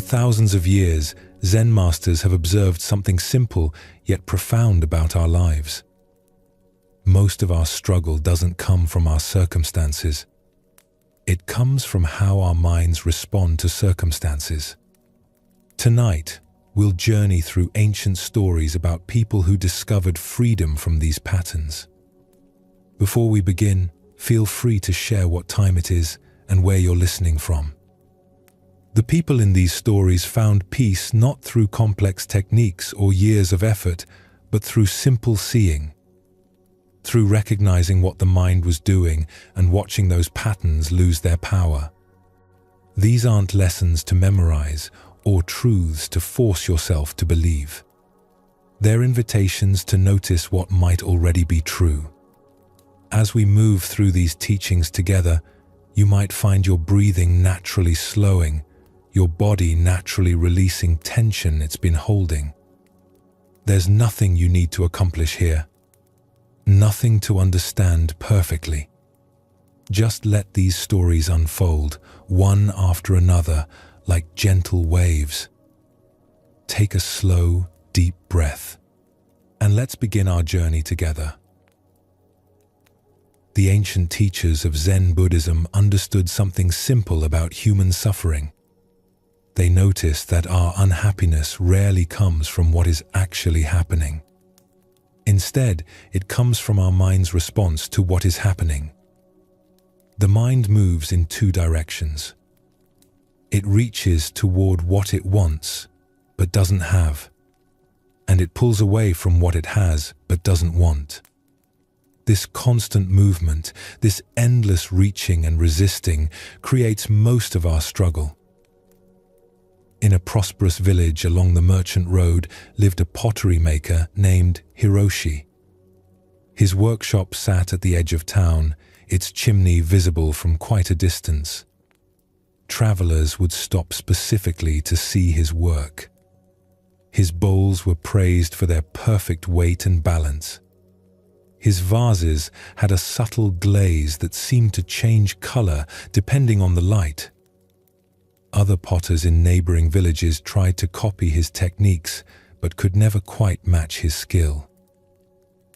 thousands of years, Zen masters have observed something simple yet profound about our lives. Most of our struggle doesn't come from our circumstances. It comes from how our minds respond to circumstances. Tonight, we'll journey through ancient stories about people who discovered freedom from these patterns. Before we begin, feel free to share what time it is and where you're listening from. The people in these stories found peace not through complex techniques or years of effort, but through simple seeing. Through recognizing what the mind was doing and watching those patterns lose their power. These aren't lessons to memorize or truths to force yourself to believe. They're invitations to notice what might already be true. As we move through these teachings together, you might find your breathing naturally slowing, your body naturally releasing tension it's been holding. There's nothing you need to accomplish here. Nothing to understand perfectly. Just let these stories unfold, one after another, like gentle waves. Take a slow, deep breath, and let's begin our journey together. The ancient teachers of Zen Buddhism understood something simple about human suffering. They noticed that our unhappiness rarely comes from what is actually happening. Instead, it comes from our mind's response to what is happening. The mind moves in two directions. It reaches toward what it wants, but doesn't have, and it pulls away from what it has, but doesn't want. This constant movement, this endless reaching and resisting, creates most of our struggle. In a prosperous village along the merchant road lived a pottery maker named Hiroshi. His workshop sat at the edge of town, its chimney visible from quite a distance. Travelers would stop specifically to see his work. His bowls were praised for their perfect weight and balance. His vases had a subtle glaze that seemed to change color depending on the light. Other potters in neighboring villages tried to copy his techniques, but could never quite match his skill.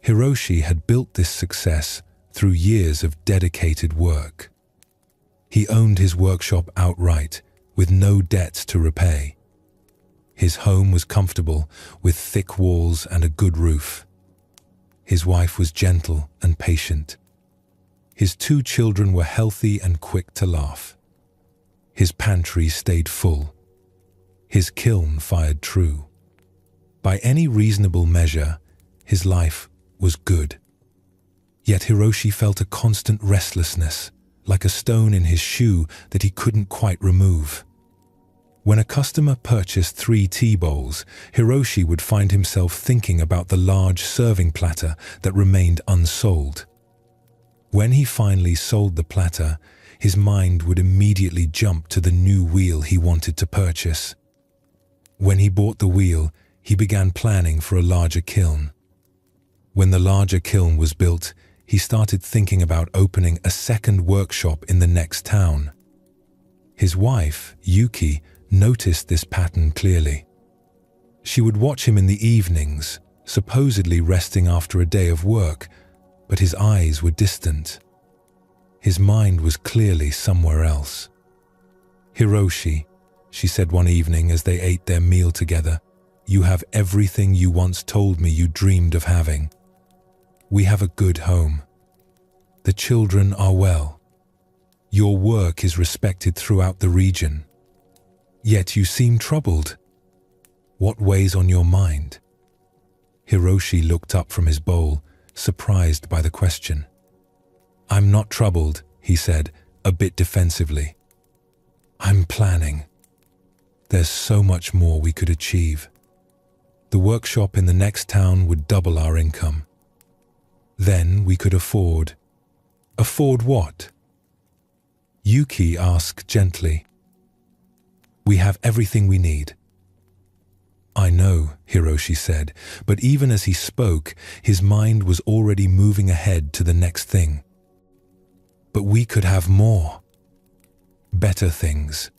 Hiroshi had built this success through years of dedicated work. He owned his workshop outright, with no debts to repay. His home was comfortable, with thick walls and a good roof. His wife was gentle and patient. His 2 children were healthy and quick to laugh. His pantry stayed full. His kiln fired true. By any reasonable measure, his life was good. Yet Hiroshi felt a constant restlessness, like a stone in his shoe that he couldn't quite remove. When a customer purchased 3 tea bowls, Hiroshi would find himself thinking about the large serving platter that remained unsold. When he finally sold the platter, his mind would immediately jump to the new wheel he wanted to purchase. When he bought the wheel, he began planning for a larger kiln. When the larger kiln was built, he started thinking about opening a second workshop in the next town. His wife, Yuki, noticed this pattern clearly. She would watch him in the evenings, supposedly resting after a day of work, but his eyes were distant. His mind was clearly somewhere else. "Hiroshi," she said one evening as they ate their meal together, "you have everything you once told me you dreamed of having. We have a good home. The children are well. Your work is respected throughout the region. Yet you seem troubled. What weighs on your mind?" Hiroshi looked up from his bowl, surprised by the question. "I'm not troubled," he said, a bit defensively. "I'm planning. There's so much more we could achieve. The workshop in the next town would double our income. Then we could afford..." "Afford what?" Yuki asked gently. "We have everything we need." "I know," Hiroshi said, but even as he spoke, his mind was already moving ahead to the next thing. "But we could have more. Better things."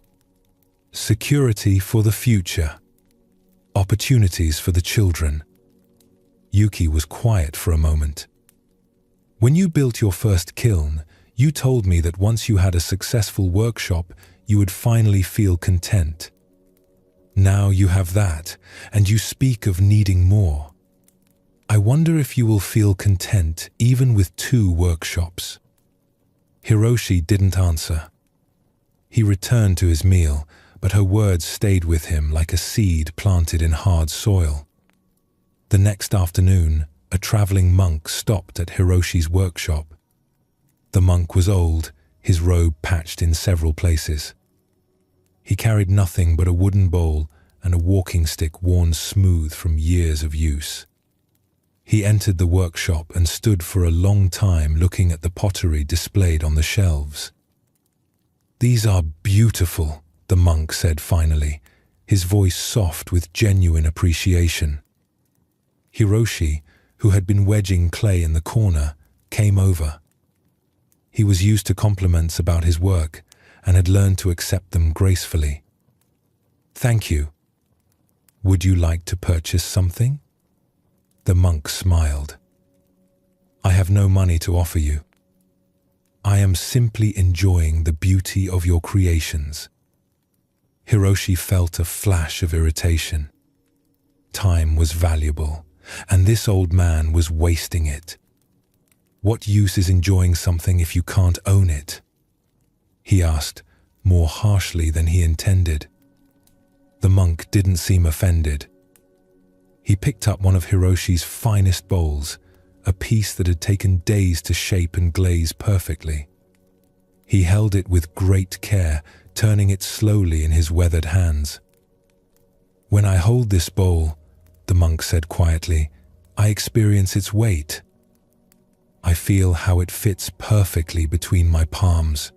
Security for the future. Opportunities for the children. Yuki was quiet for a moment. When you built your first kiln, you told me that once you had a successful workshop, you would finally feel content. Now you have that, and you speak of needing more. I wonder if you will feel content even with 2 workshops. Hiroshi didn't answer. He returned to his meal, but her words stayed with him like a seed planted in hard soil. The next afternoon, a traveling monk stopped at Hiroshi's workshop. The monk was old, his robe patched in several places. He carried nothing but a wooden bowl and a walking stick worn smooth from years of use. He entered the workshop and stood for a long time looking at the pottery displayed on the shelves. "These are beautiful," the monk said finally, his voice soft with genuine appreciation. Hiroshi, who had been wedging clay in the corner, came over. He was used to compliments about his work and had learned to accept them gracefully. "Thank you. Would you like to purchase something?" The monk smiled. "I have no money to offer you. I am simply enjoying the beauty of your creations." Hiroshi felt a flash of irritation. Time was valuable, and this old man was wasting it. What use is enjoying something if you can't own it? He asked, more harshly than he intended. The monk didn't seem offended. He picked up one of Hiroshi's finest bowls, a piece that had taken days to shape and glaze perfectly. He held it with great care, turning it slowly in his weathered hands. "When I hold this bowl," the monk said quietly, "I experience its weight. I feel how it fits perfectly between my palms.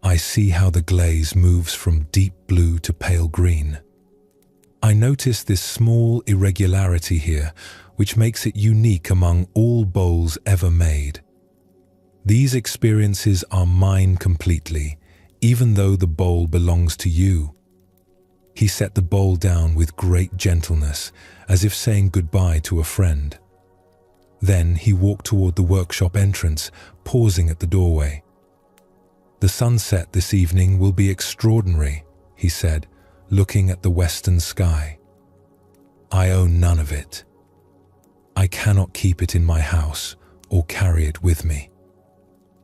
I see how the glaze moves from deep blue to pale green. I notice this small irregularity here, which makes it unique among all bowls ever made. These experiences are mine completely, even though the bowl belongs to you." He set the bowl down with great gentleness, as if saying goodbye to a friend. Then he walked toward the workshop entrance, pausing at the doorway. "The sunset this evening will be extraordinary," he said, looking at the western sky. "I own none of it. I cannot keep it in my house or carry it with me.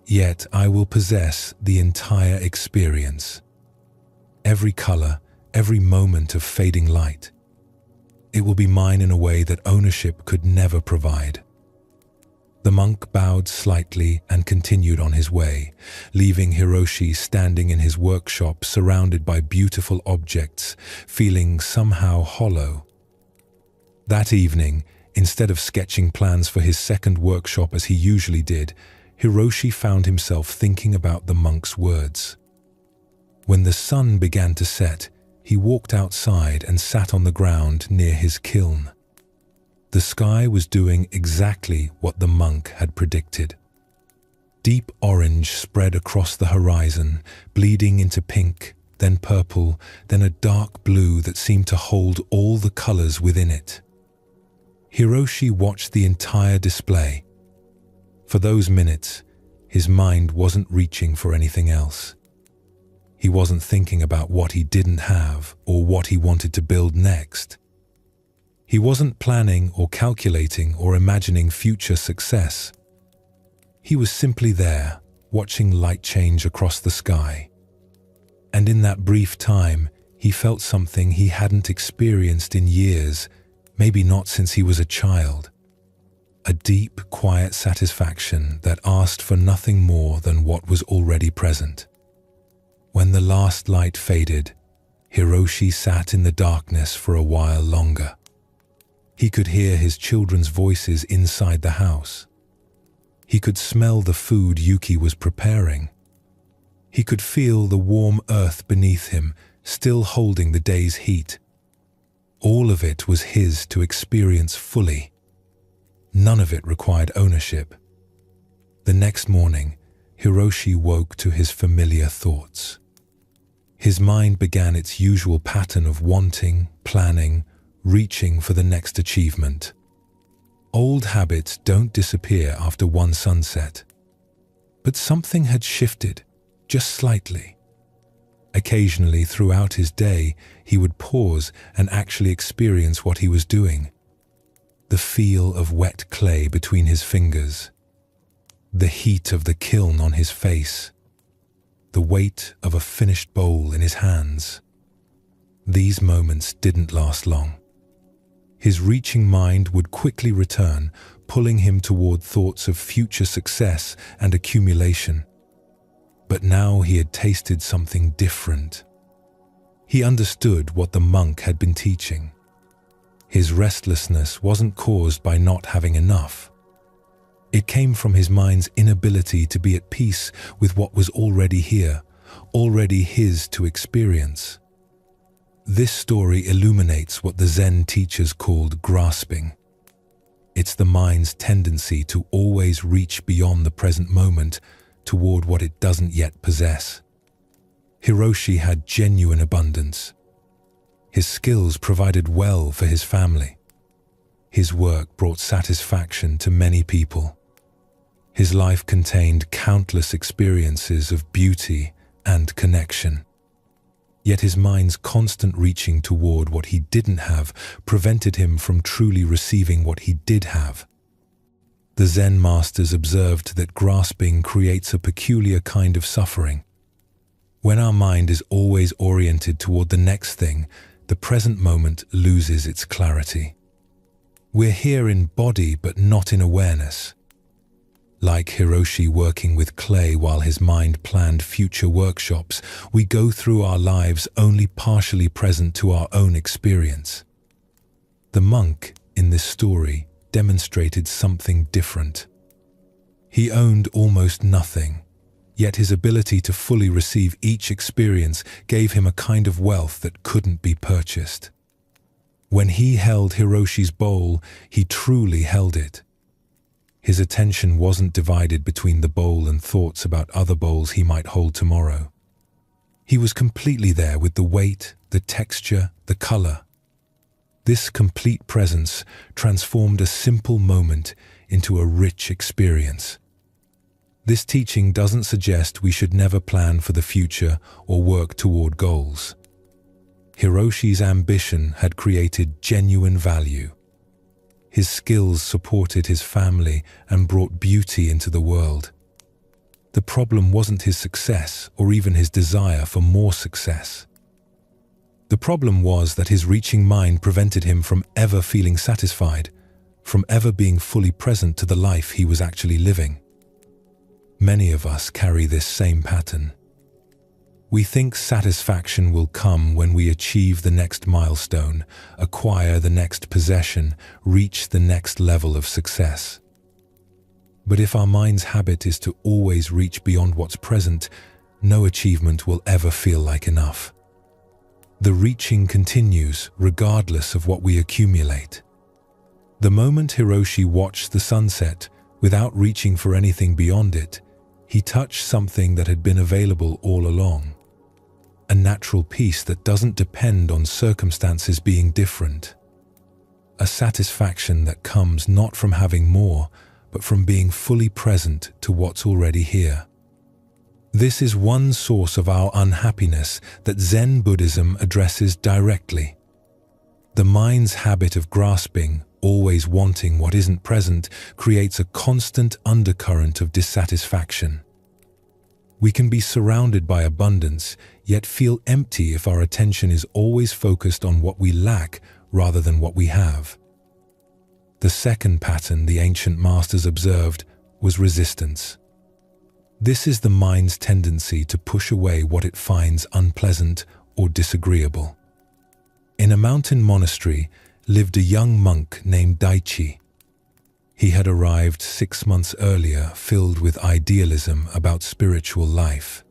Yet I will possess the entire experience. Every color, every moment of fading light. It will be mine in a way that ownership could never provide." The monk bowed slightly and continued on his way, leaving Hiroshi standing in his workshop surrounded by beautiful objects, feeling somehow hollow. That evening, instead of sketching plans for his second workshop as he usually did, Hiroshi found himself thinking about the monk's words. When the sun began to set, he walked outside and sat on the ground near his kiln. The sky was doing exactly what the monk had predicted. Deep orange spread across the horizon, bleeding into pink, then purple, then a dark blue that seemed to hold all the colors within it. Hiroshi watched the entire display. For those minutes, his mind wasn't reaching for anything else. He wasn't thinking about what he didn't have or what he wanted to build next. He wasn't planning or calculating or imagining future success. He was simply there, watching light change across the sky. And in that brief time, he felt something he hadn't experienced in years, maybe not since he was a child. A deep, quiet satisfaction that asked for nothing more than what was already present. When the last light faded, Hiroshi sat in the darkness for a while longer. He could hear his children's voices inside the house. He could smell the food Yuki was preparing. He could feel the warm earth beneath him, still holding the day's heat. All of it was his to experience fully. None of it required ownership. The next morning, Hiroshi woke to his familiar thoughts. His mind began its usual pattern of wanting, planning, reaching for the next achievement. Old habits don't disappear after one sunset. But something had shifted, just slightly. Occasionally throughout his day, he would pause and actually experience what he was doing. The feel of wet clay between his fingers, the heat of the kiln on his face, the weight of a finished bowl in his hands. These moments didn't last long. His reaching mind would quickly return, pulling him toward thoughts of future success and accumulation. But now he had tasted something different. He understood what the monk had been teaching. His restlessness wasn't caused by not having enough. It came from his mind's inability to be at peace with what was already here, already his to experience. This story illuminates what the Zen teachers called grasping. It's the mind's tendency to always reach beyond the present moment toward what it doesn't yet possess. Hiroshi had genuine abundance. His skills provided well for his family. His work brought satisfaction to many people. His life contained countless experiences of beauty and connection. Yet his mind's constant reaching toward what he didn't have prevented him from truly receiving what he did have. The Zen masters observed that grasping creates a peculiar kind of suffering. When our mind is always oriented toward the next thing, the present moment loses its clarity. We're here in body but not in awareness. Like Hiroshi working with clay while his mind planned future workshops, we go through our lives only partially present to our own experience. The monk in this story demonstrated something different. He owned almost nothing, yet his ability to fully receive each experience gave him a kind of wealth that couldn't be purchased. When he held Hiroshi's bowl, he truly held it. His attention wasn't divided between the bowl and thoughts about other bowls he might hold tomorrow. He was completely there with the weight, the texture, the color. This complete presence transformed a simple moment into a rich experience. This teaching doesn't suggest we should never plan for the future or work toward goals. Hiroshi's ambition had created genuine value. His skills supported his family and brought beauty into the world. The problem wasn't his success or even his desire for more success. The problem was that his reaching mind prevented him from ever feeling satisfied, from ever being fully present to the life he was actually living. Many of us carry this same pattern. We think satisfaction will come when we achieve the next milestone, acquire the next possession, reach the next level of success. But if our mind's habit is to always reach beyond what's present, no achievement will ever feel like enough. The reaching continues regardless of what we accumulate. The moment Hiroshi watched the sunset without reaching for anything beyond it, he touched something that had been available all along. A natural peace that doesn't depend on circumstances being different. A satisfaction that comes not from having more, but from being fully present to what's already here. This is one source of our unhappiness that Zen Buddhism addresses directly. The mind's habit of grasping, always wanting what isn't present, creates a constant undercurrent of dissatisfaction. We can be surrounded by abundance, yet feel empty if our attention is always focused on what we lack rather than what we have. The second pattern the ancient masters observed was resistance. This is the mind's tendency to push away what it finds unpleasant or disagreeable. In a mountain monastery lived a young monk named Daichi. He had arrived 6 months earlier, filled with idealism about spiritual life.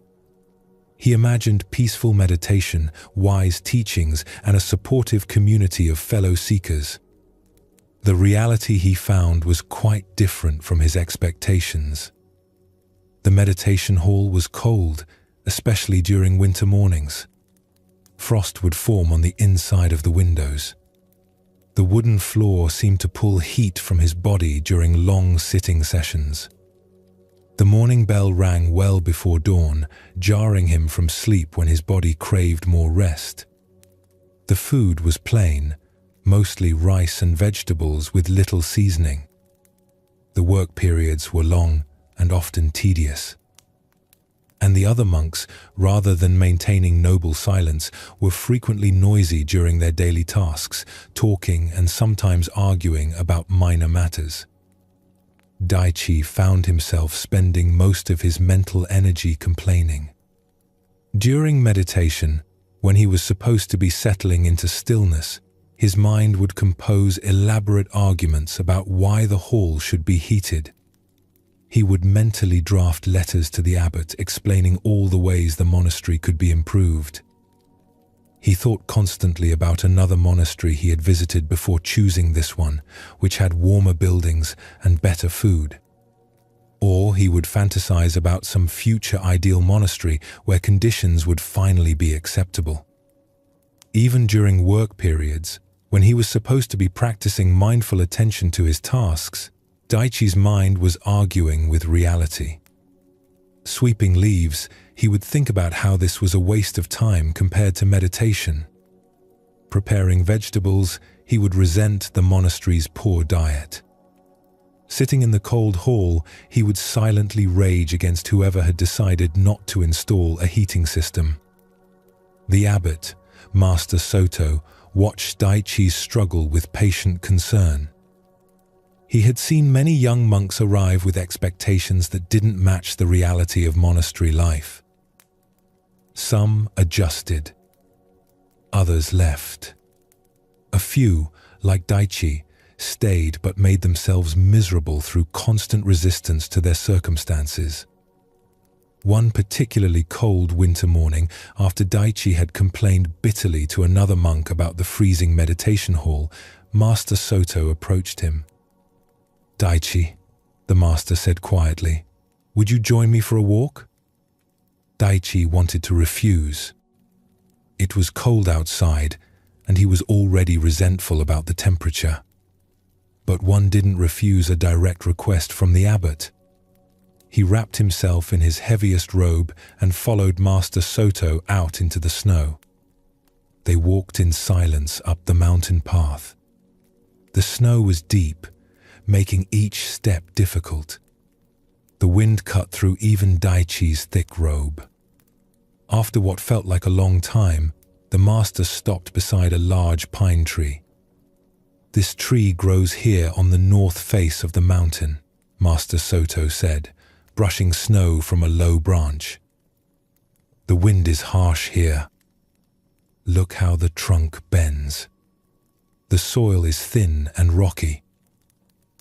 He imagined peaceful meditation, wise teachings, and a supportive community of fellow seekers. The reality he found was quite different from his expectations. The meditation hall was cold, especially during winter mornings. Frost would form on the inside of the windows. The wooden floor seemed to pull heat from his body during long sitting sessions. The morning bell rang well before dawn, jarring him from sleep when his body craved more rest. The food was plain, mostly rice and vegetables with little seasoning. The work periods were long and often tedious. And the other monks, rather than maintaining noble silence, were frequently noisy during their daily tasks, talking and sometimes arguing about minor matters. Daichi found himself spending most of his mental energy complaining. During meditation, when he was supposed to be settling into stillness, his mind would compose elaborate arguments about why the hall should be heated. He would mentally draft letters to the abbot explaining all the ways the monastery could be improved. He thought constantly about another monastery he had visited before choosing this one, which had warmer buildings and better food. Or he would fantasize about some future ideal monastery where conditions would finally be acceptable. Even during work periods, when he was supposed to be practicing mindful attention to his tasks, Daichi's mind was arguing with reality. Sweeping leaves, he would think about how this was a waste of time compared to meditation. Preparing vegetables, he would resent the monastery's poor diet. Sitting in the cold hall, he would silently rage against whoever had decided not to install a heating system. The abbot, Master Soto, watched Daichi's struggle with patient concern. He had seen many young monks arrive with expectations that didn't match the reality of monastery life. Some adjusted. Others left. A few, like Daichi, stayed but made themselves miserable through constant resistance to their circumstances. One particularly cold winter morning, after Daichi had complained bitterly to another monk about the freezing meditation hall, Master Soto approached him. "Daichi," the master said quietly, "would you join me for a walk?" Daichi wanted to refuse. It was cold outside, and he was already resentful about the temperature. But one didn't refuse a direct request from the abbot. He wrapped himself in his heaviest robe and followed Master Soto out into the snow. They walked in silence up the mountain path. The snow was deep, making each step difficult. The wind cut through even Daichi's thick robe. After what felt like a long time, the master stopped beside a large pine tree. "This tree grows here on the north face of the mountain," Master Soto said, brushing snow from a low branch. "The wind is harsh here. Look how the trunk bends. The soil is thin and rocky.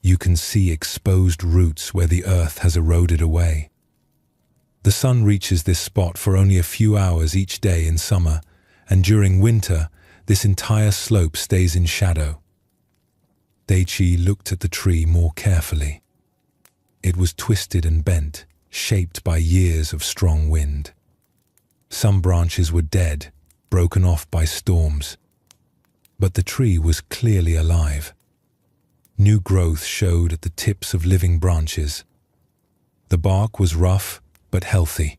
You can see exposed roots where the earth has eroded away. The sun reaches this spot for only a few hours each day in summer, and during winter, this entire slope stays in shadow." Daichi looked at the tree more carefully. It was twisted and bent, shaped by years of strong wind. Some branches were dead, broken off by storms. But the tree was clearly alive. New growth showed at the tips of living branches. The bark was rough but healthy.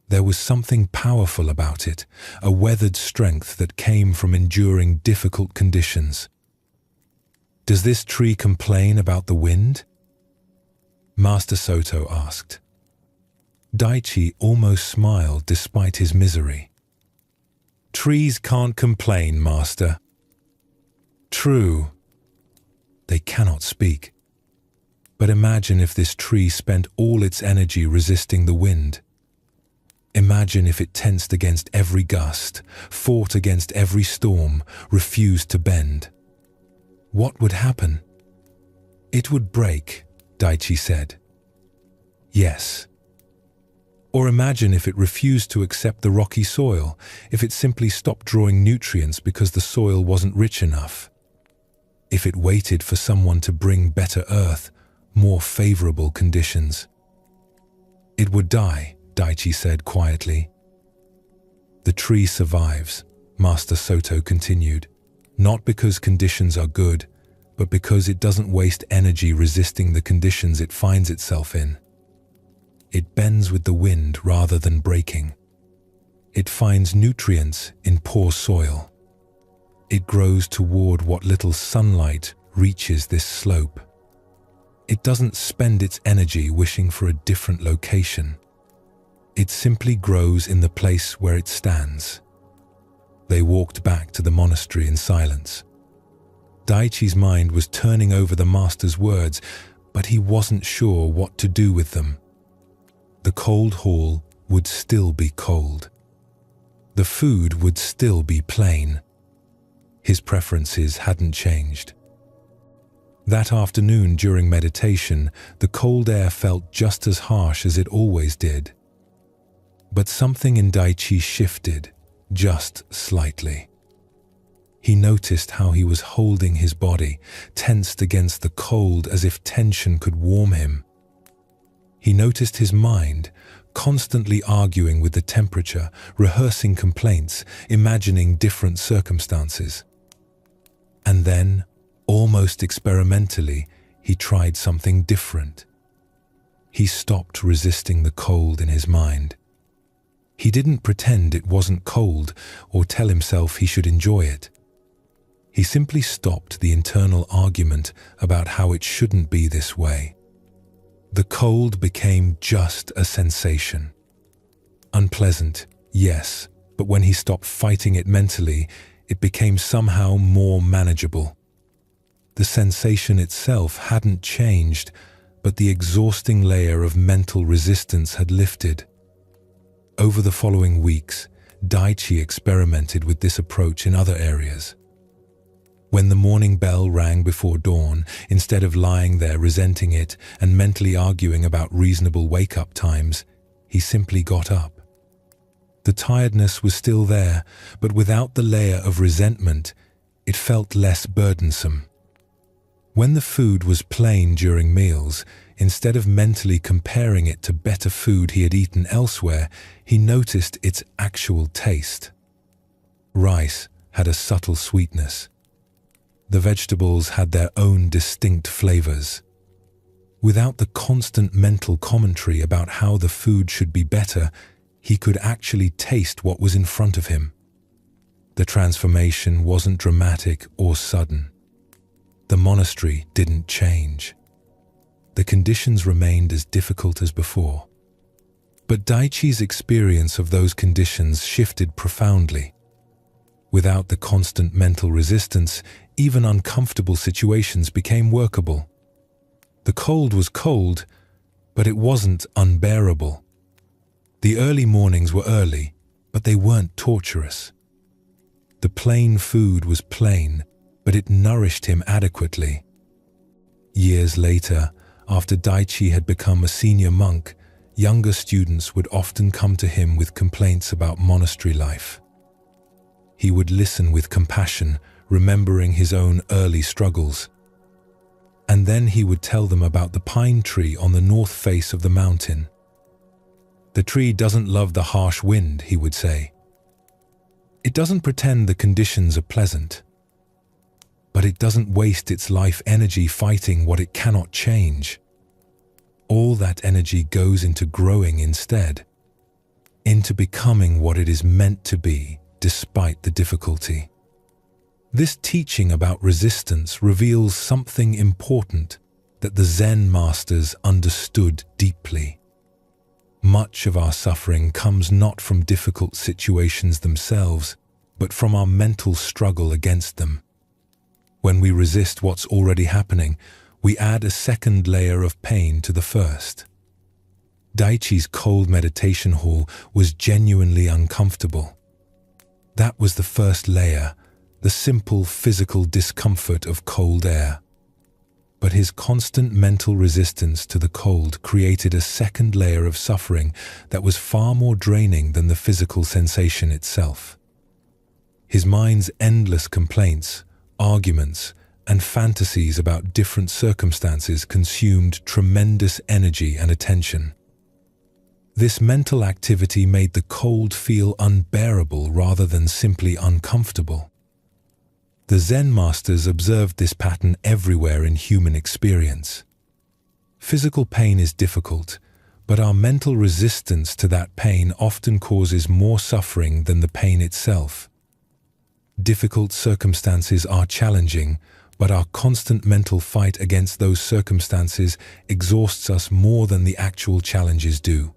There was something powerful about it, a weathered strength that came from enduring difficult conditions. "Does this tree complain about the wind?" Master Soto asked. Daichi almost smiled despite his misery. "Trees can't complain, Master." "True. They cannot speak. But imagine if this tree spent all its energy resisting the wind. Imagine if it tensed against every gust, fought against every storm, refused to bend. What would happen?" "It would break," Daichi said. "Yes. Or imagine if it refused to accept the rocky soil, if it simply stopped drawing nutrients because the soil wasn't rich enough. If it waited for someone to bring better earth, more favorable conditions." "It would die," Daichi said quietly. The tree survives, Master Soto continued, not because conditions are good, but because it doesn't waste energy resisting the conditions it finds itself in. It bends with the wind rather than breaking. It finds nutrients in poor soil. It grows toward what little sunlight reaches this slope. It doesn't spend its energy wishing for a different location. It simply grows in the place where it stands. They walked back to the monastery in silence. Daichi's mind was turning over the master's words, but he wasn't sure what to do with them. The cold hall would still be cold. The food would still be plain. His preferences hadn't changed. That afternoon during meditation, the cold air felt just as harsh as it always did. But something in Daichi shifted, just slightly. He noticed how he was holding his body, tensed against the cold as if tension could warm him. He noticed his mind, constantly arguing with the temperature, rehearsing complaints, imagining different circumstances. And then, almost experimentally, he tried something different. He stopped resisting the cold in his mind. He didn't pretend it wasn't cold or tell himself he should enjoy it. He simply stopped the internal argument about how it shouldn't be this way. The cold became just a sensation. Unpleasant, yes, but when he stopped fighting it mentally, it became somehow more manageable. The sensation itself hadn't changed, but the exhausting layer of mental resistance had lifted. Over the following weeks, Daichi experimented with this approach in other areas. When the morning bell rang before dawn, instead of lying there resenting it and mentally arguing about reasonable wake-up times, he simply got up. The tiredness was still there, but without the layer of resentment, it felt less burdensome. When the food was plain during meals, instead of mentally comparing it to better food he had eaten elsewhere, he noticed its actual taste. Rice had a subtle sweetness. The vegetables had their own distinct flavors. Without the constant mental commentary about how the food should be better, he could actually taste what was in front of him. The transformation wasn't dramatic or sudden. The monastery didn't change. The conditions remained as difficult as before. But Daichi's experience of those conditions shifted profoundly. Without the constant mental resistance, even uncomfortable situations became workable. The cold was cold, but it wasn't unbearable. The early mornings were early, but they weren't torturous. The plain food was plain, but it nourished him adequately. Years later, after Daichi had become a senior monk, younger students would often come to him with complaints about monastery life. He would listen with compassion, remembering his own early struggles. And then he would tell them about the pine tree on the north face of the mountain. The tree doesn't love the harsh wind, he would say. It doesn't pretend the conditions are pleasant. But it doesn't waste its life energy fighting what it cannot change. All that energy goes into growing instead, into becoming what it is meant to be, despite the difficulty. This teaching about resistance reveals something important that the Zen masters understood deeply. Much of our suffering comes not from difficult situations themselves, but from our mental struggle against them. When we resist what's already happening, we add a second layer of pain to the first. Daichi's cold meditation hall was genuinely uncomfortable. That was the first layer, the simple physical discomfort of cold air. But his constant mental resistance to the cold created a second layer of suffering that was far more draining than the physical sensation itself. His mind's endless complaints, arguments, and fantasies about different circumstances consumed tremendous energy and attention. This mental activity made the cold feel unbearable rather than simply uncomfortable. The Zen masters observed this pattern everywhere in human experience. Physical pain is difficult, but our mental resistance to that pain often causes more suffering than the pain itself. Difficult circumstances are challenging, but our constant mental fight against those circumstances exhausts us more than the actual challenges do.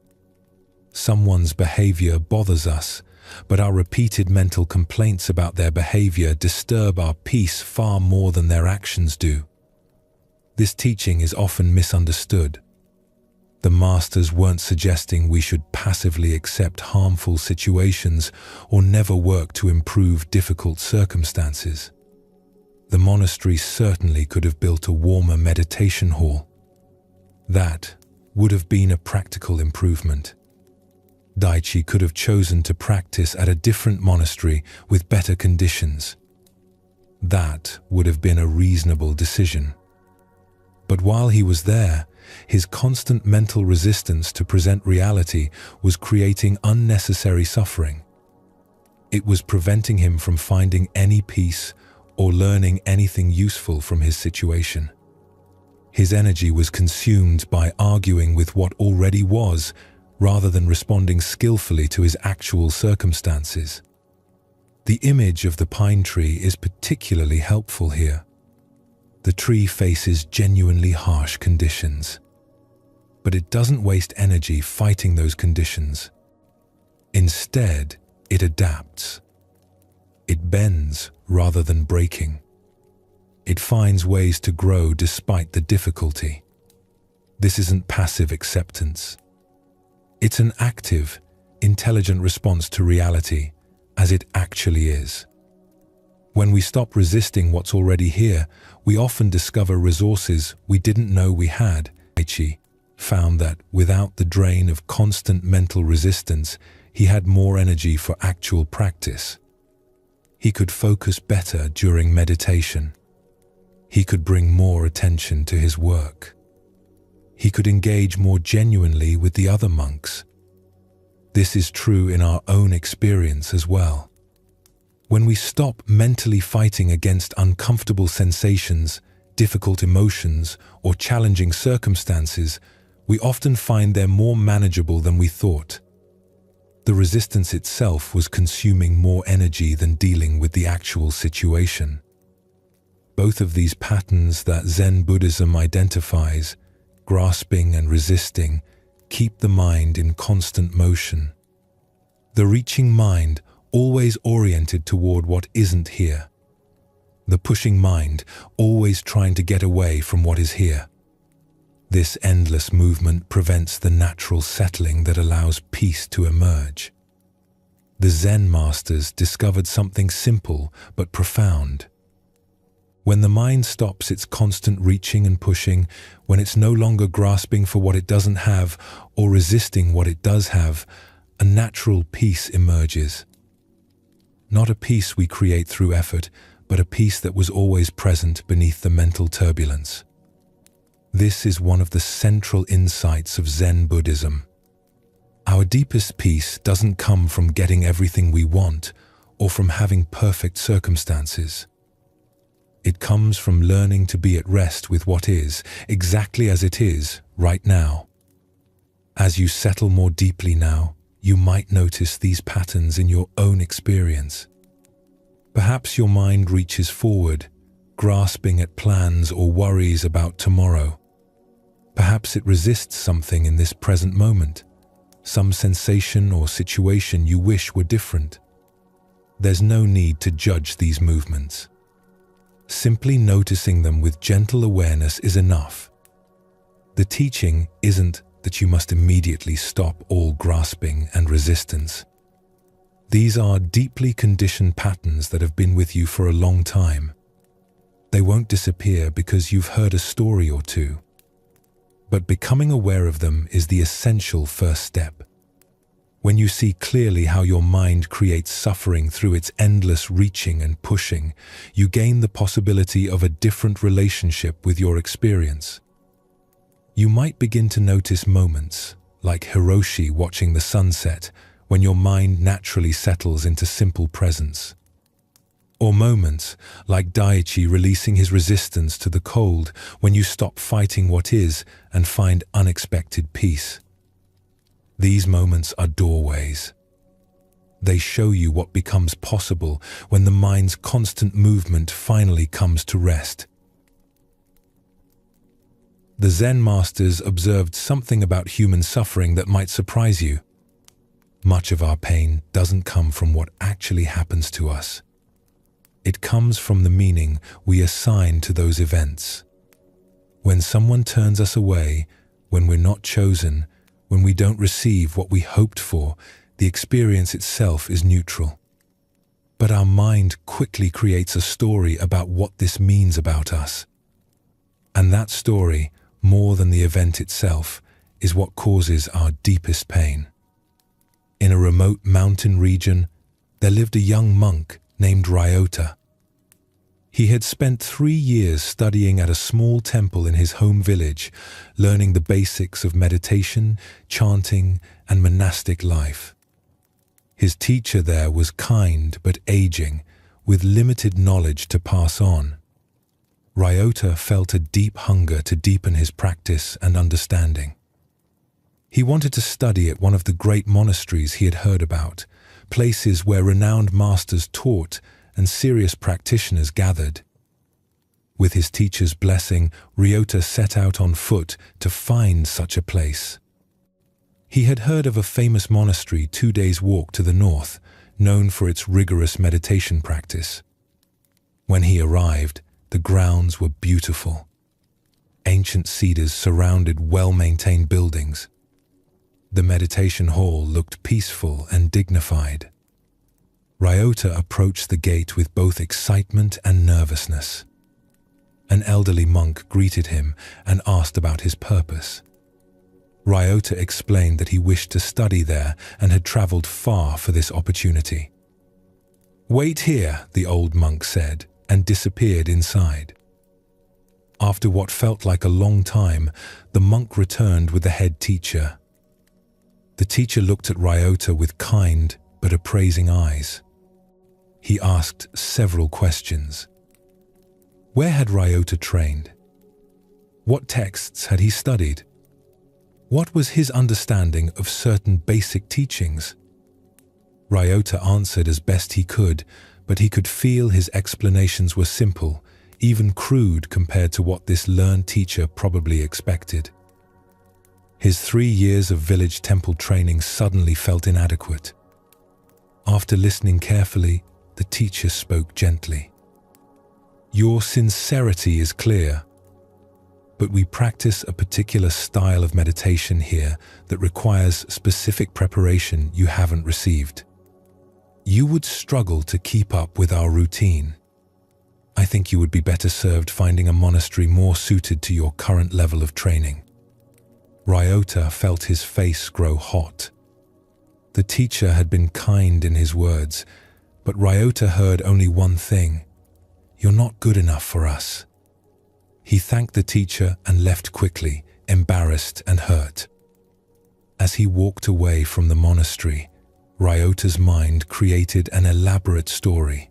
Someone's behavior bothers us, but our repeated mental complaints about their behavior disturb our peace far more than their actions do. This teaching is often misunderstood. The masters weren't suggesting we should passively accept harmful situations or never work to improve difficult circumstances. The monastery certainly could have built a warmer meditation hall. That would have been a practical improvement. Daichi could have chosen to practice at a different monastery with better conditions. That would have been a reasonable decision. But while he was there, his constant mental resistance to present reality was creating unnecessary suffering. It was preventing him from finding any peace or learning anything useful from his situation. His energy was consumed by arguing with what already was, rather than responding skillfully to his actual circumstances. The image of the pine tree is particularly helpful here. The tree faces genuinely harsh conditions, but it doesn't waste energy fighting those conditions. Instead, it adapts. It bends rather than breaking. It finds ways to grow despite the difficulty. This isn't passive acceptance. It's an active, intelligent response to reality as it actually is. When we stop resisting what's already here, we often discover resources we didn't know we had. Daichi found that without the drain of constant mental resistance, he had more energy for actual practice. He could focus better during meditation. He could bring more attention to his work. He could engage more genuinely with the other monks. This is true in our own experience as well. When we stop mentally fighting against uncomfortable sensations, difficult emotions, or challenging circumstances, we often find they're more manageable than we thought. The resistance itself was consuming more energy than dealing with the actual situation. Both of these patterns that Zen Buddhism identifies, grasping and resisting, keep the mind in constant motion. The reaching mind, always oriented toward what isn't here. The pushing mind, always trying to get away from what is here. This endless movement prevents the natural settling that allows peace to emerge. The Zen masters discovered something simple but profound. When the mind stops its constant reaching and pushing, when it's no longer grasping for what it doesn't have or resisting what it does have, a natural peace emerges. Not a peace we create through effort, but a peace that was always present beneath the mental turbulence. This is one of the central insights of Zen Buddhism. Our deepest peace doesn't come from getting everything we want or from having perfect circumstances. It comes from learning to be at rest with what is, exactly as it is, right now. As you settle more deeply now, you might notice these patterns in your own experience. Perhaps your mind reaches forward, grasping at plans or worries about tomorrow. Perhaps it resists something in this present moment, some sensation or situation you wish were different. There's no need to judge these movements. Simply noticing them with gentle awareness is enough. The teaching isn't that you must immediately stop all grasping and resistance. These are deeply conditioned patterns that have been with you for a long time. They won't disappear because you've heard a story or two. But becoming aware of them is the essential first step. When you see clearly how your mind creates suffering through its endless reaching and pushing, you gain the possibility of a different relationship with your experience. You might begin to notice moments, like Hiroshi watching the sunset, when your mind naturally settles into simple presence. Or moments like Daiichi releasing his resistance to the cold, when you stop fighting what is and find unexpected peace. These moments are doorways. They show you what becomes possible when the mind's constant movement finally comes to rest. The Zen masters observed something about human suffering that might surprise you. Much of our pain doesn't come from what actually happens to us. It comes from the meaning we assign to those events. When someone turns us away, when we're not chosen, when we don't receive what we hoped for, the experience itself is neutral. But our mind quickly creates a story about what this means about us. And that story, more than the event itself, is what causes our deepest pain. In a remote mountain region, there lived a young monk named Ryota. He had spent 3 years studying at a small temple in his home village, learning the basics of meditation, chanting, and monastic life. His teacher there was kind but aging, with limited knowledge to pass on. Ryota felt a deep hunger to deepen his practice and understanding. He wanted to study at one of the great monasteries he had heard about, places where renowned masters taught and serious practitioners gathered. With his teacher's blessing, Ryota set out on foot to find such a place. He had heard of a famous monastery 2 days' walk to the north, known for its rigorous meditation practice. When he arrived, the grounds were beautiful. Ancient cedars surrounded well-maintained buildings. The meditation hall looked peaceful and dignified. Ryota approached the gate with both excitement and nervousness. An elderly monk greeted him and asked about his purpose. Ryota explained that he wished to study there and had traveled far for this opportunity. "Wait here," the old monk said, and disappeared inside. After what felt like a long time, the monk returned with the head teacher. The teacher looked at Ryota with kind but appraising eyes. He asked several questions. Where had Ryota trained? What texts had he studied? What was his understanding of certain basic teachings? Ryota answered as best he could, but he could feel his explanations were simple, even crude compared to what this learned teacher probably expected. His 3 years of village temple training suddenly felt inadequate. After listening carefully, the teacher spoke gently. "Your sincerity is clear, but we practice a particular style of meditation here that requires specific preparation you haven't received. You would struggle to keep up with our routine. I think you would be better served finding a monastery more suited to your current level of training." Ryota felt his face grow hot. The teacher had been kind in his words, but Ryota heard only one thing: "You're not good enough for us." He thanked the teacher and left quickly, embarrassed and hurt. As he walked away from the monastery, Ryota's mind created an elaborate story.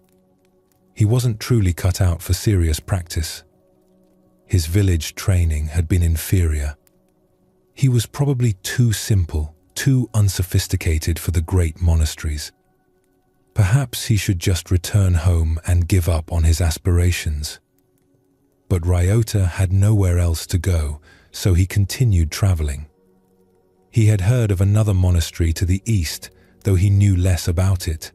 He wasn't truly cut out for serious practice. His village training had been inferior. He was probably too simple, too unsophisticated for the great monasteries. Perhaps he should just return home and give up on his aspirations. But Ryota had nowhere else to go, so he continued traveling. He had heard of another monastery to the east, though he knew less about it.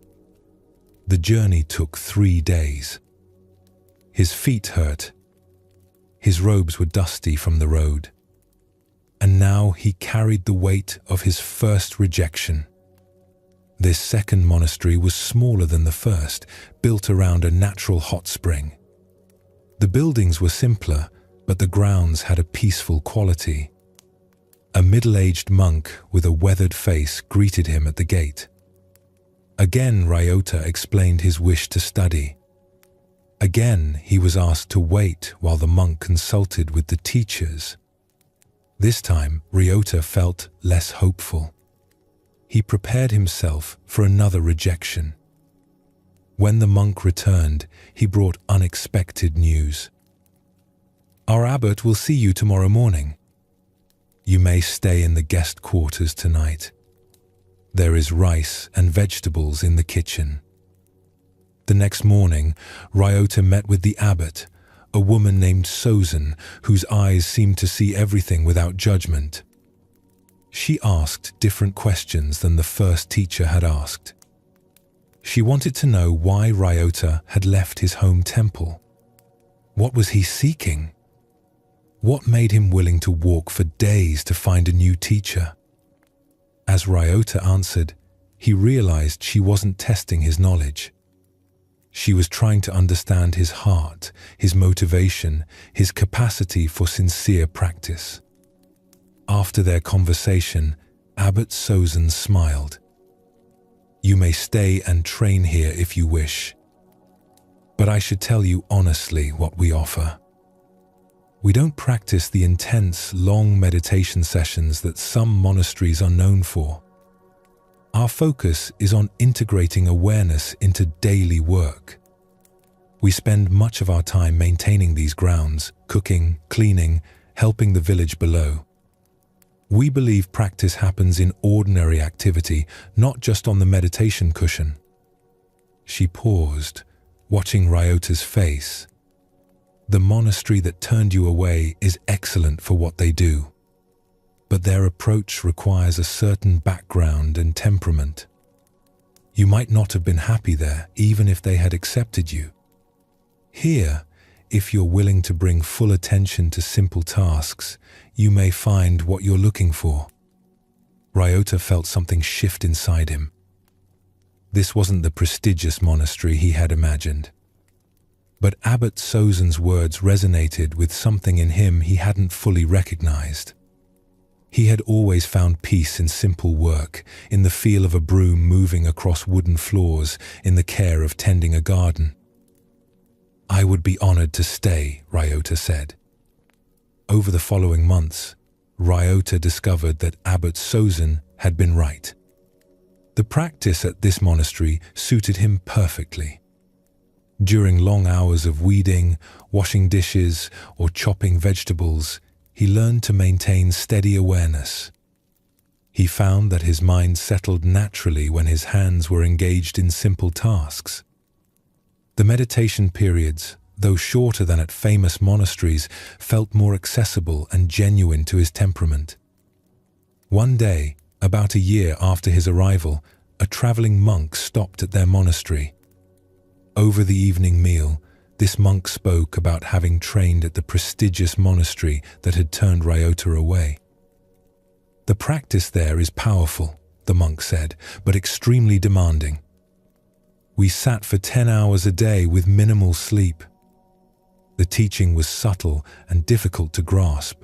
The journey took 3 days. His feet hurt. His robes were dusty from the road. And now he carried the weight of his first rejection. This second monastery was smaller than the first, built around a natural hot spring. The buildings were simpler, but the grounds had a peaceful quality. A middle-aged monk with a weathered face greeted him at the gate. Again, Ryota explained his wish to study. Again, he was asked to wait while the monk consulted with the teachers. This time, Ryota felt less hopeful. He prepared himself for another rejection. When the monk returned, he brought unexpected news. "Our abbot will see you tomorrow morning. You may stay in the guest quarters tonight. There is rice and vegetables in the kitchen." The next morning, Ryota met with the abbot, a woman named Sozan, whose eyes seemed to see everything without judgment. She asked different questions than the first teacher had asked. She wanted to know why Ryota had left his home temple. What was he seeking? What made him willing to walk for days to find a new teacher? As Ryota answered, he realized she wasn't testing his knowledge. She was trying to understand his heart, his motivation, his capacity for sincere practice. After their conversation, Abbot Sozan smiled. "You may stay and train here if you wish. But I should tell you honestly what we offer. We don't practice the intense, long meditation sessions that some monasteries are known for. Our focus is on integrating awareness into daily work. We spend much of our time maintaining these grounds, cooking, cleaning, helping the village below. We believe practice happens in ordinary activity, not just on the meditation cushion." She paused, watching Ryota's face. "The monastery that turned you away is excellent for what they do, but their approach requires a certain background and temperament. You might not have been happy there, even if they had accepted you. Here, if you're willing to bring full attention to simple tasks, you may find what you're looking for." Ryota felt something shift inside him. This wasn't the prestigious monastery he had imagined. But Abbot Sozan's words resonated with something in him he hadn't fully recognized. He had always found peace in simple work, in the feel of a broom moving across wooden floors, in the care of tending a garden. "I would be honored to stay," Ryota said. Over the following months, Ryota discovered that Abbot Sozan had been right. The practice at this monastery suited him perfectly. During long hours of weeding, washing dishes, or chopping vegetables, he learned to maintain steady awareness. He found that his mind settled naturally when his hands were engaged in simple tasks. The meditation periods, though shorter than at famous monasteries, felt more accessible and genuine to his temperament. One day, about a year after his arrival, a traveling monk stopped at their monastery. Over the evening meal, this monk spoke about having trained at the prestigious monastery that had turned Ryota away. "The practice there is powerful," the monk said, "but extremely demanding. We sat for 10 hours a day with minimal sleep. The teaching was subtle and difficult to grasp.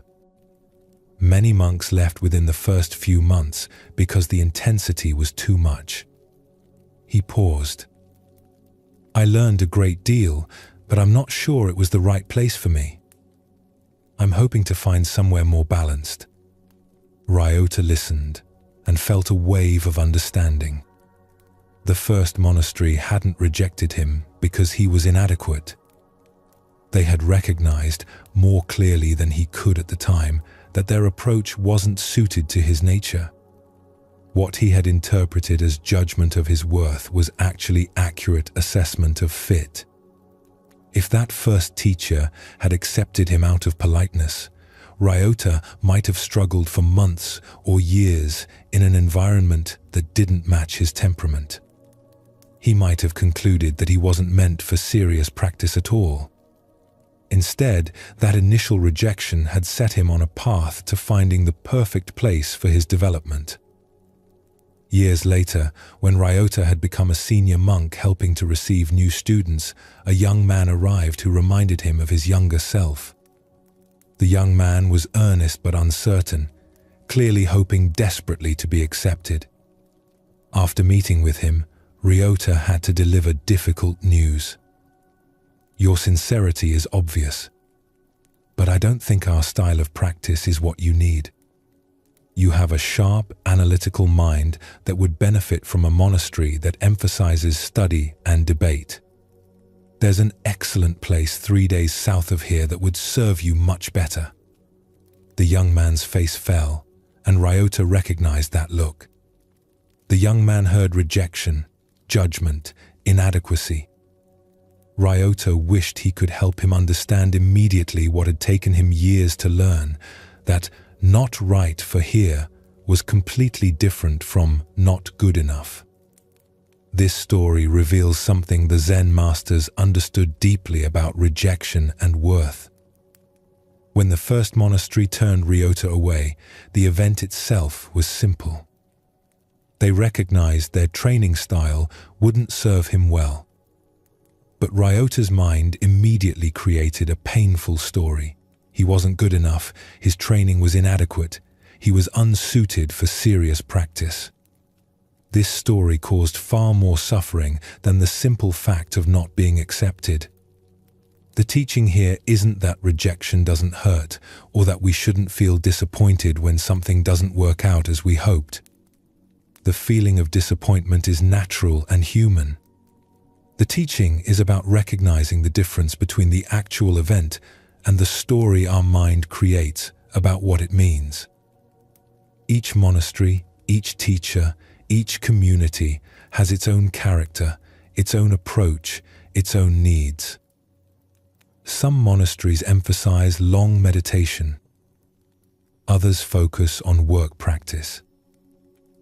Many monks left within the first few months because the intensity was too much." He paused. "I learned a great deal, but I'm not sure it was the right place for me. I'm hoping to find somewhere more balanced." Ryota listened and felt a wave of understanding. The first monastery hadn't rejected him because he was inadequate. They had recognized, more clearly than he could at the time, that their approach wasn't suited to his nature. What he had interpreted as judgment of his worth was actually accurate assessment of fit. If that first teacher had accepted him out of politeness, Ryota might have struggled for months or years in an environment that didn't match his temperament. He might have concluded that he wasn't meant for serious practice at all. Instead, that initial rejection had set him on a path to finding the perfect place for his development. Years later, when Ryota had become a senior monk helping to receive new students, a young man arrived who reminded him of his younger self. The young man was earnest but uncertain, clearly hoping desperately to be accepted. After meeting with him, Ryota had to deliver difficult news. "Your sincerity is obvious. But I don't think our style of practice is what you need. You have a sharp, analytical mind that would benefit from a monastery that emphasizes study and debate. There's an excellent place 3 days south of here that would serve you much better." The young man's face fell, and Ryota recognized that look. The young man heard rejection, judgment, inadequacy. Ryota wished he could help him understand immediately what had taken him years to learn, that not right for here was completely different from not good enough. This story reveals something the Zen masters understood deeply about rejection and worth. When the first monastery turned Ryota away, the event itself was simple. They recognized their training style wouldn't serve him well. But Ryota's mind immediately created a painful story. He wasn't good enough, his training was inadequate, he was unsuited for serious practice. This story caused far more suffering than the simple fact of not being accepted. The teaching here isn't that rejection doesn't hurt, or that we shouldn't feel disappointed when something doesn't work out as we hoped. The feeling of disappointment is natural and human. The teaching is about recognizing the difference between the actual event and the story our mind creates about what it means. Each monastery, each teacher, each community has its own character, its own approach, its own needs. Some monasteries emphasize long meditation. Others focus on work practice.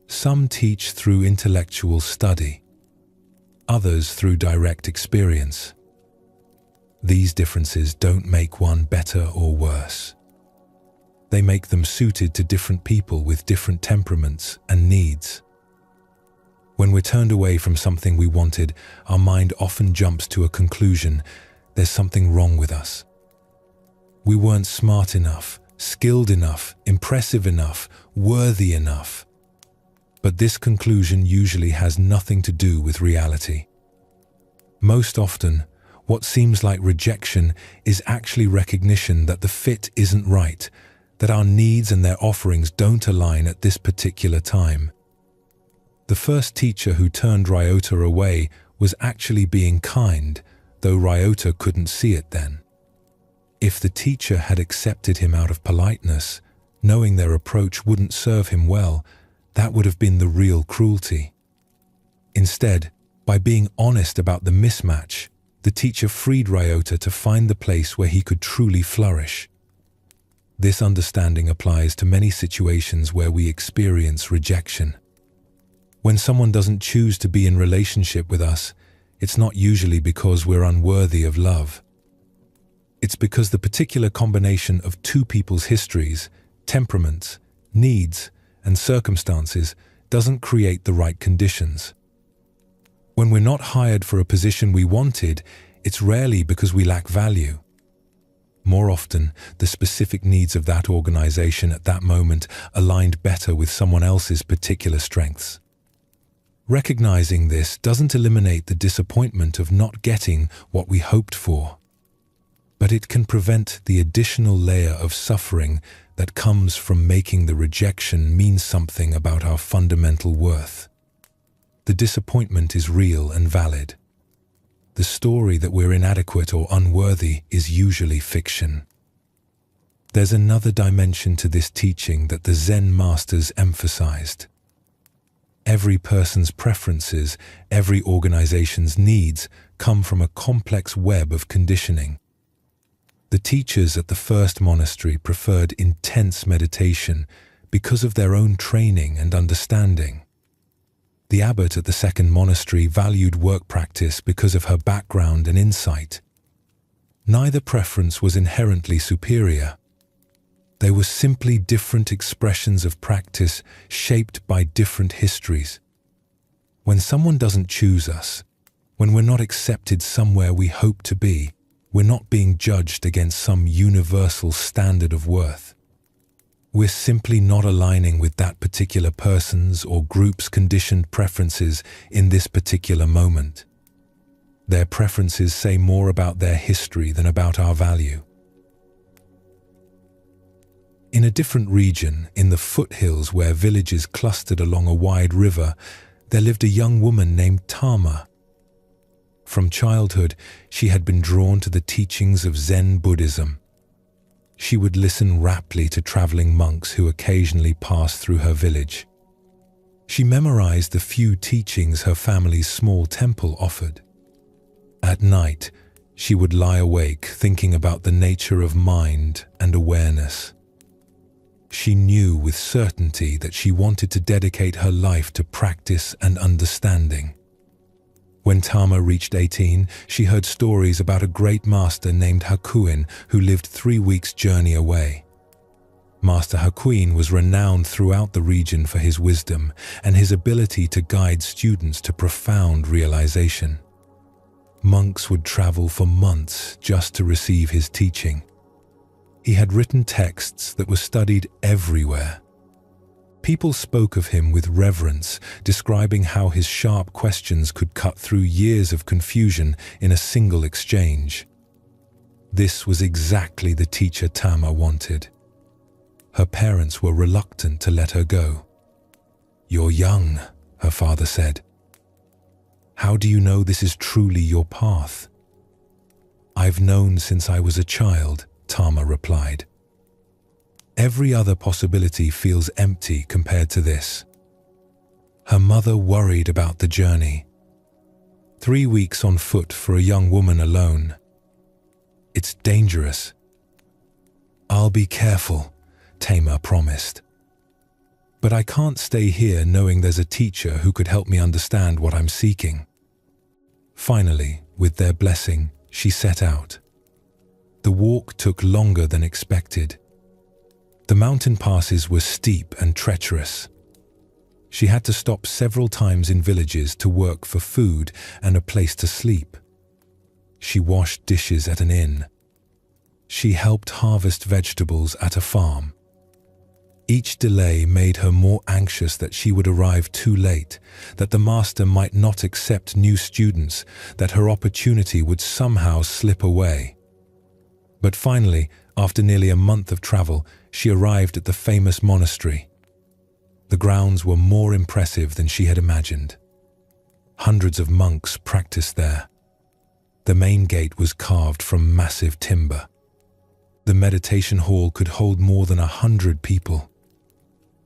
Some teach through intellectual study. Others through direct experience. These differences don't make one better or worse. They make them suited to different people with different temperaments and needs. When we're turned away from something we wanted, our mind often jumps to a conclusion: there's something wrong with us. We weren't smart enough, skilled enough, impressive enough, worthy enough. But this conclusion usually has nothing to do with reality. Most often, what seems like rejection is actually recognition that the fit isn't right, that our needs and their offerings don't align at this particular time. The first teacher who turned Ryota away was actually being kind, though Ryota couldn't see it then. If the teacher had accepted him out of politeness, knowing their approach wouldn't serve him well, that would have been the real cruelty. Instead, by being honest about the mismatch, the teacher freed Ryota to find the place where he could truly flourish. This understanding applies to many situations where we experience rejection. When someone doesn't choose to be in relationship with us, it's not usually because we're unworthy of love. It's because the particular combination of two people's histories, temperaments, needs, and circumstances doesn't create the right conditions. When we're not hired for a position we wanted, it's rarely because we lack value. More often, the specific needs of that organization at that moment aligned better with someone else's particular strengths. Recognizing this doesn't eliminate the disappointment of not getting what we hoped for, but it can prevent the additional layer of suffering that comes from making the rejection mean something about our fundamental worth. The disappointment is real and valid. The story that we're inadequate or unworthy is usually fiction. There's another dimension to this teaching that the Zen masters emphasized. Every person's preferences, every organization's needs come from a complex web of conditioning. The teachers at the first monastery preferred intense meditation because of their own training and understanding. The abbot at the second monastery valued work practice because of her background and insight. Neither preference was inherently superior. They were simply different expressions of practice shaped by different histories. When someone doesn't choose us, when we're not accepted somewhere we hope to be, we're not being judged against some universal standard of worth. We're simply not aligning with that particular person's or group's conditioned preferences in this particular moment. Their preferences say more about their history than about our value. In a different region, in the foothills where villages clustered along a wide river, there lived a young woman named Tama. From childhood, she had been drawn to the teachings of Zen Buddhism. She would listen raptly to traveling monks who occasionally passed through her village. She memorized the few teachings her family's small temple offered. At night, she would lie awake thinking about the nature of mind and awareness. She knew with certainty that she wanted to dedicate her life to practice and understanding. When Tama reached 18, she heard stories about a great master named Hakuin who lived 3 weeks' journey away. Master Hakuin was renowned throughout the region for his wisdom and his ability to guide students to profound realization. Monks would travel for months just to receive his teaching. He had written texts that were studied everywhere. People spoke of him with reverence, describing how his sharp questions could cut through years of confusion in a single exchange. This was exactly the teacher Tama wanted. Her parents were reluctant to let her go. "You're young," her father said. "How do you know this is truly your path?" "I've known since I was a child," Tama replied. "Every other possibility feels empty compared to this." Her mother worried about the journey. 3 weeks on foot for a young woman alone. "It's dangerous." "I'll be careful," Tama promised. "But I can't stay here knowing there's a teacher who could help me understand what I'm seeking." Finally, with their blessing, she set out. The walk took longer than expected. The mountain passes were steep and treacherous. She had to stop several times in villages to work for food and a place to sleep. She washed dishes at an inn. She helped harvest vegetables at a farm. Each delay made her more anxious that she would arrive too late, that the master might not accept new students, that her opportunity would somehow slip away. But finally, after nearly a month of travel, she arrived at the famous monastery. The grounds were more impressive than she had imagined. Hundreds of monks practiced there. The main gate was carved from massive timber. The meditation hall could hold more than 100 people.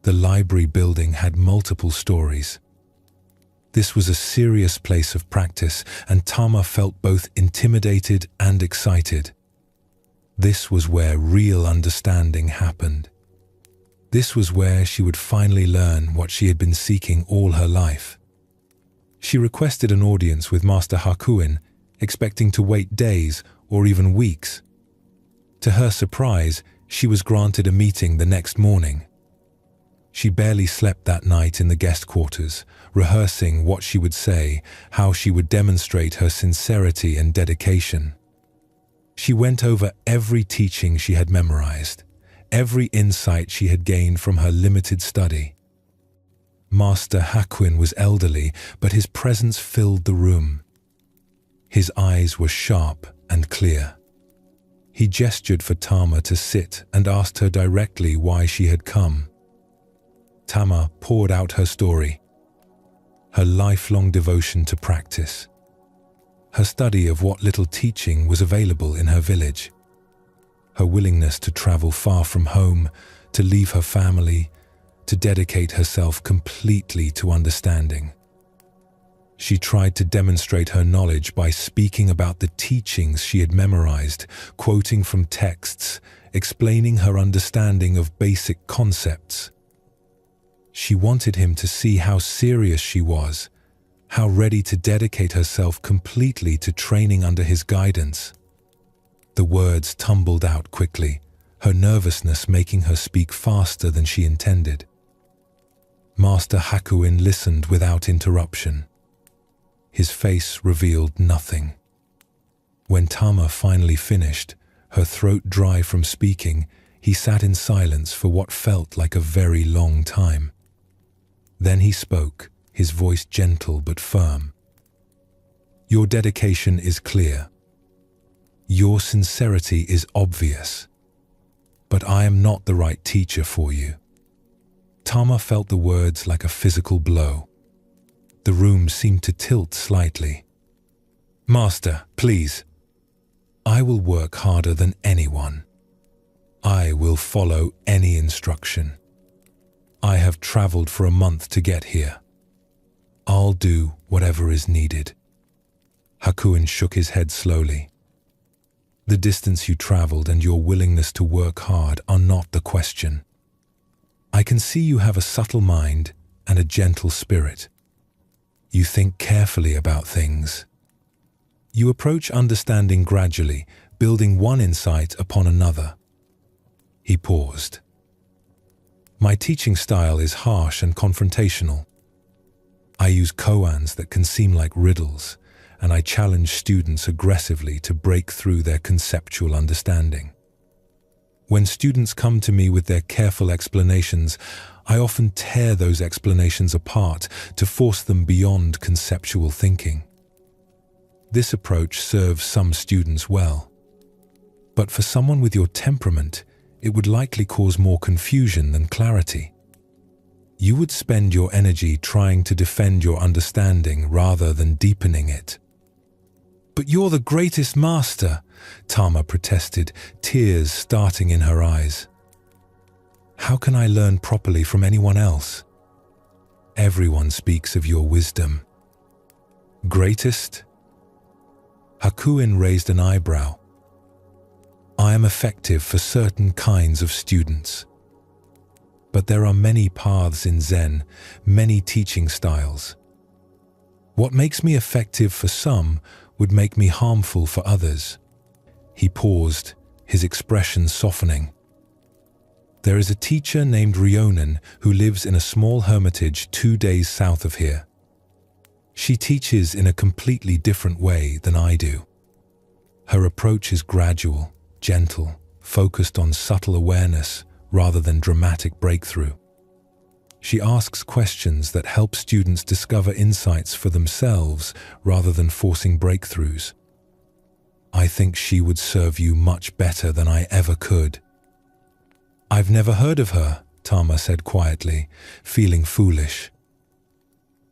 The library building had multiple stories. This was a serious place of practice, and Tama felt both intimidated and excited. This was where real understanding happened. This was where she would finally learn what she had been seeking all her life. She requested an audience with Master Hakuin, expecting to wait days or even weeks. To her surprise, she was granted a meeting the next morning. She barely slept that night in the guest quarters, rehearsing what she would say, how she would demonstrate her sincerity and dedication. She went over every teaching she had memorized, every insight she had gained from her limited study. Master Hakuin was elderly, but his presence filled the room. His eyes were sharp and clear. He gestured for Tama to sit and asked her directly why she had come. Tama poured out her story, her lifelong devotion to practice, her study of what little teaching was available in her village, her willingness to travel far from home, to leave her family, to dedicate herself completely to understanding. She tried to demonstrate her knowledge by speaking about the teachings she had memorized, quoting from texts, explaining her understanding of basic concepts. She wanted him to see how serious she was, how ready to dedicate herself completely to training under his guidance. The words tumbled out quickly, her nervousness making her speak faster than she intended. Master Hakuin listened without interruption. His face revealed nothing. When Tama finally finished, her throat dry from speaking, he sat in silence for what felt like a very long time. Then he spoke, his voice gentle but firm. "Your dedication is clear. Your sincerity is obvious. but I am not the right teacher for you." Tama felt the words like a physical blow. The room seemed to tilt slightly. "Master, please. I will work harder than anyone. I will follow any instruction. I have traveled for a month to get here. I'll do whatever is needed." Hakuin shook his head slowly. "The distance you traveled and your willingness to work hard are not the question. I can see you have a subtle mind and a gentle spirit. You think carefully about things. You approach understanding gradually, building one insight upon another." He paused. "My teaching style is harsh and confrontational. I use koans that can seem like riddles, and I challenge students aggressively to break through their conceptual understanding. When students come to me with their careful explanations, I often tear those explanations apart to force them beyond conceptual thinking. This approach serves some students well. But for someone with your temperament, it would likely cause more confusion than clarity. You would spend your energy trying to defend your understanding rather than deepening it." "But you're the greatest master," Tama protested, tears starting in her eyes. "How can I learn properly from anyone else? Everyone speaks of your wisdom." "Greatest?" Hakuin raised an eyebrow. "I am effective for certain kinds of students. But there are many paths in Zen, many teaching styles. What makes me effective for some would make me harmful for others." He paused, his expression softening. "There is a teacher named Ryonen who lives in a small hermitage 2 days south of here. She teaches in a completely different way than I do. Her approach is gradual, gentle, focused on subtle awareness rather than dramatic breakthrough. She asks questions that help students discover insights for themselves rather than forcing breakthroughs. I think she would serve you much better than I ever could." "I've never heard of her," Tama said quietly, feeling foolish.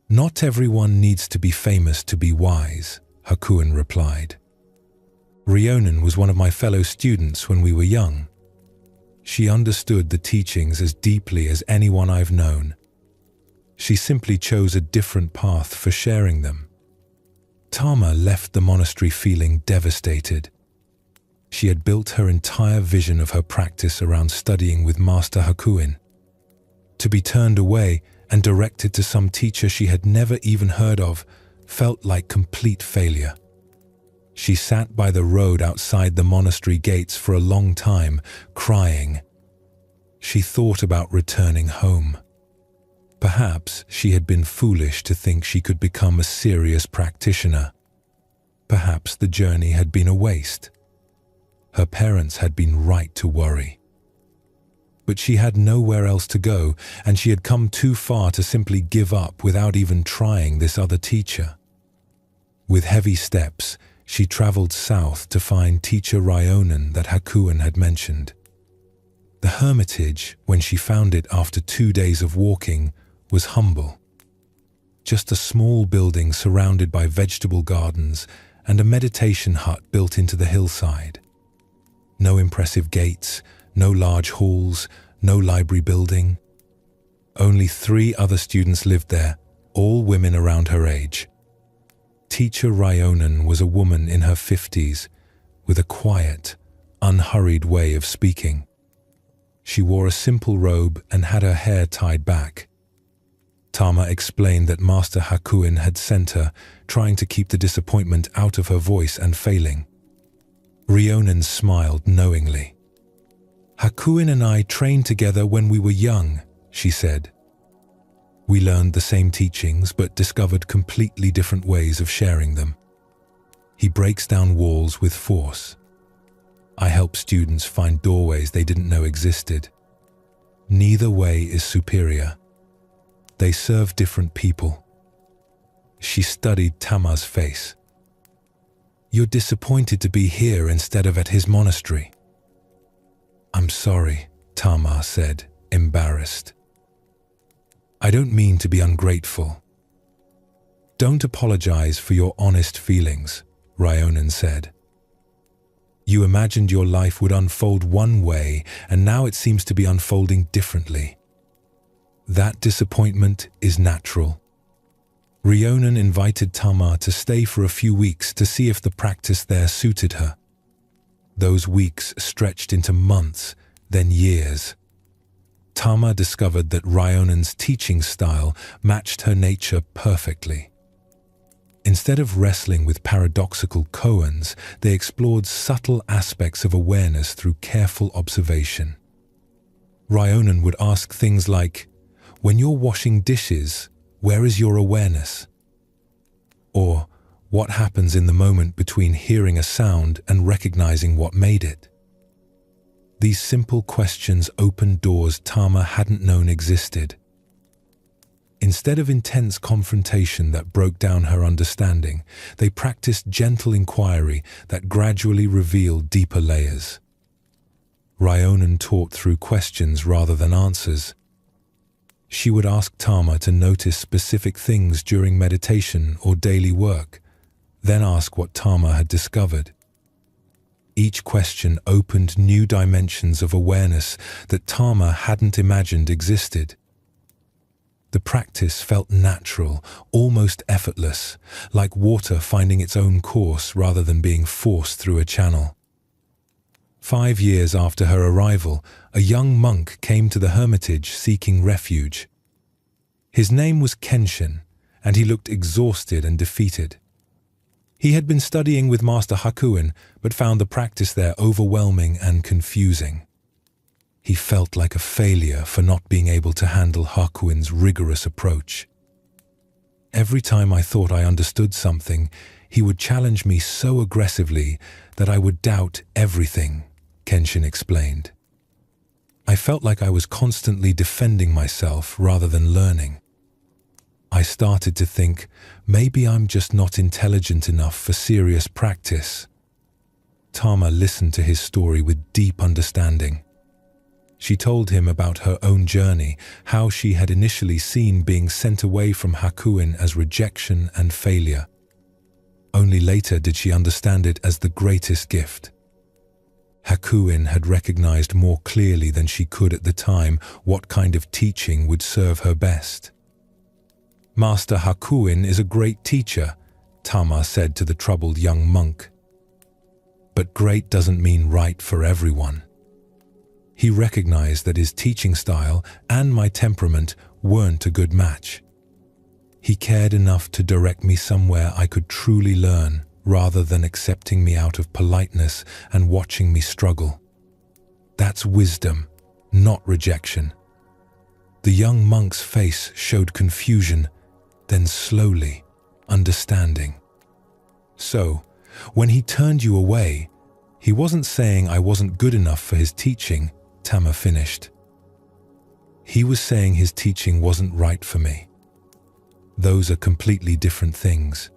"Not everyone needs to be famous to be wise," Hakuin replied. "Ryonen was one of my fellow students when we were young. She understood the teachings as deeply as anyone I've known. She simply chose a different path for sharing them." Tama left the monastery feeling devastated. She had built her entire vision of her practice around studying with Master Hakuin. To be turned away and directed to some teacher she had never even heard of felt like complete failure. She sat by the road outside the monastery gates for a long time, crying. She thought about returning home. Perhaps she had been foolish to think she could become a serious practitioner. Perhaps the journey had been a waste. Her parents had been right to worry. But she had nowhere else to go, and she had come too far to simply give up without even trying this other teacher. With heavy steps, she traveled south to find teacher Ryonen that Hakuin had mentioned. The hermitage, when she found it after 2 days of walking, was humble. Just a small building surrounded by vegetable gardens and a meditation hut built into the hillside. No impressive gates, no large halls, no library building. Only 3 other students lived there, all women around her age. Teacher Ryonen was a woman in her 50s, with a quiet, unhurried way of speaking. She wore a simple robe and had her hair tied back. Tama explained that Master Hakuin had sent her, trying to keep the disappointment out of her voice and failing. Ryonen smiled knowingly. "Hakuin and I trained together when we were young," she said. "We learned the same teachings but discovered completely different ways of sharing them. He breaks down walls with force. I help students find doorways they didn't know existed. Neither way is superior. They serve different people." She studied Tama's face. "You're disappointed to be here instead of at his monastery." "I'm sorry," Tama said, embarrassed. "I don't mean to be ungrateful." "Don't apologize for your honest feelings," Ryonan said. "You imagined your life would unfold one way, and now it seems to be unfolding differently. That disappointment is natural." Ryonan invited Tama to stay for a few weeks to see if the practice there suited her. Those weeks stretched into months, then years. Tama discovered that Ryonan's teaching style matched her nature perfectly. Instead of wrestling with paradoxical koans, they explored subtle aspects of awareness through careful observation. Ryonan would ask things like, "When you're washing dishes, where is your awareness?" Or, "What happens in the moment between hearing a sound and recognizing what made it?" These simple questions opened doors Tama hadn't known existed. Instead of intense confrontation that broke down her understanding, they practiced gentle inquiry that gradually revealed deeper layers. Ryonan taught through questions rather than answers. She would ask Tama to notice specific things during meditation or daily work, then ask what Tama had discovered. Each question opened new dimensions of awareness that Tama hadn't imagined existed. The practice felt natural, almost effortless, like water finding its own course rather than being forced through a channel. 5 years after her arrival, a young monk came to the hermitage seeking refuge. His name was Kenshin, and he looked exhausted and defeated. He had been studying with Master Hakuin, but found the practice there overwhelming and confusing. He felt like a failure for not being able to handle Hakuin's rigorous approach. Every time I thought I understood something, he would challenge me so aggressively that I would doubt everything, Kenshin explained. I felt like I was constantly defending myself rather than learning. I started to think, maybe I'm just not intelligent enough for serious practice. Tama listened to his story with deep understanding. She told him about her own journey, how she had initially seen being sent away from Hakuin as rejection and failure. Only later did she understand it as the greatest gift. Hakuin had recognized more clearly than she could at the time what kind of teaching would serve her best. "Master Hakuin is a great teacher," Tama said to the troubled young monk. "But great doesn't mean right for everyone." He recognized that his teaching style and my temperament weren't a good match. He cared enough to direct me somewhere I could truly learn, rather than accepting me out of politeness and watching me struggle. That's wisdom, not rejection. The young monk's face showed confusion, then slowly, understanding. "So, when he turned you away, he wasn't saying I wasn't good enough for his teaching," Tama finished. "He was saying his teaching wasn't right for me. Those are completely different things."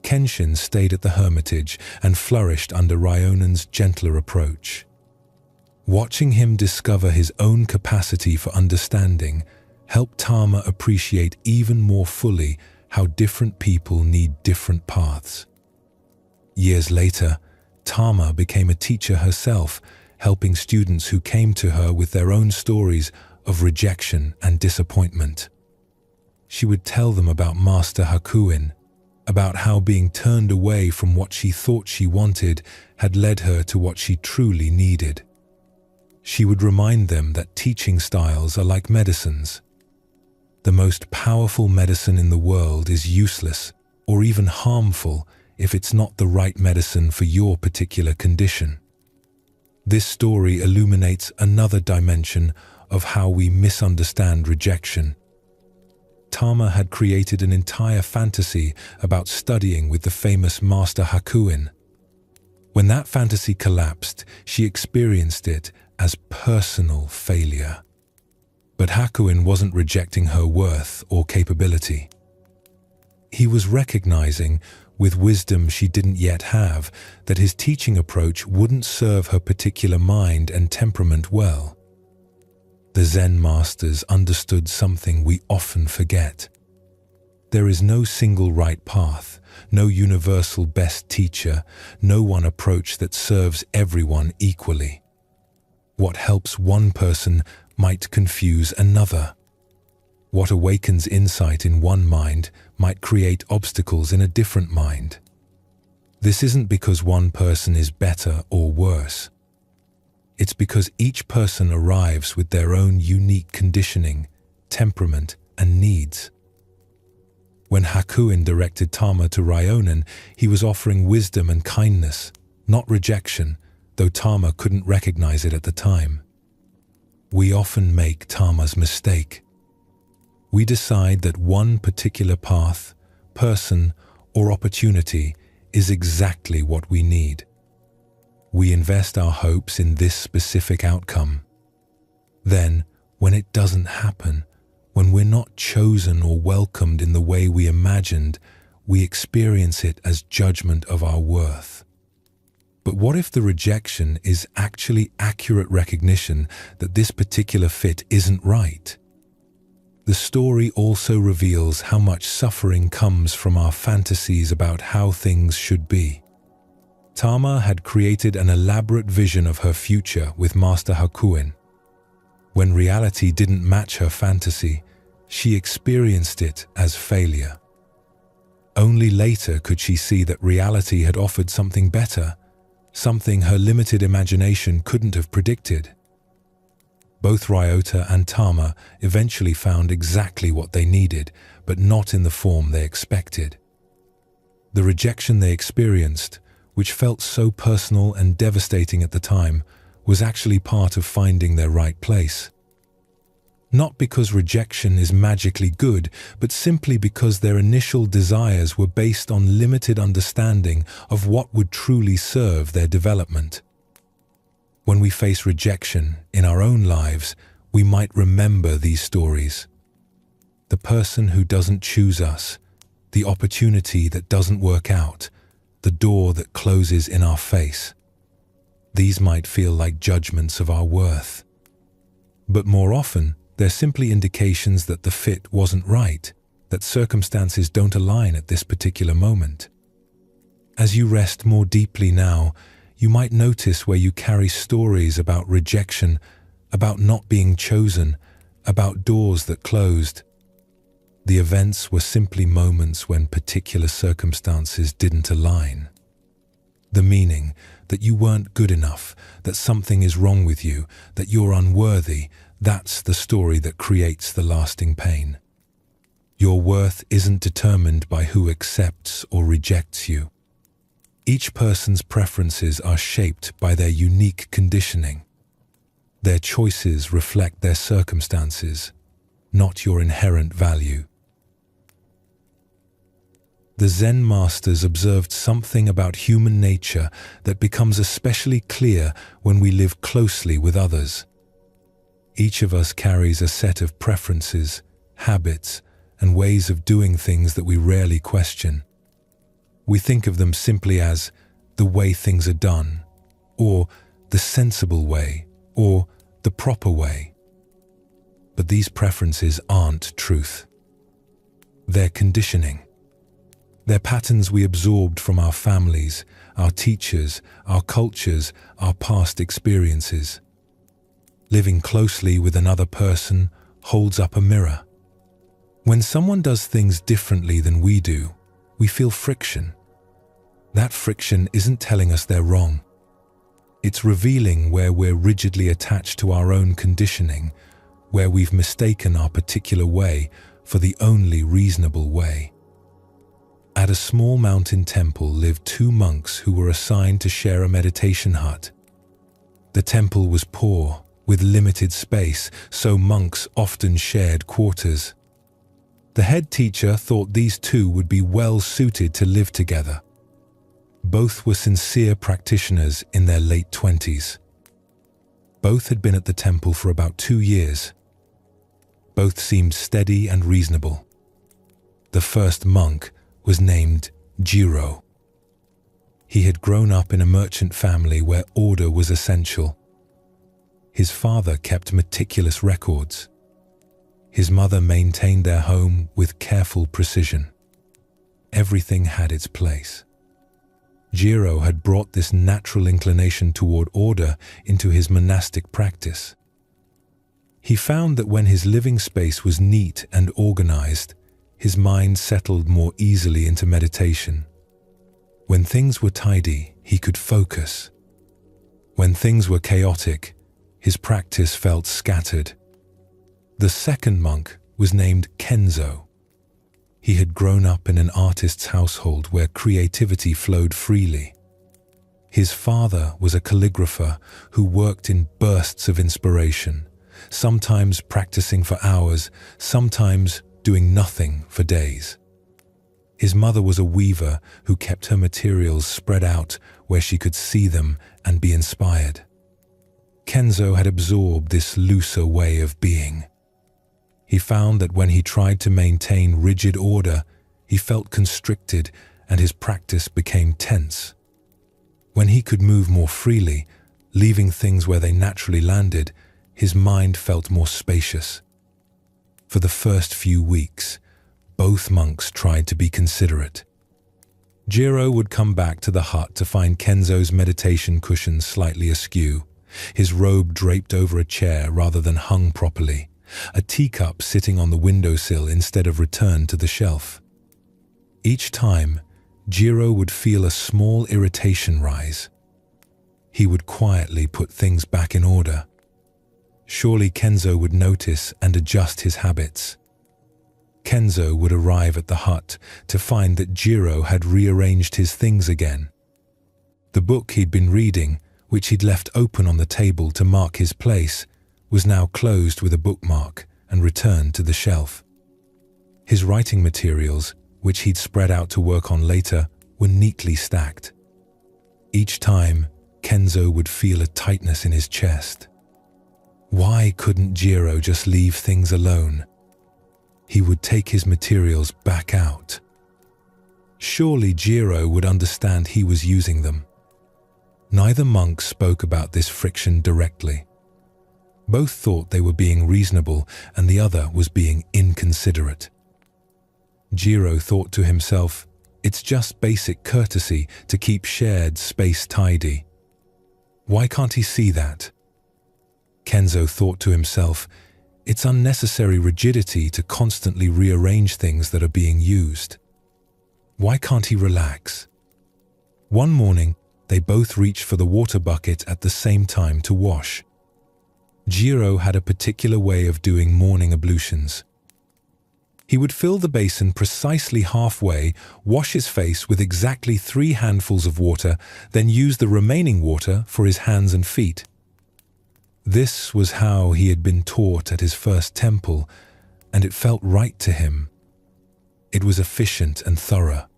Kenshin stayed at the hermitage and flourished under Ryonan's gentler approach. Watching him discover his own capacity for understanding helped Tama appreciate even more fully how different people need different paths. Years later, Tama became a teacher herself, helping students who came to her with their own stories of rejection and disappointment. She would tell them about Master Hakuin, about how being turned away from what she thought she wanted had led her to what she truly needed. She would remind them that teaching styles are like medicines. The most powerful medicine in the world is useless or even harmful if it's not the right medicine for your particular condition. This story illuminates another dimension of how we misunderstand rejection. Tama had created an entire fantasy about studying with the famous Master Hakuin. When that fantasy collapsed, she experienced it as personal failure. But Hakuin wasn't rejecting her worth or capability. He was recognizing with wisdom she didn't yet have, that his teaching approach wouldn't serve her particular mind and temperament well. The Zen masters understood something we often forget. There is no single right path, no universal best teacher, no one approach that serves everyone equally. What helps one person might confuse another. What awakens insight in one mind might create obstacles in a different mind. This isn't because one person is better or worse. It's because each person arrives with their own unique conditioning, temperament, and needs. When Hakuin directed Tama to Ryonen, he was offering wisdom and kindness, not rejection, though Tama couldn't recognize it at the time. We often make Tama's mistake. We decide that one particular path, person, or opportunity is exactly what we need. We invest our hopes in this specific outcome. Then, when it doesn't happen, when we're not chosen or welcomed in the way we imagined, we experience it as judgment of our worth. But what if the rejection is actually accurate recognition that this particular fit isn't right? The story also reveals how much suffering comes from our fantasies about how things should be. Tama had created an elaborate vision of her future with Master Hakuin. When reality didn't match her fantasy, she experienced it as failure. Only later could she see that reality had offered something better, something her limited imagination couldn't have predicted. Both Ryota and Tama eventually found exactly what they needed, but not in the form they expected. The rejection they experienced, which felt so personal and devastating at the time, was actually part of finding their right place. Not because rejection is magically good, but simply because their initial desires were based on limited understanding of what would truly serve their development. When we face rejection in our own lives, we might remember these stories. The person who doesn't choose us, the opportunity that doesn't work out, the door that closes in our face. These might feel like judgments of our worth. But more often, they're simply indications that the fit wasn't right, that circumstances don't align at this particular moment. As you rest more deeply now, you might notice where you carry stories about rejection, about not being chosen, about doors that closed. The events were simply moments when particular circumstances didn't align. The meaning that you weren't good enough, that something is wrong with you, that you're unworthy, that's the story that creates the lasting pain. Your worth isn't determined by who accepts or rejects you. Each person's preferences are shaped by their unique conditioning. Their choices reflect their circumstances, not your inherent value. The Zen masters observed something about human nature that becomes especially clear when we live closely with others. Each of us carries a set of preferences, habits, and ways of doing things that we rarely question. We think of them simply as the way things are done, or the sensible way, or the proper way. But these preferences aren't truth. They're conditioning. They're patterns we absorbed from our families, our teachers, our cultures, our past experiences. Living closely with another person holds up a mirror. When someone does things differently than we do, we feel friction. That friction isn't telling us they're wrong. It's revealing where we're rigidly attached to our own conditioning, where we've mistaken our particular way for the only reasonable way. At a small mountain temple lived two monks who were assigned to share a meditation hut. The temple was poor, with limited space, so monks often shared quarters. The head teacher thought these two would be well suited to live together. Both were sincere practitioners in their late 20s. Both had been at the temple for about 2 years. Both seemed steady and reasonable. The first monk was named Jiro. He had grown up in a merchant family where order was essential. His father kept meticulous records. His mother maintained their home with careful precision. Everything had its place. Jiro had brought this natural inclination toward order into his monastic practice. He found that when his living space was neat and organized, his mind settled more easily into meditation. When things were tidy, he could focus. When things were chaotic, his practice felt scattered. The second monk was named Kenzo. He had grown up in an artist's household where creativity flowed freely. His father was a calligrapher who worked in bursts of inspiration, sometimes practicing for hours, sometimes doing nothing for days. His mother was a weaver who kept her materials spread out where she could see them and be inspired. Kenzo had absorbed this looser way of being. He found that when he tried to maintain rigid order, he felt constricted and his practice became tense. When he could move more freely, leaving things where they naturally landed, his mind felt more spacious. For the first few weeks, both monks tried to be considerate. Jiro would come back to the hut to find Kenzo's meditation cushion slightly askew, his robe draped over a chair rather than hung properly, a teacup sitting on the windowsill instead of returned to the shelf. Each time, Jiro would feel a small irritation rise. He would quietly put things back in order. Surely Kenzo would notice and adjust his habits. Kenzo would arrive at the hut to find that Jiro had rearranged his things again. The book he'd been reading, which he'd left open on the table to mark his place, was now closed with a bookmark and returned to the shelf. His writing materials, which he'd spread out to work on later, were neatly stacked. Each time, Kenzo would feel a tightness in his chest. Why couldn't Jiro just leave things alone? He would take his materials back out. Surely Jiro would understand he was using them. Neither monk spoke about this friction directly. Both thought they were being reasonable and the other was being inconsiderate. Jiro thought to himself, it's just basic courtesy to keep shared space tidy. Why can't he see that? Kenzo thought to himself, it's unnecessary rigidity to constantly rearrange things that are being used. Why can't he relax? One morning, they both reached for the water bucket at the same time to wash. Jiro had a particular way of doing morning ablutions. He would fill the basin precisely halfway, wash his face with exactly 3 handfuls of water, then use the remaining water for his hands and feet. This was how he had been taught at his first temple, and it felt right to him. It was efficient and thorough.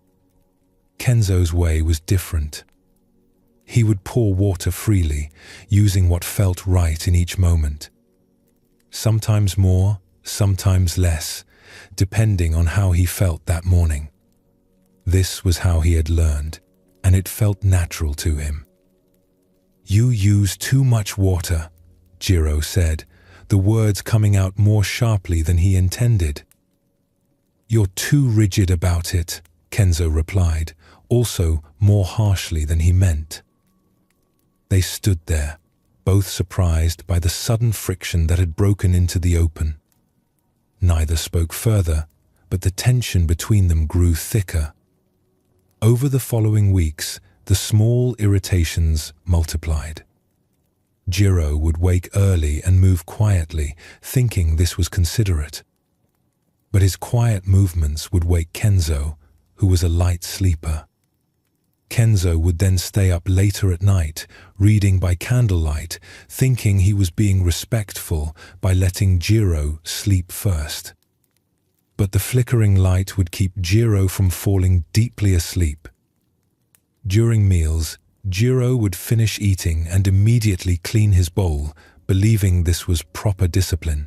Kenzo's way was different. He would pour water freely, using what felt right in each moment. Sometimes more, sometimes less, depending on how he felt that morning. This was how he had learned, and it felt natural to him. "You use too much water," Jiro said, the words coming out more sharply than he intended. "You're too rigid about it," Kenzo replied, also more harshly than he meant. They stood there, both surprised by the sudden friction that had broken into the open. Neither spoke further, but the tension between them grew thicker. Over the following weeks, the small irritations multiplied. Jiro would wake early and move quietly, thinking this was considerate. But his quiet movements would wake Kenzo, who was a light sleeper. Kenzo would then stay up later at night, reading by candlelight, thinking he was being respectful by letting Jiro sleep first. But the flickering light would keep Jiro from falling deeply asleep. During meals, Jiro would finish eating and immediately clean his bowl, believing this was proper discipline.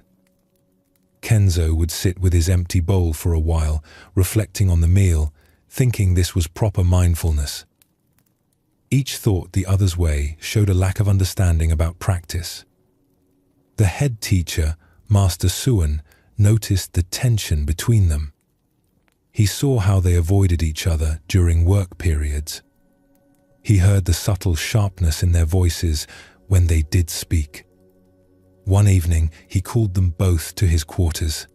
Kenzo would sit with his empty bowl for a while, reflecting on the meal, thinking this was proper mindfulness. Each thought the other's way showed a lack of understanding about practice. The head teacher, Master Suan, noticed the tension between them. He saw how they avoided each other during work periods. He heard the subtle sharpness in their voices when they did speak. One evening, he called them both to his quarters.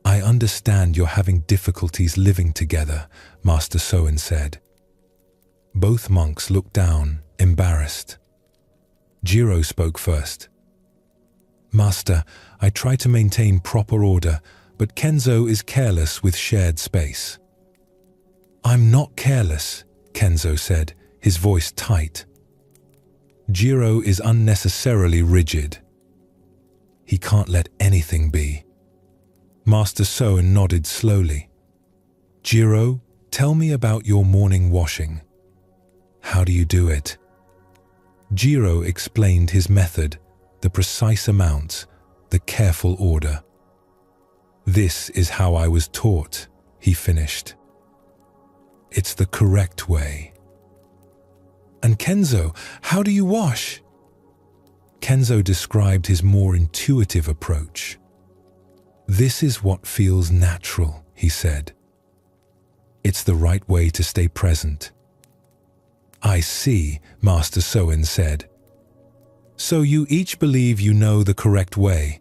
"I understand you're having difficulties living together," Master Suan said. Both monks looked down, embarrassed. Jiro spoke first. "Master, I try to maintain proper order, but Kenzo is careless with shared space." "I'm not careless," Kenzo said, his voice tight. "Jiro is unnecessarily rigid. He can't let anything be." Master Suan nodded slowly. "Jiro, tell me about your morning washing. How do you do it?" Jiro explained his method, the precise amounts, the careful order. "This is how I was taught," he finished. "It's the correct way." "And Kenzo, how do you wash?" Kenzo described his more intuitive approach. "This is what feels natural," he said. "It's the right way to stay present." "I see," Master Suan said. "So you each believe you know the correct way."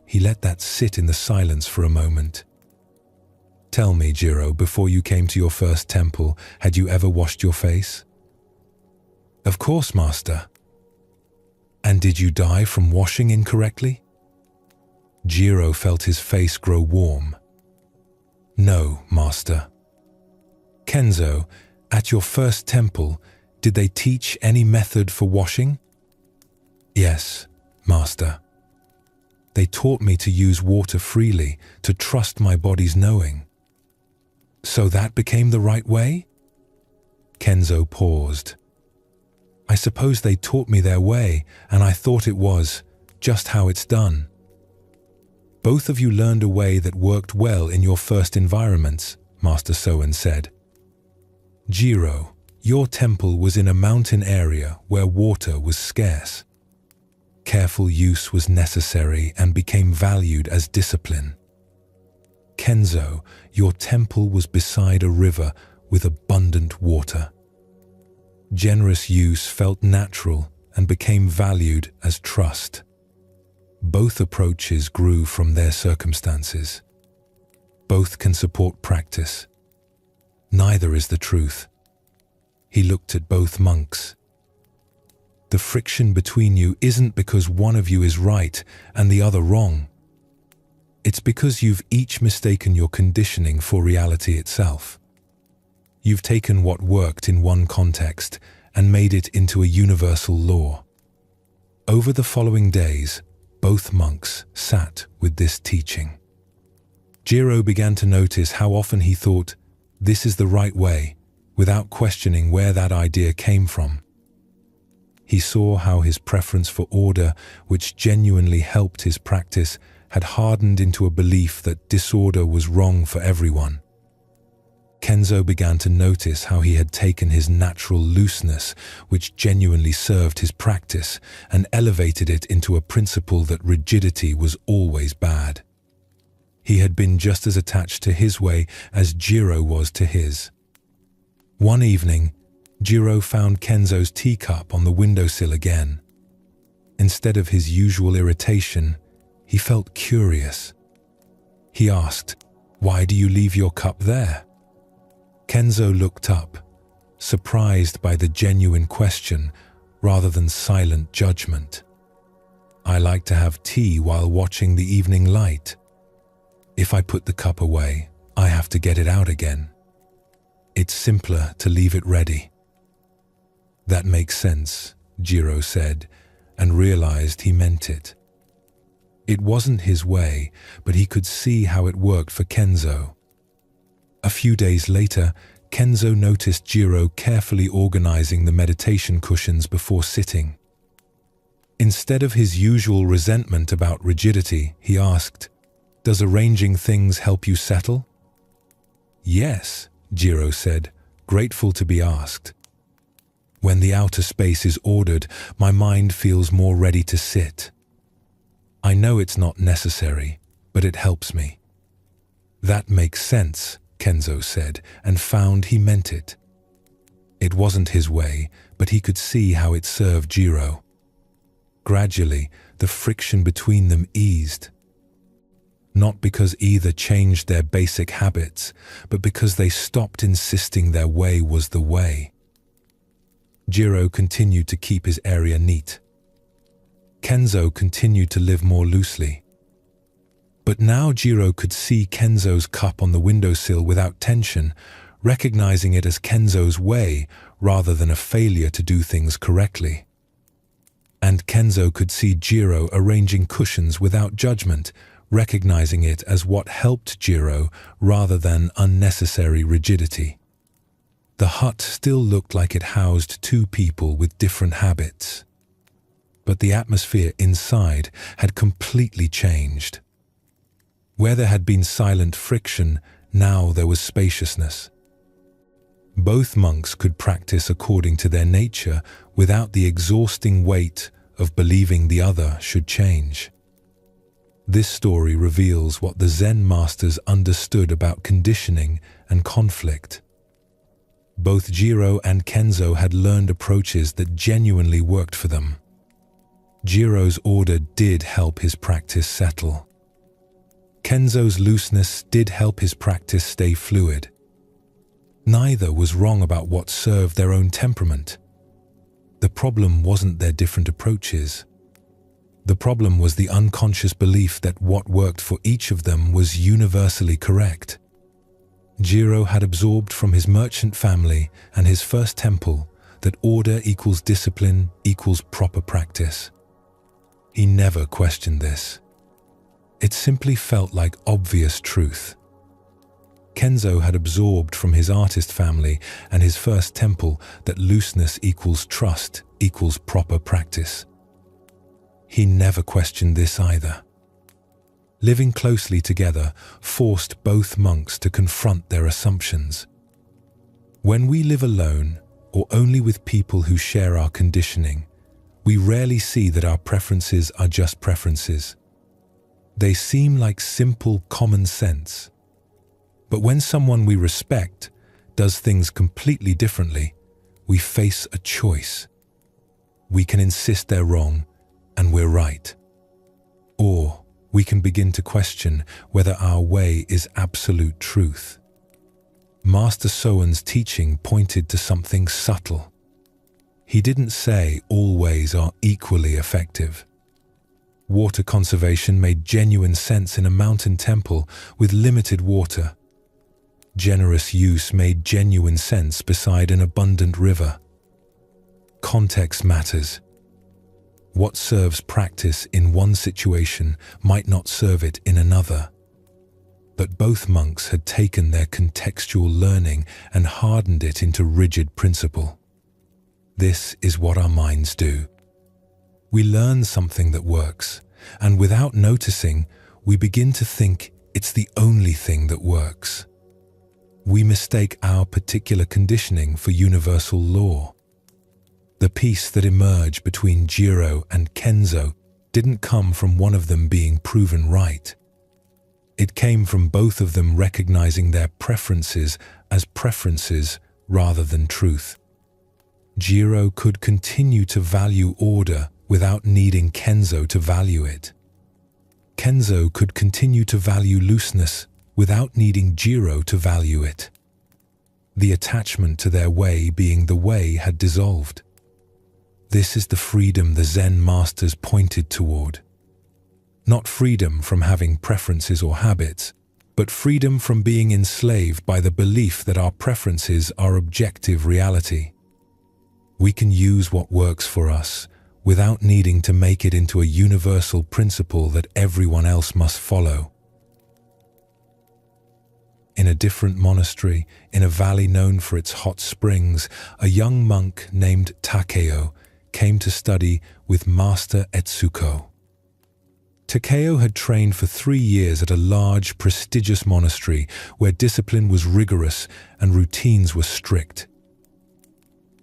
He let that sit in the silence for a moment. "Tell me, Jiro, before you came to your first temple, had you ever washed your face?" "Of course, Master." "And did you die from washing incorrectly?" Jiro felt his face grow warm. "No, Master." "Kenzo, at your first temple, did they teach any method for washing?" "Yes, Master. They taught me to use water freely, to trust my body's knowing." "So that became the right way?" Kenzo paused. "I suppose they taught me their way, and I thought it was just how it's done." "Both of you learned a way that worked well in your first environments," Master Suan said. "Jiro, your temple was in a mountain area where water was scarce. Careful use was necessary and became valued as discipline. Kenzo, your temple was beside a river with abundant water. Generous use felt natural and became valued as trust. Both approaches grew from their circumstances. Both can support practice. Neither is the truth." He looked at both monks. "The friction between you isn't because one of you is right and the other wrong. It's because you've each mistaken your conditioning for reality itself. You've taken what worked in one context and made it into a universal law." Over the following days, both monks sat with this teaching. Jiro began to notice how often he thought, "This is the right way," without questioning where that idea came from. He saw how his preference for order, which genuinely helped his practice, had hardened into a belief that disorder was wrong for everyone. Kenzo began to notice how he had taken his natural looseness, which genuinely served his practice, and elevated it into a principle that rigidity was always bad. He had been just as attached to his way as Jiro was to his. One evening, Jiro found Kenzo's teacup on the windowsill again. Instead of his usual irritation, he felt curious. He asked, "Why do you leave your cup there?" Kenzo looked up, surprised by the genuine question rather than silent judgment. "I like to have tea while watching the evening light. If I put the cup away, I have to get it out again. It's simpler to leave it ready." "That makes sense," Jiro said, and realized he meant it. It wasn't his way, but he could see how it worked for Kenzo. A few days later, Kenzo noticed Jiro carefully organizing the meditation cushions before sitting. Instead of his usual resentment about rigidity, he asked, "Does arranging things help you settle?" "Yes," Jiro said, grateful to be asked. "When the outer space is ordered, my mind feels more ready to sit. I know it's not necessary, but it helps me." "That makes sense," Kenzo said, and found he meant it. It wasn't his way, but he could see how it served Jiro. Gradually, the friction between them eased. Not because either changed their basic habits, but because they stopped insisting their way was the way. Jiro continued to keep his area neat. Kenzo continued to live more loosely. But now Jiro could see Kenzo's cup on the windowsill without tension, recognizing it as Kenzo's way rather than a failure to do things correctly. And Kenzo could see Jiro arranging cushions without judgment, recognizing it as what helped Jiro rather than unnecessary rigidity. The hut still looked like it housed two people with different habits. But the atmosphere inside had completely changed. Where there had been silent friction, now there was spaciousness. Both monks could practice according to their nature without the exhausting weight of believing the other should change. This story reveals what the Zen masters understood about conditioning and conflict. Both Jiro and Kenzo had learned approaches that genuinely worked for them. Jiro's order did help his practice settle. Kenzo's looseness did help his practice stay fluid. Neither was wrong about what served their own temperament. The problem wasn't their different approaches. The problem was the unconscious belief that what worked for each of them was universally correct. Jiro had absorbed from his merchant family and his first temple that order equals discipline equals proper practice. He never questioned this. It simply felt like obvious truth. Kenzo had absorbed from his artist family and his first temple that looseness equals trust equals proper practice. He never questioned this either. Living closely together forced both monks to confront their assumptions. When we live alone or only with people who share our conditioning, we rarely see that our preferences are just preferences. They seem like simple common sense. But when someone we respect does things completely differently, we face a choice. We can insist they're wrong and we're right. Or we can begin to question whether our way is absolute truth. Master Soen's teaching pointed to something subtle. He didn't say all ways are equally effective. Water conservation made genuine sense in a mountain temple with limited water. Generous use made genuine sense beside an abundant river. Context matters. What serves practice in one situation might not serve it in another. But both monks had taken their contextual learning and hardened it into rigid principle. This is what our minds do. We learn something that works, and without noticing, we begin to think it's the only thing that works. We mistake our particular conditioning for universal law. The peace that emerged between Jiro and Kenzo didn't come from one of them being proven right. It came from both of them recognizing their preferences as preferences rather than truth. Jiro could continue to value order without needing Kenzo to value it. Kenzo could continue to value looseness without needing Jiro to value it. The attachment to their way being the way had dissolved. This is the freedom the Zen masters pointed toward. Not freedom from having preferences or habits, but freedom from being enslaved by the belief that our preferences are objective reality. We can use what works for us without needing to make it into a universal principle that everyone else must follow. In a different monastery, in a valley known for its hot springs, a young monk named Takeo came to study with Master Etsuko. Takeo had trained for 3 years at a large, prestigious monastery where discipline was rigorous and routines were strict.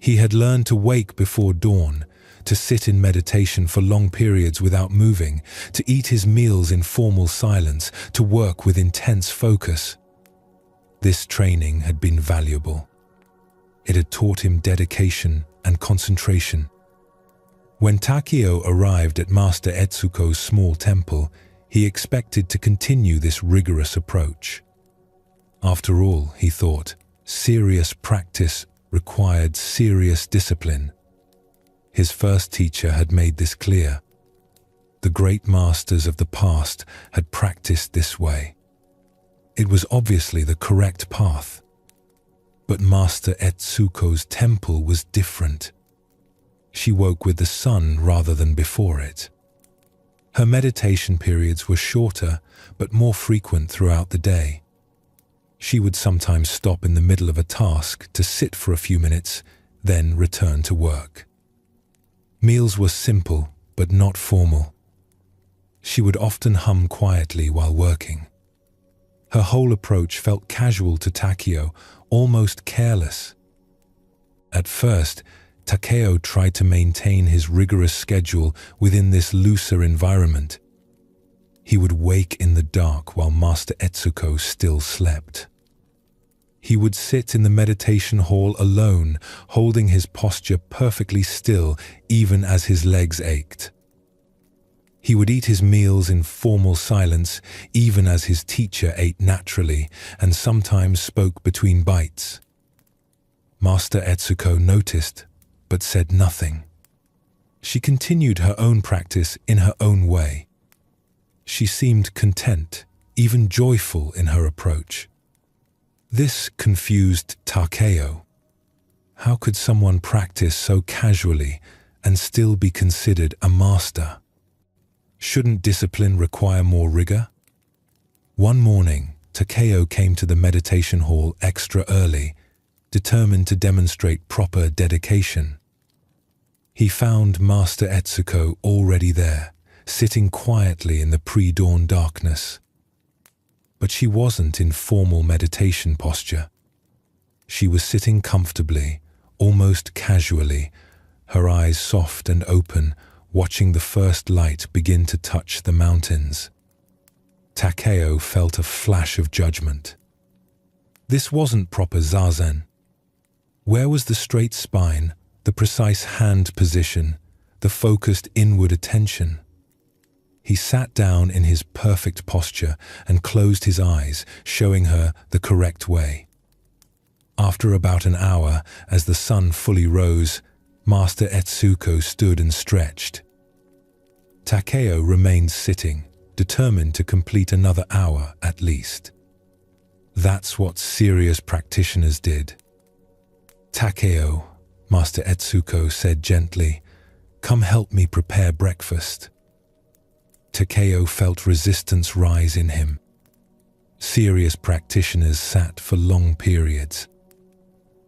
He had learned to wake before dawn, to sit in meditation for long periods without moving, to eat his meals in formal silence, to work with intense focus. This training had been valuable. It had taught him dedication and concentration. When Takeo arrived at Master Etsuko's small temple, he expected to continue this rigorous approach. After all, he thought, serious practice required serious discipline. His first teacher had made this clear. The great masters of the past had practiced this way. It was obviously the correct path. But Master Etsuko's temple was different. She woke with the sun rather than before it. Her meditation periods were shorter but more frequent throughout the day. She would sometimes stop in the middle of a task to sit for a few minutes, then return to work. Meals were simple but not formal. She would often hum quietly while working. Her whole approach felt casual to Takeo, almost careless. At first, Takeo tried to maintain his rigorous schedule within this looser environment. He would wake in the dark while Master Etsuko still slept. He would sit in the meditation hall alone, holding his posture perfectly still even as his legs ached. He would eat his meals in formal silence even as his teacher ate naturally and sometimes spoke between bites. Master Etsuko noticed but said nothing. She continued her own practice in her own way. She seemed content, even joyful in her approach. This confused Takeo. How could someone practice so casually and still be considered a master? Shouldn't discipline require more rigor? One morning, Takeo came to the meditation hall extra early, determined to demonstrate proper dedication. He found Master Etsuko already there, sitting quietly in the pre-dawn darkness. But she wasn't in formal meditation posture. She was sitting comfortably, almost casually, her eyes soft and open, watching the first light begin to touch the mountains. Takeo felt a flash of judgment. This wasn't proper zazen. Where was the straight spine, the precise hand position, the focused inward attention? He sat down in his perfect posture and closed his eyes, showing her the correct way. After about an hour, as the sun fully rose, Master Etsuko stood and stretched. Takeo remained sitting, determined to complete another hour at least. That's what serious practitioners did. "Takeo," Master Etsuko said gently, "come help me prepare breakfast." Takeo felt resistance rise in him. Serious practitioners sat for long periods.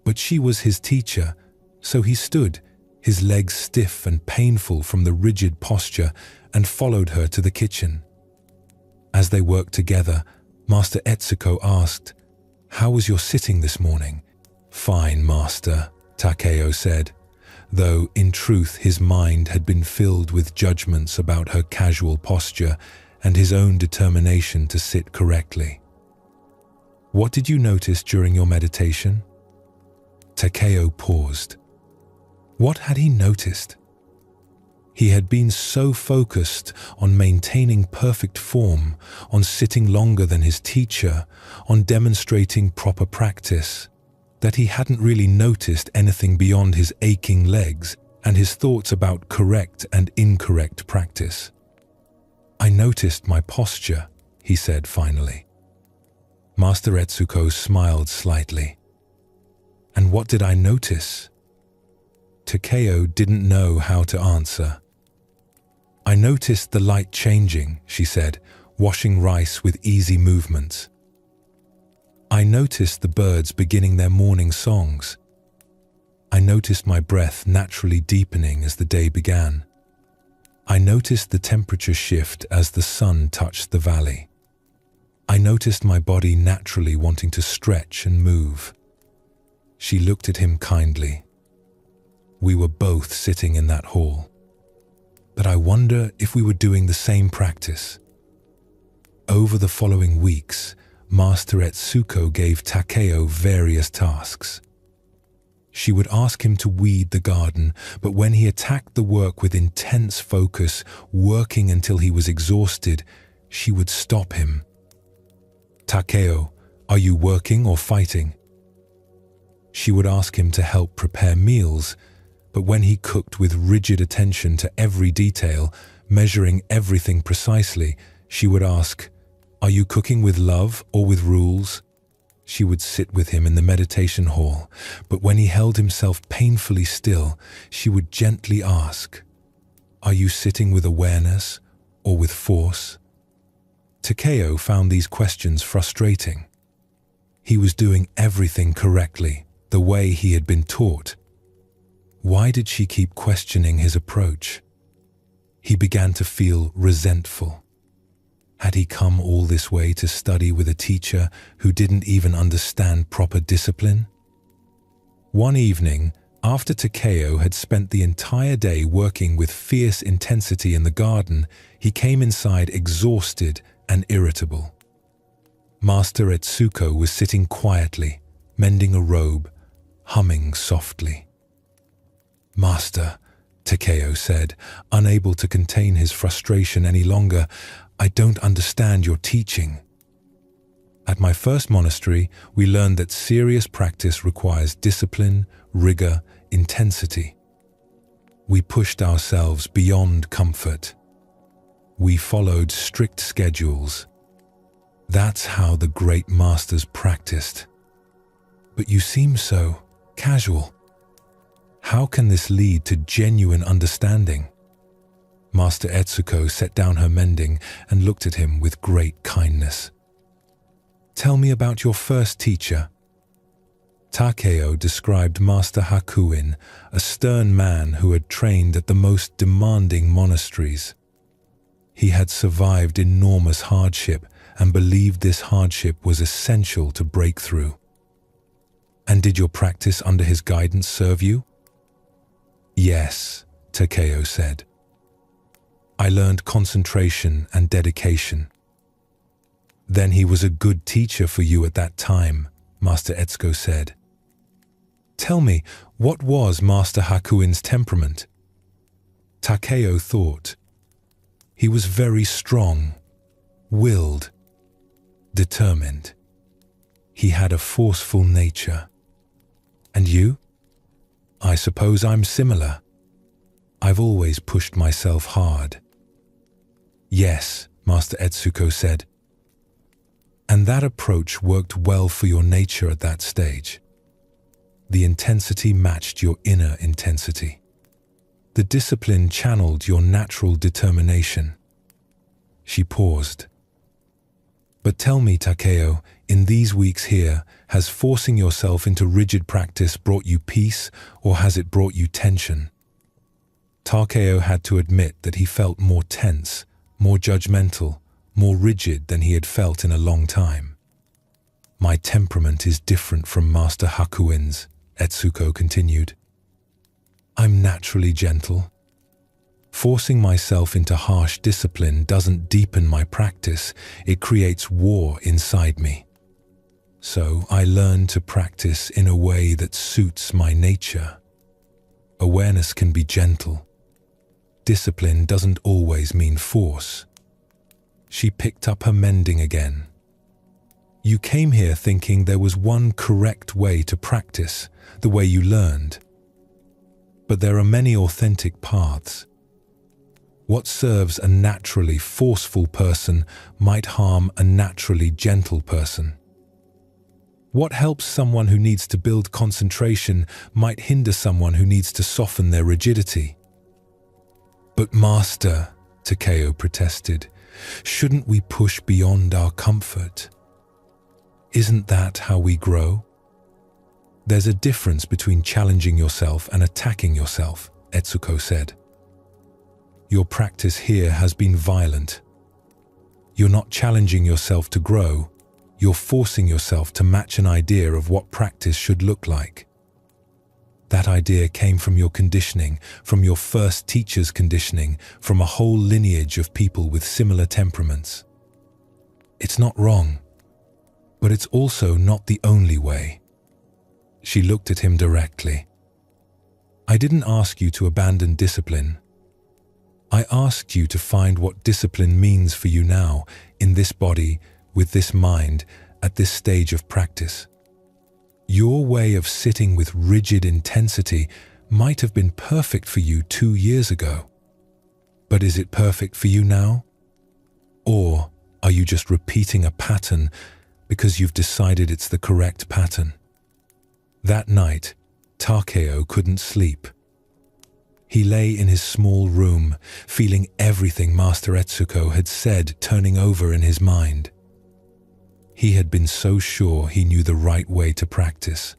But she was his teacher, so he stood, his legs stiff and painful from the rigid posture, and followed her to the kitchen. As they worked together, Master Etsuko asked, "How was your sitting this morning?" "Fine, Master," Takeo said, though in truth his mind had been filled with judgments about her casual posture and his own determination to sit correctly. "What did you notice during your meditation?" Takeo paused. What had he noticed? He had been so focused on maintaining perfect form, on sitting longer than his teacher, on demonstrating proper practice, that he hadn't really noticed anything beyond his aching legs and his thoughts about correct and incorrect practice. "I noticed my posture," he said finally. Master Etsuko smiled slightly. "And what did I notice?" Takeo didn't know how to answer. "I noticed the light changing," she said, washing rice with easy movements. "I noticed the birds beginning their morning songs. I noticed my breath naturally deepening as the day began. I noticed the temperature shift as the sun touched the valley. I noticed my body naturally wanting to stretch and move. She looked at him kindly. We were both sitting in that hall. But I wonder if we were doing the same practice. Over the following weeks, Master Etsuko gave Takeo various tasks. She would ask him to weed the garden, but when he attacked the work with intense focus, working until he was exhausted, she would stop him. "Takeo, are you working or fighting?" She would ask him to help prepare meals, but when he cooked with rigid attention to every detail, measuring everything precisely, she would ask, "Are you cooking with love or with rules?" She would sit with him in the meditation hall, but when he held himself painfully still, she would gently ask, "Are you sitting with awareness or with force?" Takeo found these questions frustrating. He was doing everything correctly, the way he had been taught. Why did she keep questioning his approach? He began to feel resentful. Had he come all this way to study with a teacher who didn't even understand proper discipline? One evening, after Takeo had spent the entire day working with fierce intensity in the garden, he came inside exhausted and irritable. Master Etsuko was sitting quietly, mending a robe, humming softly. "Master," Takeo said, unable to contain his frustration any longer, "I don't understand your teaching. At my first monastery, we learned that serious practice requires discipline, rigor, intensity. We pushed ourselves beyond comfort. We followed strict schedules. That's how the great masters practiced. But you seem so casual. How can this lead to genuine understanding?" Master Etsuko set down her mending and looked at him with great kindness. "Tell me about your first teacher." Takeo described Master Hakuin, a stern man who had trained at the most demanding monasteries. He had survived enormous hardship and believed this hardship was essential to break through. "And did your practice under his guidance serve you?" "Yes," Takeo said. "I learned concentration and dedication." "Then he was a good teacher for you at that time," Master Etsuko said. "Tell me, what was Master Hakuin's temperament?" Takeo thought. "He was very strong, willed, determined. He had a forceful nature. And you?" "I suppose I'm similar. I've always pushed myself hard." "Yes," Master Etsuko said. "And that approach worked well for your nature at that stage. The intensity matched your inner intensity. The discipline channeled your natural determination." She paused. "But tell me, Takeo, in these weeks here, has forcing yourself into rigid practice brought you peace, or has it brought you tension?" Takeo had to admit that he felt more tense, more judgmental, more rigid than he had felt in a long time. "My temperament is different from Master Hakuin's," Etsuko continued. "I'm naturally gentle. Forcing myself into harsh discipline doesn't deepen my practice, it creates war inside me. So I learned to practice in a way that suits my nature. Awareness can be gentle. Discipline doesn't always mean force." She picked up her mending again. "You came here thinking there was one correct way to practice, the way you learned. But there are many authentic paths. What serves a naturally forceful person might harm a naturally gentle person. What helps someone who needs to build concentration might hinder someone who needs to soften their rigidity." "But Master," Takeo protested, "shouldn't we push beyond our comfort? Isn't that how we grow?" "There's a difference between challenging yourself and attacking yourself," Etsuko said. Your practice here has been violent. You're not challenging yourself to grow, you're forcing yourself to match an idea of what practice should look like. That idea came from your conditioning, from your first teacher's conditioning, from a whole lineage of people with similar temperaments. It's not wrong, but it's also not the only way. She looked at him directly. I didn't ask you to abandon discipline. I asked you to find what discipline means for you now, in this body, with this mind, at this stage of practice. Your way of sitting with rigid intensity might have been perfect for you 2 years ago. But is it perfect for you now? Or are you just repeating a pattern because you've decided it's the correct pattern? That night, Takeo couldn't sleep. He lay in his small room, feeling everything Master Etsuko had said turning over in his mind. He had been so sure he knew the right way to practice.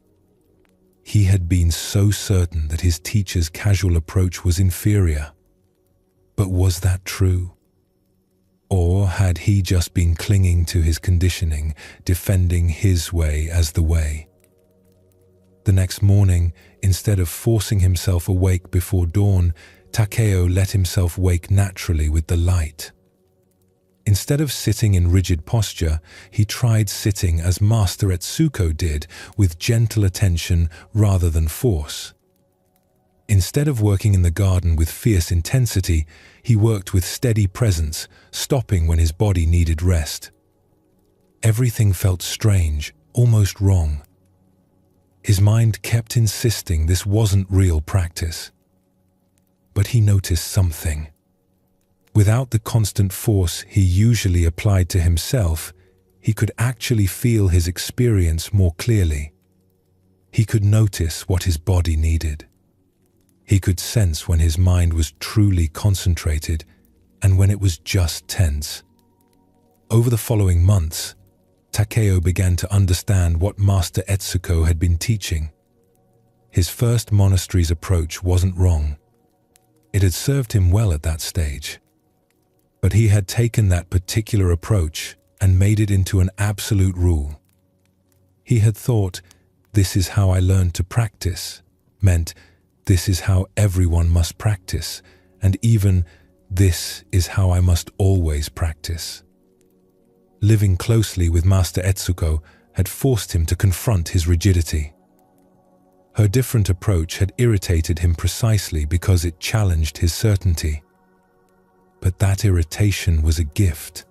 He had been so certain that his teacher's casual approach was inferior. But was that true? Or had he just been clinging to his conditioning, defending his way as the way? The next morning, instead of forcing himself awake before dawn, Takeo let himself wake naturally with the light. Instead of sitting in rigid posture, he tried sitting as Master Etsuko did, with gentle attention rather than force. Instead of working in the garden with fierce intensity, he worked with steady presence, stopping when his body needed rest. Everything felt strange, almost wrong. His mind kept insisting this wasn't real practice. But he noticed something. Without the constant force he usually applied to himself, he could actually feel his experience more clearly. He could notice what his body needed. He could sense when his mind was truly concentrated and when it was just tense. Over the following months, Takeo began to understand what Master Etsuko had been teaching. His first monastery's approach wasn't wrong. It had served him well at that stage. But he had taken that particular approach and made it into an absolute rule. He had thought, "This is how I learned to practice," meant, "This is how everyone must practice," and even, "This is how I must always practice." Living closely with Master Etsuko had forced him to confront his rigidity. Her different approach had irritated him precisely because it challenged his certainty. But that irritation was a gift.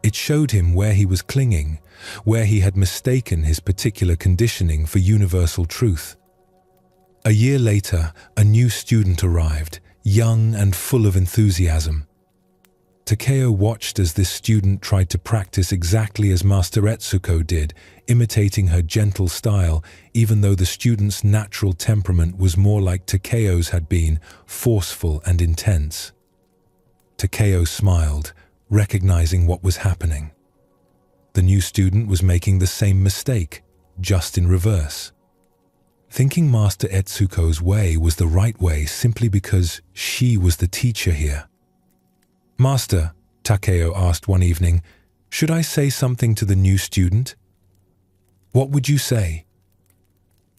It showed him where he was clinging, where he had mistaken his particular conditioning for universal truth. A year later, a new student arrived, young and full of enthusiasm. Takeo watched as this student tried to practice exactly as Master Etsuko did, imitating her gentle style, even though the student's natural temperament was more like Takeo's had been, forceful and intense. Takeo smiled, recognizing what was happening. The new student was making the same mistake, just in reverse. Thinking Master Etsuko's way was the right way simply because she was the teacher here. "Master," Takeo asked one evening, "should I say something to the new student?" "What would you say?"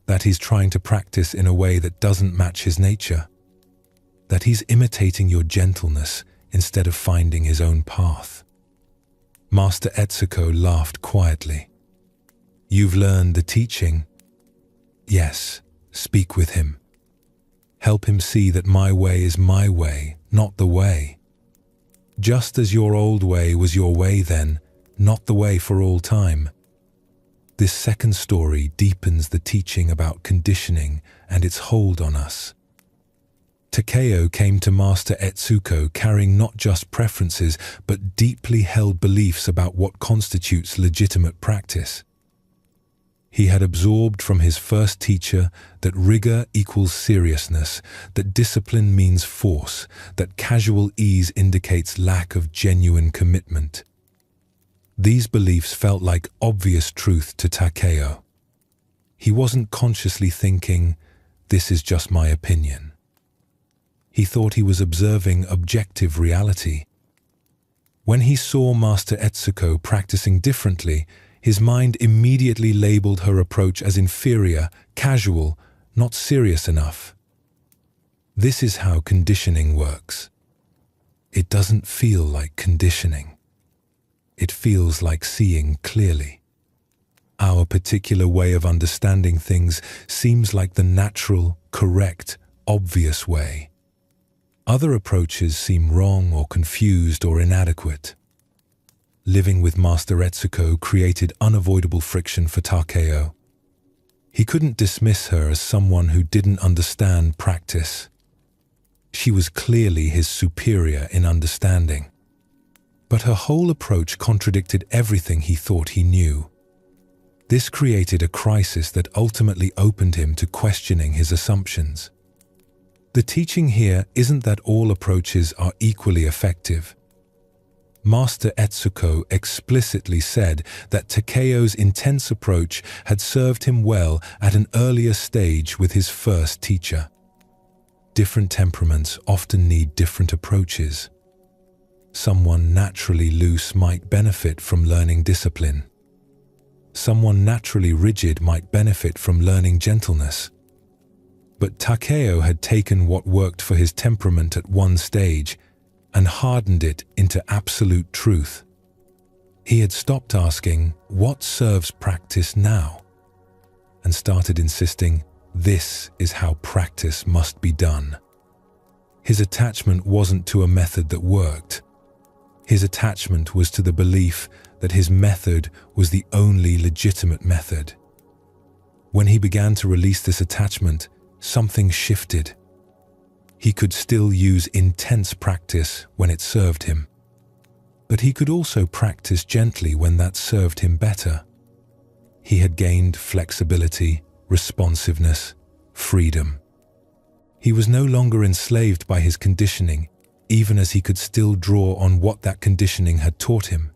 "That he's trying to practice in a way that doesn't match his nature. That he's imitating your gentleness instead of finding his own path." Master Etsuko laughed quietly. "You've learned the teaching?" "Yes, speak with him. Help him see that my way is my way, not the way. Just as your old way was your way then, not the way for all time." This second story deepens the teaching about conditioning and its hold on us. Takeo came to Master Etsuko carrying not just preferences, but deeply held beliefs about what constitutes legitimate practice. He had absorbed from his first teacher that rigor equals seriousness, that discipline means force, that casual ease indicates lack of genuine commitment. These beliefs felt like obvious truth to Takeo. He wasn't consciously thinking, "This is just my opinion." He thought he was observing objective reality. When he saw Master Etsuko practicing differently, his mind immediately labeled her approach as inferior, casual, not serious enough. This is how conditioning works. It doesn't feel like conditioning. It feels like seeing clearly. Our particular way of understanding things seems like the natural, correct, obvious way. Other approaches seem wrong or confused or inadequate. Living with Master Etsuko created unavoidable friction for Takeo. He couldn't dismiss her as someone who didn't understand practice. She was clearly his superior in understanding. But her whole approach contradicted everything he thought he knew. This created a crisis that ultimately opened him to questioning his assumptions. The teaching here isn't that all approaches are equally effective. Master Etsuko explicitly said that Takeo's intense approach had served him well at an earlier stage with his first teacher. Different temperaments often need different approaches. Someone naturally loose might benefit from learning discipline. Someone naturally rigid might benefit from learning gentleness. But Takeo had taken what worked for his temperament at one stage and hardened it into absolute truth. He had stopped asking, "What serves practice now?" and started insisting, "This is how practice must be done." His attachment wasn't to a method that worked. His attachment was to the belief that his method was the only legitimate method. When he began to release this attachment, something shifted. He could still use intense practice when it served him, but he could also practice gently when that served him better. He had gained flexibility, responsiveness, freedom. He was no longer enslaved by his conditioning, even as he could still draw on what that conditioning had taught him.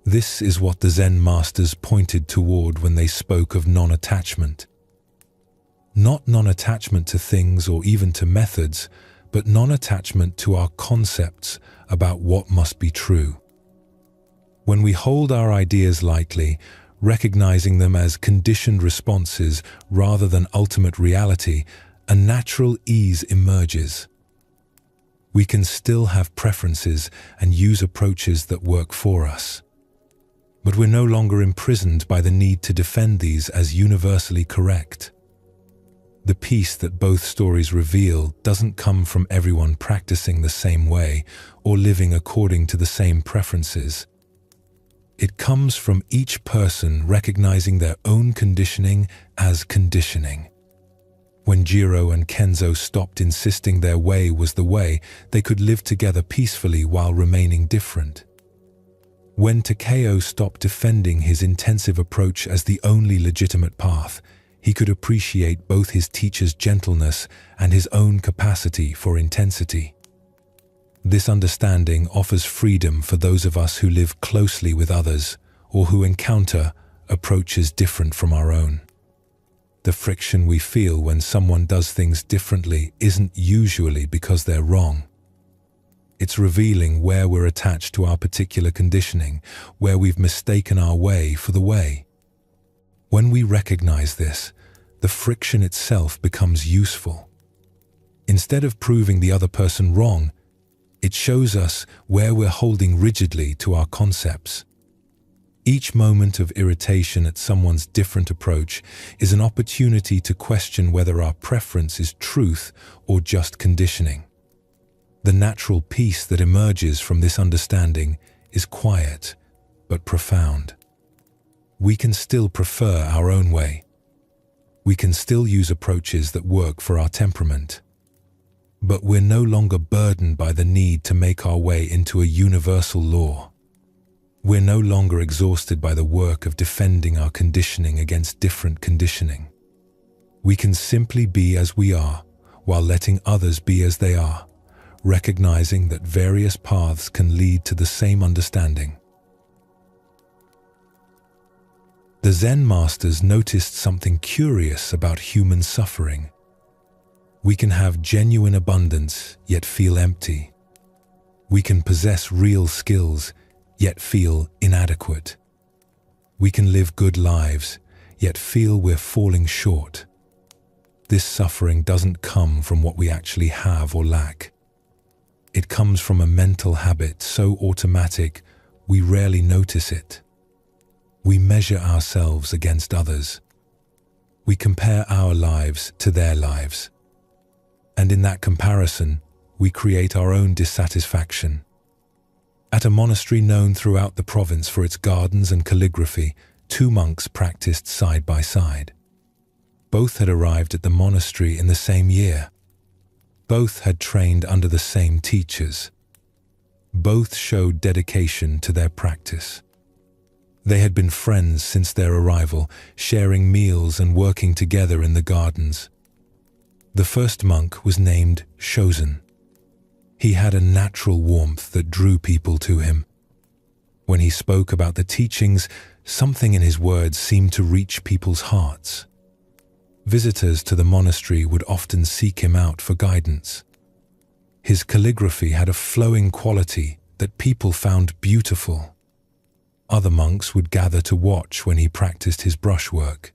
This is what the Zen masters pointed toward when they spoke of non-attachment. Not non-attachment to things or even to methods, but non-attachment to our concepts about what must be true. When we hold our ideas lightly, recognizing them as conditioned responses rather than ultimate reality, a natural ease emerges. We can still have preferences and use approaches that work for us. But we're no longer imprisoned by the need to defend these as universally correct. The peace that both stories reveal doesn't come from everyone practicing the same way or living according to the same preferences. It comes from each person recognizing their own conditioning as conditioning. When Jiro and Kenzo stopped insisting their way was the way, they could live together peacefully while remaining different. When Takeo stopped defending his intensive approach as the only legitimate path, he could appreciate both his teacher's gentleness and his own capacity for intensity. This understanding offers freedom for those of us who live closely with others or who encounter approaches different from our own. The friction we feel when someone does things differently isn't usually because they're wrong. It's revealing where we're attached to our particular conditioning, where we've mistaken our way for the way. When we recognize this, the friction itself becomes useful. Instead of proving the other person wrong, it shows us where we're holding rigidly to our concepts. Each moment of irritation at someone's different approach is an opportunity to question whether our preference is truth or just conditioning. The natural peace that emerges from this understanding is quiet but profound. We can still prefer our own way. We can still use approaches that work for our temperament. But we're no longer burdened by the need to make our way into a universal law. We're no longer exhausted by the work of defending our conditioning against different conditioning. We can simply be as we are, while letting others be as they are, recognizing that various paths can lead to the same understanding. The Zen masters noticed something curious about human suffering. We can have genuine abundance, yet feel empty. We can possess real skills, yet feel inadequate. We can live good lives, yet feel we're falling short. This suffering doesn't come from what we actually have or lack. It comes from a mental habit so automatic we rarely notice it. We measure ourselves against others. We compare our lives to their lives. And in that comparison, we create our own dissatisfaction. At a monastery known throughout the province for its gardens and calligraphy, two monks practiced side by side. Both had arrived at the monastery in the same year. Both had trained under the same teachers. Both showed dedication to their practice. They had been friends since their arrival, sharing meals and working together in the gardens. The first monk was named Shozen. He had a natural warmth that drew people to him. When he spoke about the teachings, something in his words seemed to reach people's hearts. Visitors to the monastery would often seek him out for guidance. His calligraphy had a flowing quality that people found beautiful. Other monks would gather to watch when he practiced his brushwork.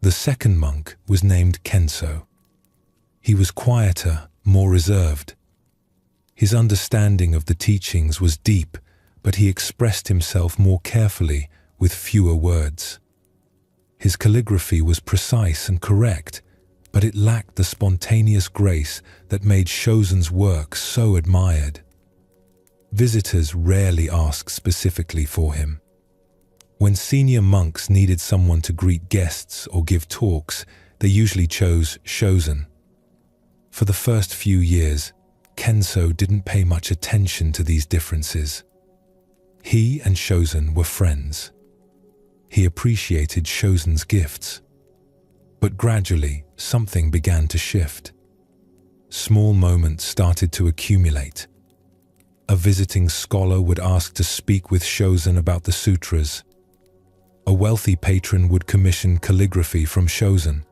The second monk was named Kenso. He was quieter, more reserved. His understanding of the teachings was deep, but he expressed himself more carefully with fewer words. His calligraphy was precise and correct, but it lacked the spontaneous grace that made Shozen's work so admired. Visitors rarely asked specifically for him. When senior monks needed someone to greet guests or give talks, they usually chose Shozen. For the first few years, Kenso didn't pay much attention to these differences. He and Shozen were friends. He appreciated Shozen's gifts. But gradually, something began to shift. Small moments started to accumulate. A visiting scholar would ask to speak with Shozen about the sutras. A wealthy patron would commission calligraphy from Shozen.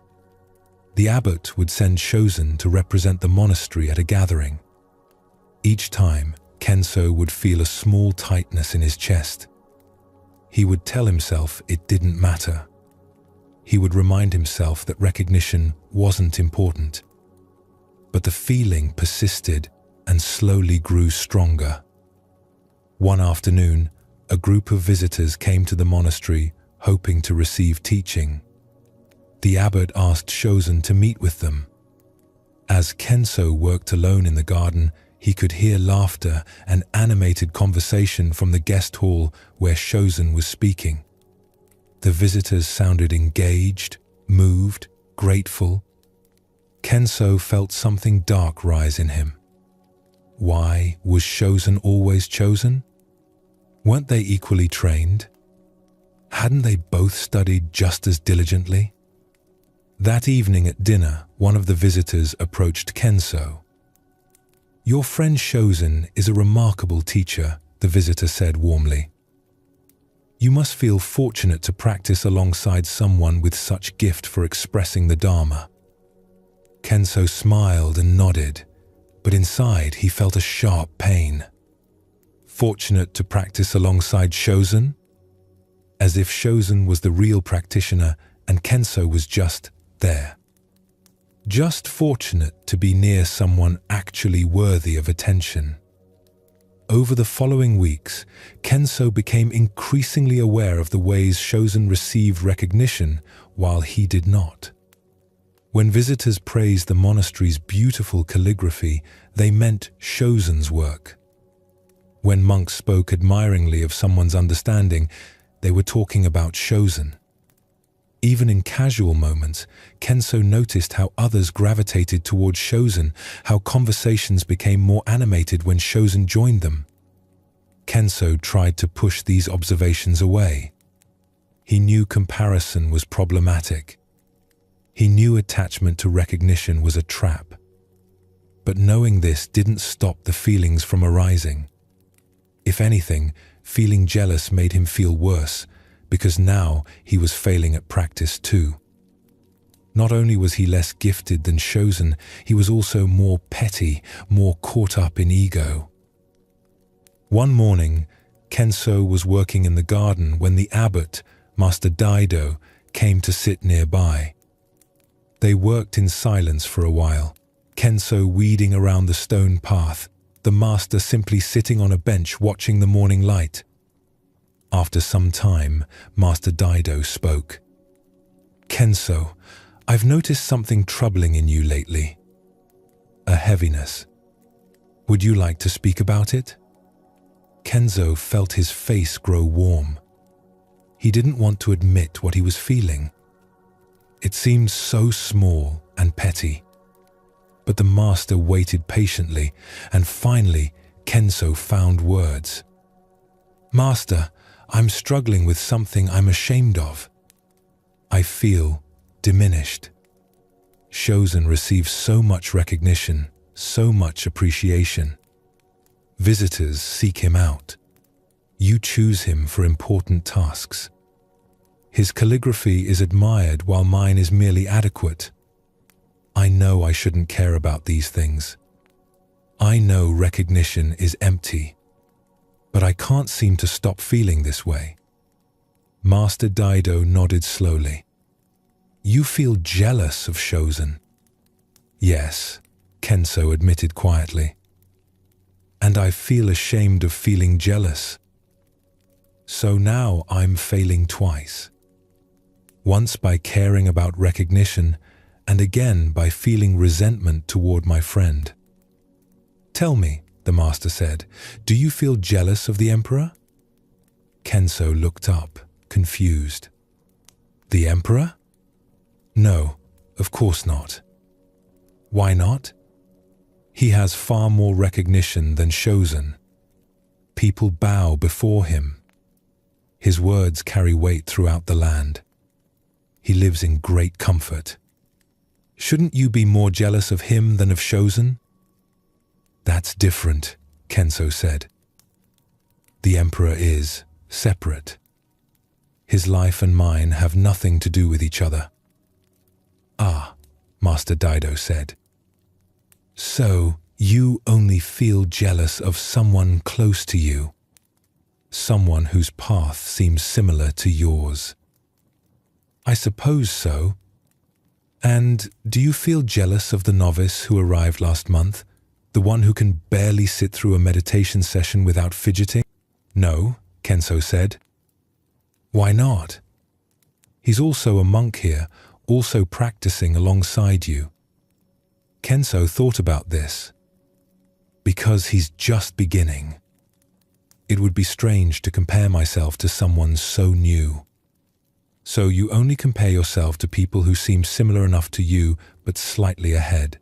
The abbot would send Shozen to represent the monastery at a gathering. Each time, Kenso would feel a small tightness in his chest. He would tell himself it didn't matter. He would remind himself that recognition wasn't important. But the feeling persisted and slowly grew stronger. One afternoon, a group of visitors came to the monastery hoping to receive teaching. The abbot asked Shozen to meet with them. As Kenso worked alone in the garden, he could hear laughter and animated conversation from the guest hall where Shozen was speaking. The visitors sounded engaged, moved, grateful. Kenso felt something dark rise in him. Why was Shozen always chosen? Weren't they equally trained? Hadn't they both studied just as diligently? That evening at dinner, one of the visitors approached Kenso. "Your friend Shozen is a remarkable teacher," the visitor said warmly. "You must feel fortunate to practice alongside someone with such gift for expressing the Dharma." Kenso smiled and nodded, but inside he felt a sharp pain. Fortunate to practice alongside Shozen? As if Shozen was the real practitioner and Kenso was just there. Just fortunate to be near someone actually worthy of attention. Over the following weeks, Kenso became increasingly aware of the ways Shozen received recognition while he did not. When visitors praised the monastery's beautiful calligraphy, they meant Shozen's work. When monks spoke admiringly of someone's understanding, they were talking about Shozen. Even in casual moments, Kenso noticed how others gravitated towards Shozen, how conversations became more animated when Shozen joined them. Kenso tried to push these observations away. He knew comparison was problematic. He knew attachment to recognition was a trap. But knowing this didn't stop the feelings from arising. If anything, feeling jealous made him feel worse, because now he was failing at practice too. Not only was he less gifted than Shozen, he was also more petty, more caught up in ego. One morning, Kenso was working in the garden when the abbot, Master Daido, came to sit nearby. They worked in silence for a while, Kenso weeding around the stone path, the master simply sitting on a bench watching the morning light. After some time, Master Daido spoke. "Kenso, I've noticed something troubling in you lately. A heaviness. Would you like to speak about it?" Kenzo felt his face grow warm. He didn't want to admit what he was feeling. It seemed so small and petty. But the master waited patiently, and finally, Kenzo found words. "Master, I'm struggling with something I'm ashamed of. I feel diminished. Shozen receives so much recognition, so much appreciation. Visitors seek him out. You choose him for important tasks. His calligraphy is admired while mine is merely adequate. I know I shouldn't care about these things. I know recognition is empty, but I can't seem to stop feeling this way." Master Daido nodded slowly. "You feel jealous of Shozen?" "Yes," Kenso admitted quietly. "And I feel ashamed of feeling jealous. So now I'm failing twice. Once by caring about recognition, and again by feeling resentment toward my friend." "Tell me," the master said, "do you feel jealous of the emperor?" Kenso looked up, confused. "The emperor? No, of course not." "Why not?" "He has far more recognition than Shozen. People bow before him. His words carry weight throughout the land. He lives in great comfort. Shouldn't you be more jealous of him than of Shozen?" "That's different," Kenso said. "The emperor is separate. His life and mine have nothing to do with each other." "Ah," Master Daido said. "So you only feel jealous of someone close to you, someone whose path seems similar to yours." "I suppose so. And do you feel jealous of the novice who arrived last month, the one who can barely sit through a meditation session without fidgeting?" "No," Kenso said. "Why not? He's also a monk here, also practicing alongside you." Kenso thought about this. "Because he's just beginning. It would be strange to compare myself to someone so new." "So you only compare yourself to people who seem similar enough to you, but slightly ahead.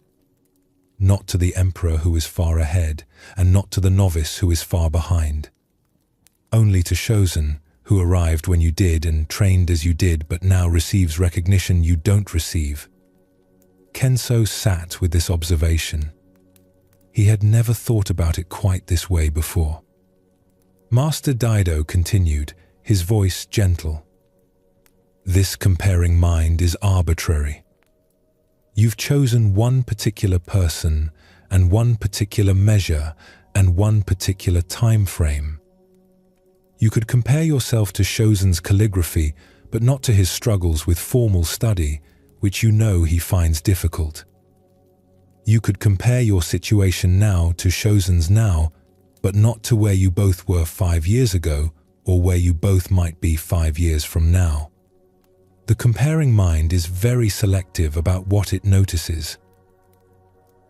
Not to the emperor who is far ahead, and not to the novice who is far behind. Only to Shozen, who arrived when you did and trained as you did, but now receives recognition you don't receive." Kenso sat with this observation. He had never thought about it quite this way before. Master Daido continued, his voice gentle. "This comparing mind is arbitrary. You've chosen one particular person and one particular measure and one particular time frame. You could compare yourself to Shozen's calligraphy, but not to his struggles with formal study, which you know he finds difficult. You could compare your situation now to Shozen's now, but not to where you both were 5 years ago or where you both might be 5 years from now. The comparing mind is very selective about what it notices.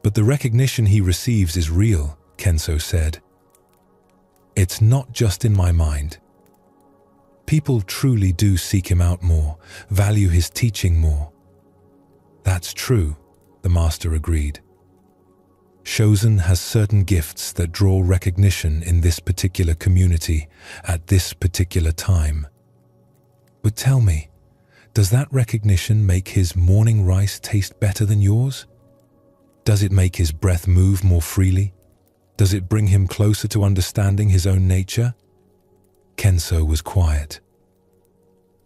But the recognition he receives is real," Kenso said. "It's not just in my mind. People truly do seek him out more, value his teaching more." "That's true," the master agreed. "Shozen has certain gifts that draw recognition in this particular community at this particular time. But tell me, does that recognition make his morning rice taste better than yours? Does it make his breath move more freely? Does it bring him closer to understanding his own nature?" Kenso was quiet.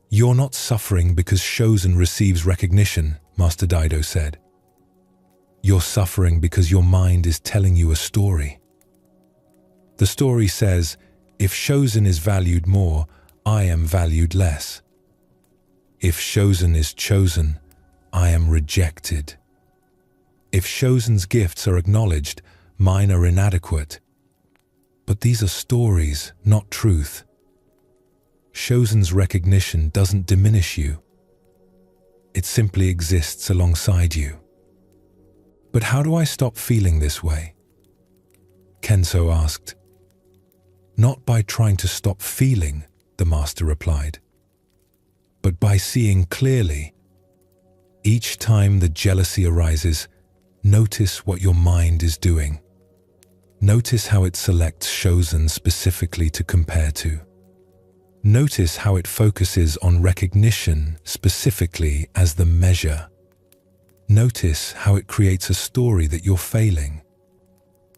"You're not suffering because Shozen receives recognition," Master Daido said. You're suffering because your mind is telling you a story. The story says, if Shozen is valued more, I am valued less. If Shozen is chosen, I am rejected. If Shozen's gifts are acknowledged, mine are inadequate. But these are stories, not truth. Shozen's recognition doesn't diminish you. It simply exists alongside you. But how do I stop feeling this way? Kenso asked. Not by trying to stop feeling, the master replied, but by seeing clearly. Each time the jealousy arises, notice what your mind is doing. Notice how it selects Shozen specifically to compare to. Notice how it focuses on recognition specifically as the measure. Notice how it creates a story that you're failing.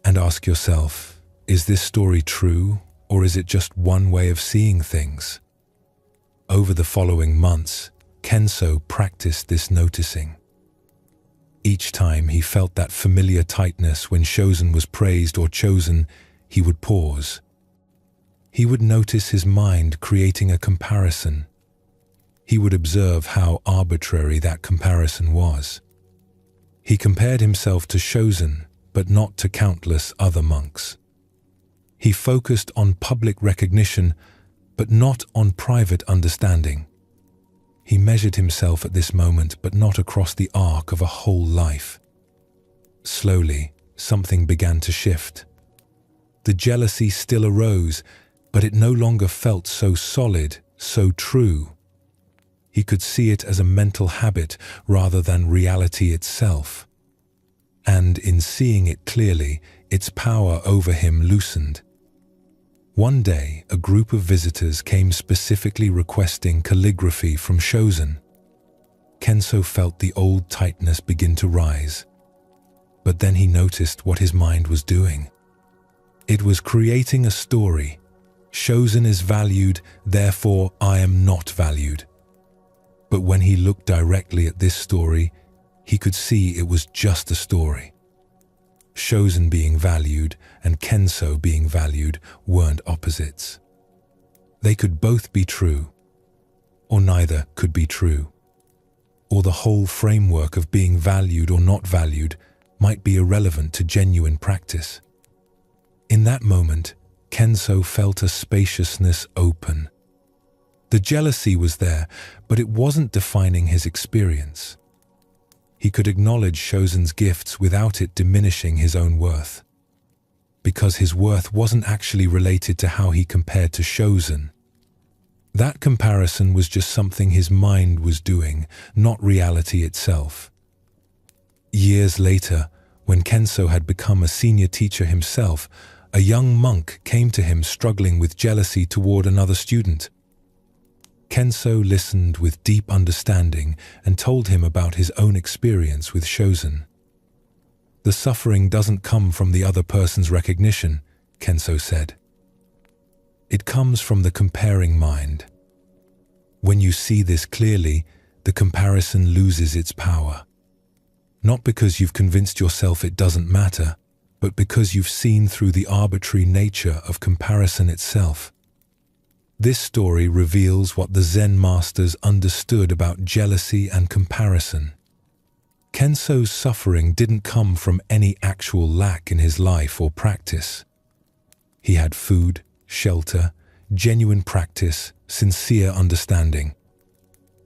And ask yourself, is this story true, or is it just one way of seeing things? Over the following months, Kenso practiced this noticing. Each time he felt that familiar tightness when Shozen was praised or chosen, he would pause. He would notice his mind creating a comparison. He would observe how arbitrary that comparison was. He compared himself to Shozen, but not to countless other monks. He focused on public recognition, but not on private understanding. He measured himself at this moment, but not across the arc of a whole life. Slowly, something began to shift. The jealousy still arose, but it no longer felt so solid, so true. He could see it as a mental habit rather than reality itself. And in seeing it clearly, its power over him loosened. One day, a group of visitors came specifically requesting calligraphy from Shozen. Kenso felt the old tightness begin to rise. But then he noticed what his mind was doing. It was creating a story. Shozen is valued, therefore I am not valued. But when he looked directly at this story, he could see it was just a story. Shozen being valued and Kenso being valued weren't opposites. They could both be true, or neither could be true. Or the whole framework of being valued or not valued might be irrelevant to genuine practice. In that moment, Kenso felt a spaciousness open. The jealousy was there, but it wasn't defining his experience. He could acknowledge Shozen's gifts without it diminishing his own worth. Because his worth wasn't actually related to how he compared to Shozen. That comparison was just something his mind was doing, not reality itself. Years later, when Kenso had become a senior teacher himself, a young monk came to him struggling with jealousy toward another student. Kenso listened with deep understanding and told him about his own experience with Shozen. The suffering doesn't come from the other person's recognition, Kenso said. It comes from the comparing mind. When you see this clearly, the comparison loses its power. Not because you've convinced yourself it doesn't matter, but because you've seen through the arbitrary nature of comparison itself. This story reveals what the Zen masters understood about jealousy and comparison. Kenso's suffering didn't come from any actual lack in his life or practice. He had food, shelter, genuine practice, sincere understanding.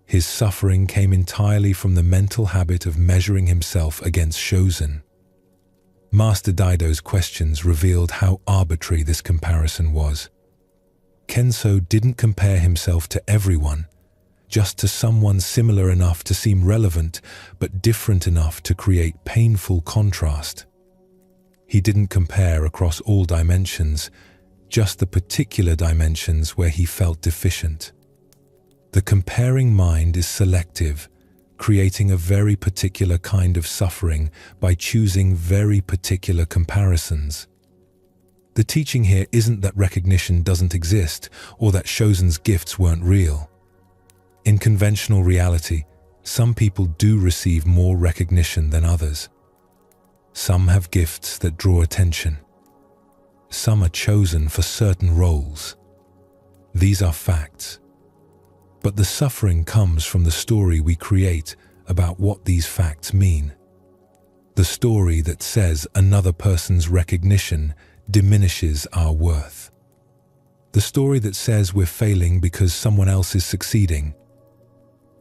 His suffering came entirely from the mental habit of measuring himself against Shozen. Master Daido's questions revealed how arbitrary this comparison was. Kenso didn't compare himself to everyone, just to someone similar enough to seem relevant, but different enough to create painful contrast. He didn't compare across all dimensions, just the particular dimensions where he felt deficient. The comparing mind is selective, creating a very particular kind of suffering by choosing very particular comparisons. The teaching here isn't that recognition doesn't exist or that Shozen's gifts weren't real. In conventional reality, Some people do receive more recognition than others. Some have gifts that draw attention. Some are chosen for certain roles. These are facts. But the suffering comes from the story we create about what these facts mean. The story that says another person's recognition diminishes our worth. The story that says we're failing because someone else is succeeding.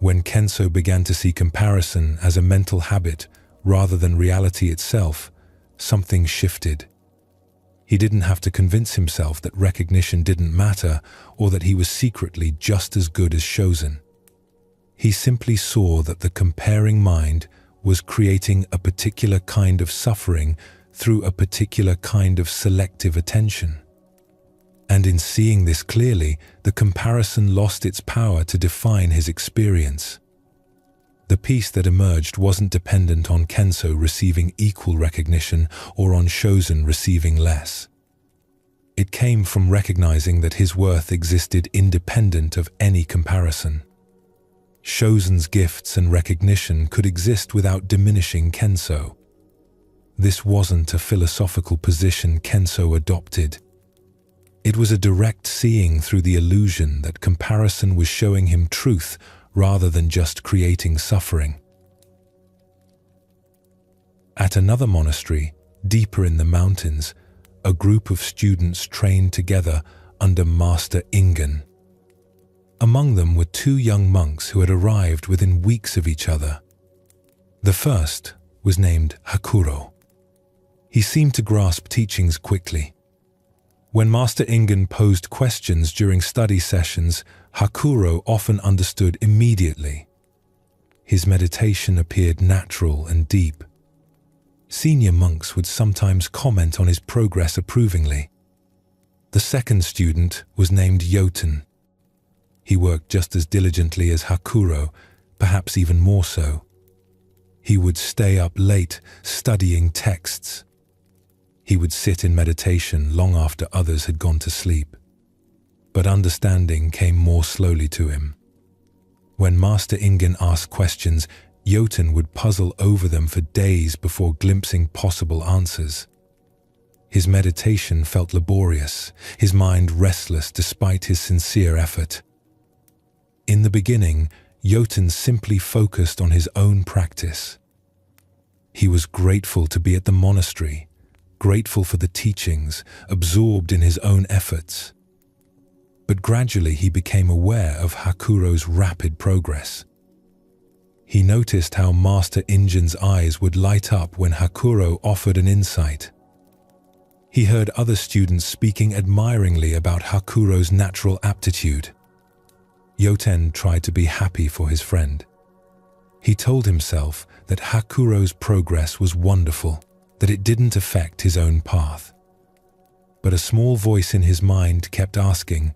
When Kenso began to see comparison as a mental habit rather than reality itself, something shifted. He didn't have to convince himself that recognition didn't matter or that he was secretly just as good as Shozen. He simply saw that the comparing mind was creating a particular kind of suffering through a particular kind of selective attention. And in seeing this clearly, the comparison lost its power to define his experience. The peace that emerged wasn't dependent on Kenso receiving equal recognition or on Shozen receiving less. It came from recognizing that his worth existed independent of any comparison. Shozen's gifts and recognition could exist without diminishing Kenso. This wasn't a philosophical position Kenso adopted. It was a direct seeing through the illusion that comparison was showing him truth rather than just creating suffering. At another monastery, deeper in the mountains, a group of students trained together under Master Ingen. Among them were two young monks who had arrived within weeks of each other. The first was named Hakuro. He seemed to grasp teachings quickly. When Master Ingen posed questions during study sessions, Hakuro often understood immediately. His meditation appeared natural and deep. Senior monks would sometimes comment on his progress approvingly. The second student was named Yoten. He worked just as diligently as Hakuro, perhaps even more so. He would stay up late studying texts. He would sit in meditation long after others had gone to sleep. But understanding came more slowly to him. When Master Ingen asked questions, Yoten would puzzle over them for days before glimpsing possible answers. His meditation felt laborious, his mind restless despite his sincere effort. In the beginning, Yoten simply focused on his own practice. He was grateful to be at the monastery, grateful for the teachings, absorbed in his own efforts. But gradually he became aware of Hakuro's rapid progress. He noticed how Master Ingen's eyes would light up when Hakuro offered an insight. He heard other students speaking admiringly about Hakuro's natural aptitude. Yoten tried to be happy for his friend. He told himself that Hakuro's progress was wonderful, that it didn't affect his own path. But a small voice in his mind kept asking,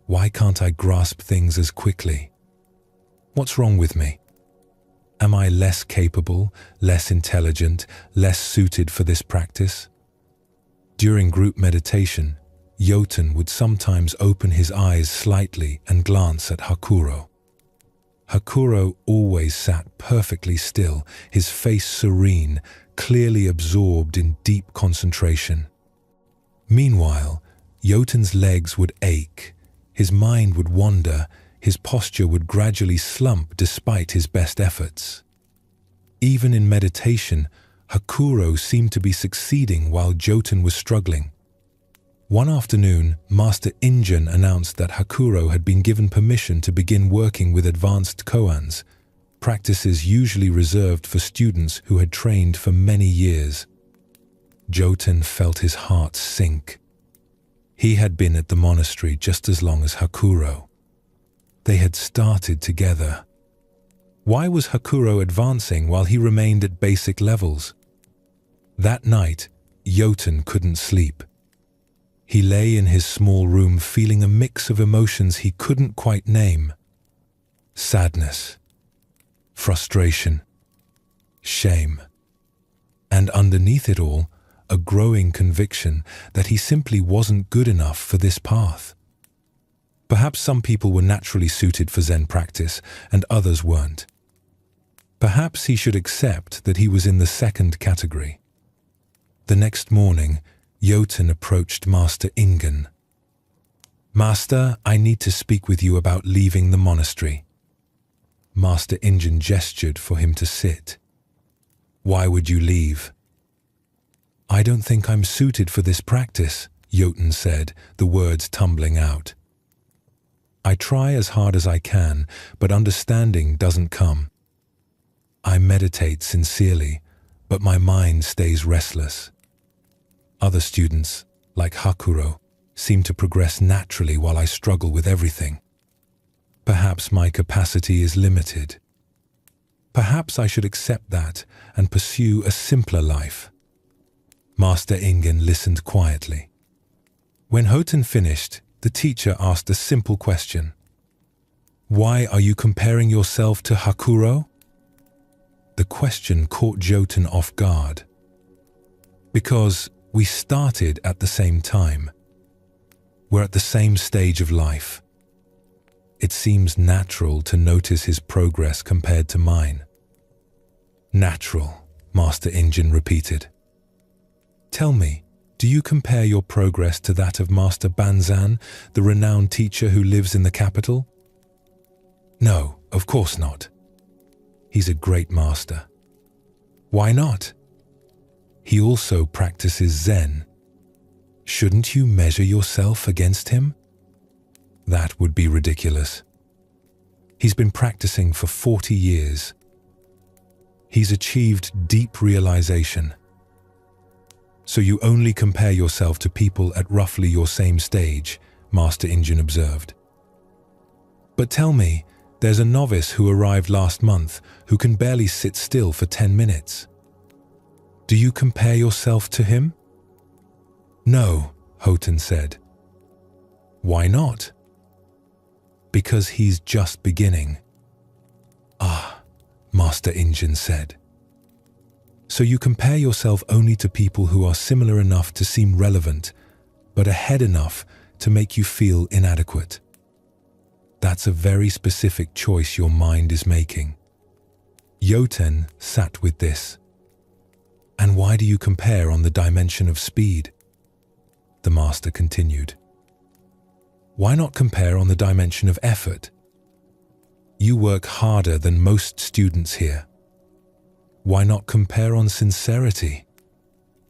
"Why can't I grasp things as quickly? What's wrong with me? Am I less capable, less intelligent, less suited for this practice?" During group meditation, Yoten would sometimes open his eyes slightly and glance at Hakuro. Hakuro always sat perfectly still, his face serene, clearly absorbed in deep concentration. Meanwhile, Yoten's legs would ache, his mind would wander, his posture would gradually slump despite his best efforts. Even in meditation, Hakuro seemed to be succeeding while Yoten was struggling. One afternoon, Master Ingen announced that Hakuro had been given permission to begin working with advanced koans, practices usually reserved for students who had trained for many years. Yoten felt his heart sink. He had been at the monastery just as long as Hakuro. They had started together. Why was Hakuro advancing while he remained at basic levels? That night, Yoten couldn't sleep. He lay in his small room feeling a mix of emotions he couldn't quite name. Sadness, frustration, shame, and underneath it all, a growing conviction that he simply wasn't good enough for this path. Perhaps some people were naturally suited for Zen practice and others weren't. Perhaps he should accept that he was in the second category. The next morning, Jotun approached Master Ingen. "Master, I need to speak with you about leaving the monastery." Master Ingen gestured for him to sit. "Why would you leave?" "I don't think I'm suited for this practice," Jotun said, the words tumbling out. "I try as hard as I can, but understanding doesn't come. I meditate sincerely, but my mind stays restless. Other students, like Hakuro, seem to progress naturally while I struggle with everything. Perhaps my capacity is limited. Perhaps I should accept that and pursue a simpler life." Master Ingen listened quietly. When Jotun finished, the teacher asked a simple question. "Why are you comparing yourself to Hakuro?" The question caught Jotun off guard. "Because we started at the same time. We're at the same stage of life. It seems natural to notice his progress compared to mine." "Natural," Master Ingen repeated. "Tell me, do you compare your progress to that of Master Banzan, the renowned teacher who lives in the capital?" "No, of course not. He's a great master." "Why not?" "He also practices Zen. Shouldn't you measure yourself against him?" "That would be ridiculous. He's been practicing for 40 years. He's achieved deep realization. So you only compare yourself to people at roughly your same stage," Master Ingen observed. "But tell me, there's a novice who arrived last month who can barely sit still for 10 minutes. Do you compare yourself to him?" "No," Jotun said. "Why not?" "Because he's just beginning." "Ah," Master Ingen said. "So you compare yourself only to people who are similar enough to seem relevant, but ahead enough to make you feel inadequate. That's a very specific choice your mind is making." Jotun sat with this. "And why do you compare on the dimension of speed?" The master continued. "Why not compare on the dimension of effort? You work harder than most students here. Why not compare on sincerity?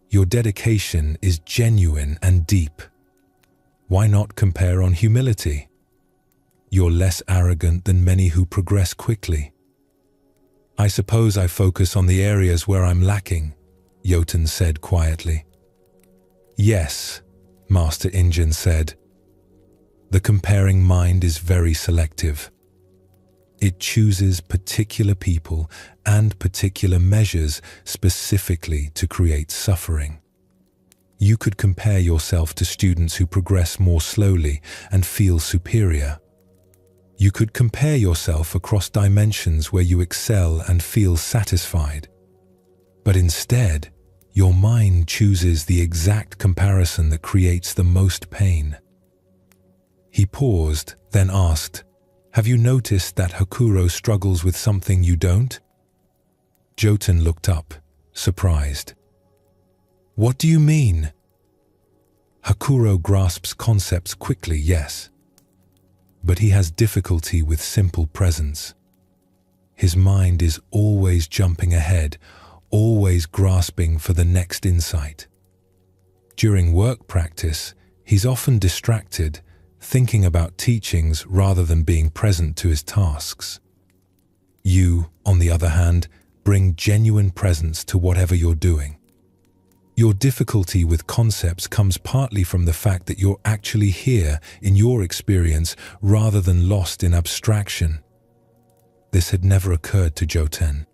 Your dedication is genuine and deep. Why not compare on humility? You're less arrogant than many who progress quickly. I suppose I focus on the areas where I'm lacking," Jotun said quietly. "Yes," Master Ingen said. "The comparing mind is very selective. It chooses particular people and particular measures specifically to create suffering. You could compare yourself to students who progress more slowly and feel superior. You could compare yourself across dimensions where you excel and feel satisfied. But instead, your mind chooses the exact comparison that creates the most pain." He paused, then asked, "Have you noticed that Hakuro struggles with something you don't?" Jotun looked up, surprised. "What do you mean?" "Hakuro grasps concepts quickly, yes. But he has difficulty with simple presence. His mind is always jumping ahead, always grasping for the next insight. During work practice, he's often distracted, thinking about teachings rather than being present to his tasks. You, on the other hand, bring genuine presence to whatever you're doing. Your difficulty with concepts comes partly from the fact that you're actually here in your experience rather than lost in abstraction." This had never occurred to Jotun.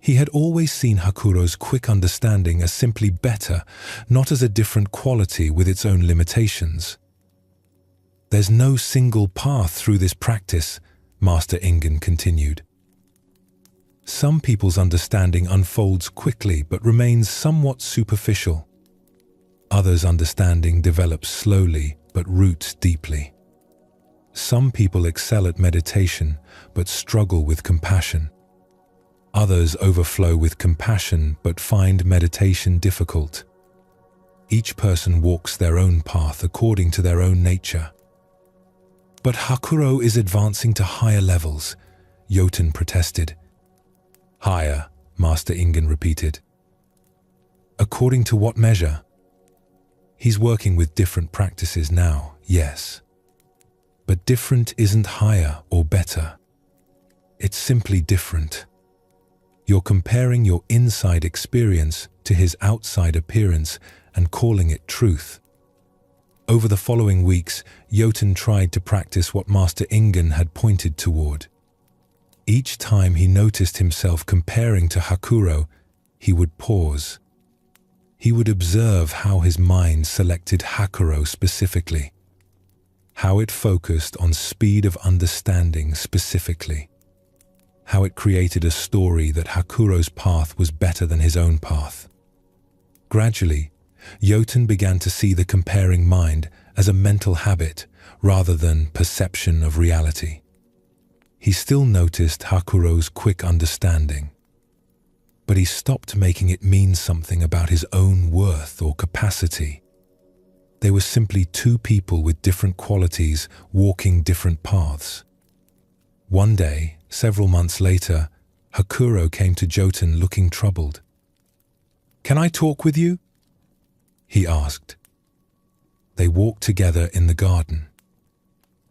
He had always seen Hakuro's quick understanding as simply better, not as a different quality with its own limitations. "There's no single path through this practice," Master Ingen continued. "Some people's understanding unfolds quickly but remains somewhat superficial. Others' understanding develops slowly but roots deeply. Some people excel at meditation but struggle with compassion. Others overflow with compassion but find meditation difficult. Each person walks their own path according to their own nature. But Hakuro is advancing to higher levels, Jotun protested. Higher, Master Ingen repeated. According to what measure? He's working with different practices now, yes. But different isn't higher or better. It's simply different. You're comparing your inside experience to his outside appearance and calling it truth. Over the following weeks, Jotun tried to practice what Master Ingen had pointed toward. Each time he noticed himself comparing to Hakuro, he would pause. He would observe how his mind selected Hakuro specifically, how it focused on speed of understanding specifically, how it created a story that Hakuro's path was better than his own path. Gradually, Jotun began to see the comparing mind as a mental habit rather than perception of reality. He still noticed Hakuro's quick understanding, but he stopped making it mean something about his own worth or capacity. They were simply two people with different qualities walking different paths. One day, several months later, Hakuro came to Jotun looking troubled. "Can I talk with you?" he asked. They walked together in the garden.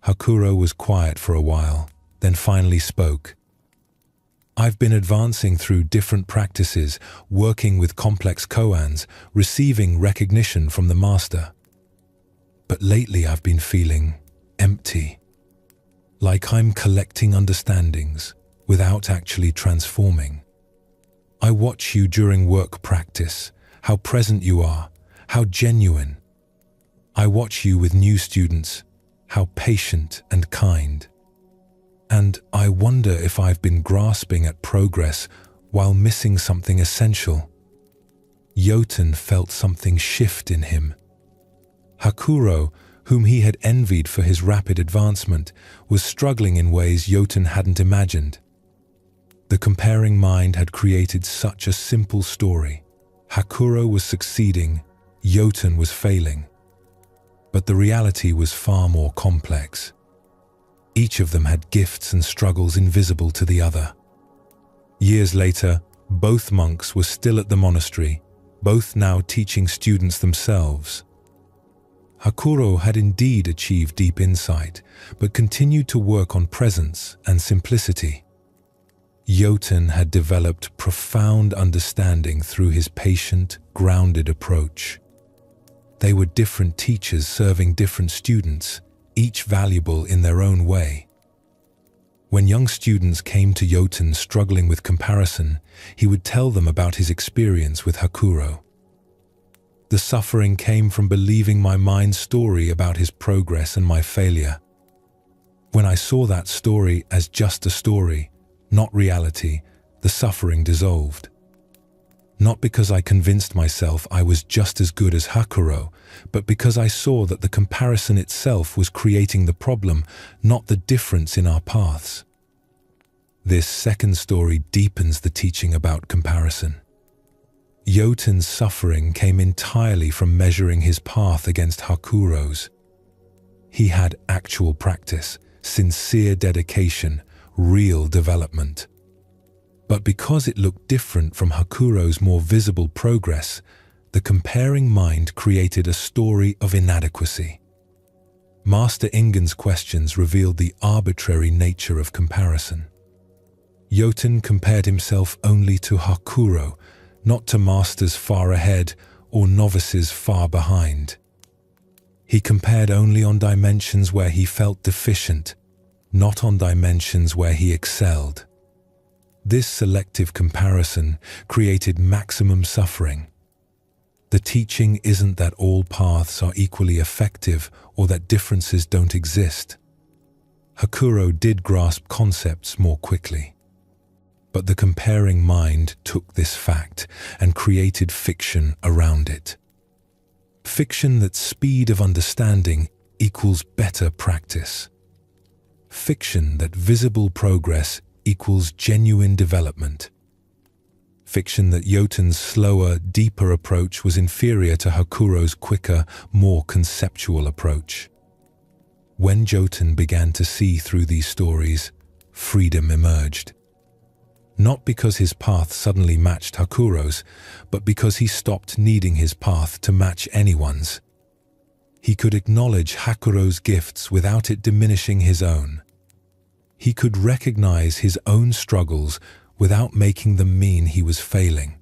Hakuro was quiet for a while, then finally spoke. "I've been advancing through different practices, working with complex koans, receiving recognition from the master. But lately I've been feeling empty, like I'm collecting understandings without actually transforming. I watch you during work practice, how present you are, how genuine. I watch you with new students, how patient and kind. And I wonder if I've been grasping at progress while missing something essential." Jotun felt something shift in him. Hakuro, whom he had envied for his rapid advancement, was struggling in ways Jotun hadn't imagined. The comparing mind had created such a simple story. Hakuro was succeeding, Jotun was failing. But the reality was far more complex. Each of them had gifts and struggles invisible to the other. Years later, both monks were still at the monastery, both now teaching students themselves. Hakuro had indeed achieved deep insight, but continued to work on presence and simplicity. Jotun had developed profound understanding through his patient, grounded approach. They were different teachers serving different students, each valuable in their own way. When young students came to Jotun struggling with comparison, he would tell them about his experience with Hakuro. "The suffering came from believing my mind's story about his progress and my failure. When I saw that story as just a story, not reality, the suffering dissolved. Not because I convinced myself I was just as good as Hakuro, but because I saw that the comparison itself was creating the problem, not the difference in our paths." This second story deepens the teaching about comparison. Jotun's suffering came entirely from measuring his path against Hakuro's. He had actual practice, sincere dedication, real development. But because it looked different from Hakuro's more visible progress, the comparing mind created a story of inadequacy. Master Ingen's questions revealed the arbitrary nature of comparison. Jotun compared himself only to Hakuro, not to masters far ahead or novices far behind. He compared only on dimensions where he felt deficient, not on dimensions where he excelled. This selective comparison created maximum suffering. The teaching isn't that all paths are equally effective or that differences don't exist. Hakuro did grasp concepts more quickly. But the comparing mind took this fact and created fiction around it. Fiction that speed of understanding equals better practice. Fiction that visible progress equals genuine development. fiction that Yoten's slower, deeper approach was inferior to Hakuro's quicker, more conceptual approach. When Jotun began to see through these stories, freedom emerged. Not because his path suddenly matched Hakuro's, but because he stopped needing his path to match anyone's. He could acknowledge Hakuro's gifts without it diminishing his own. He could recognize his own struggles without making them mean he was failing.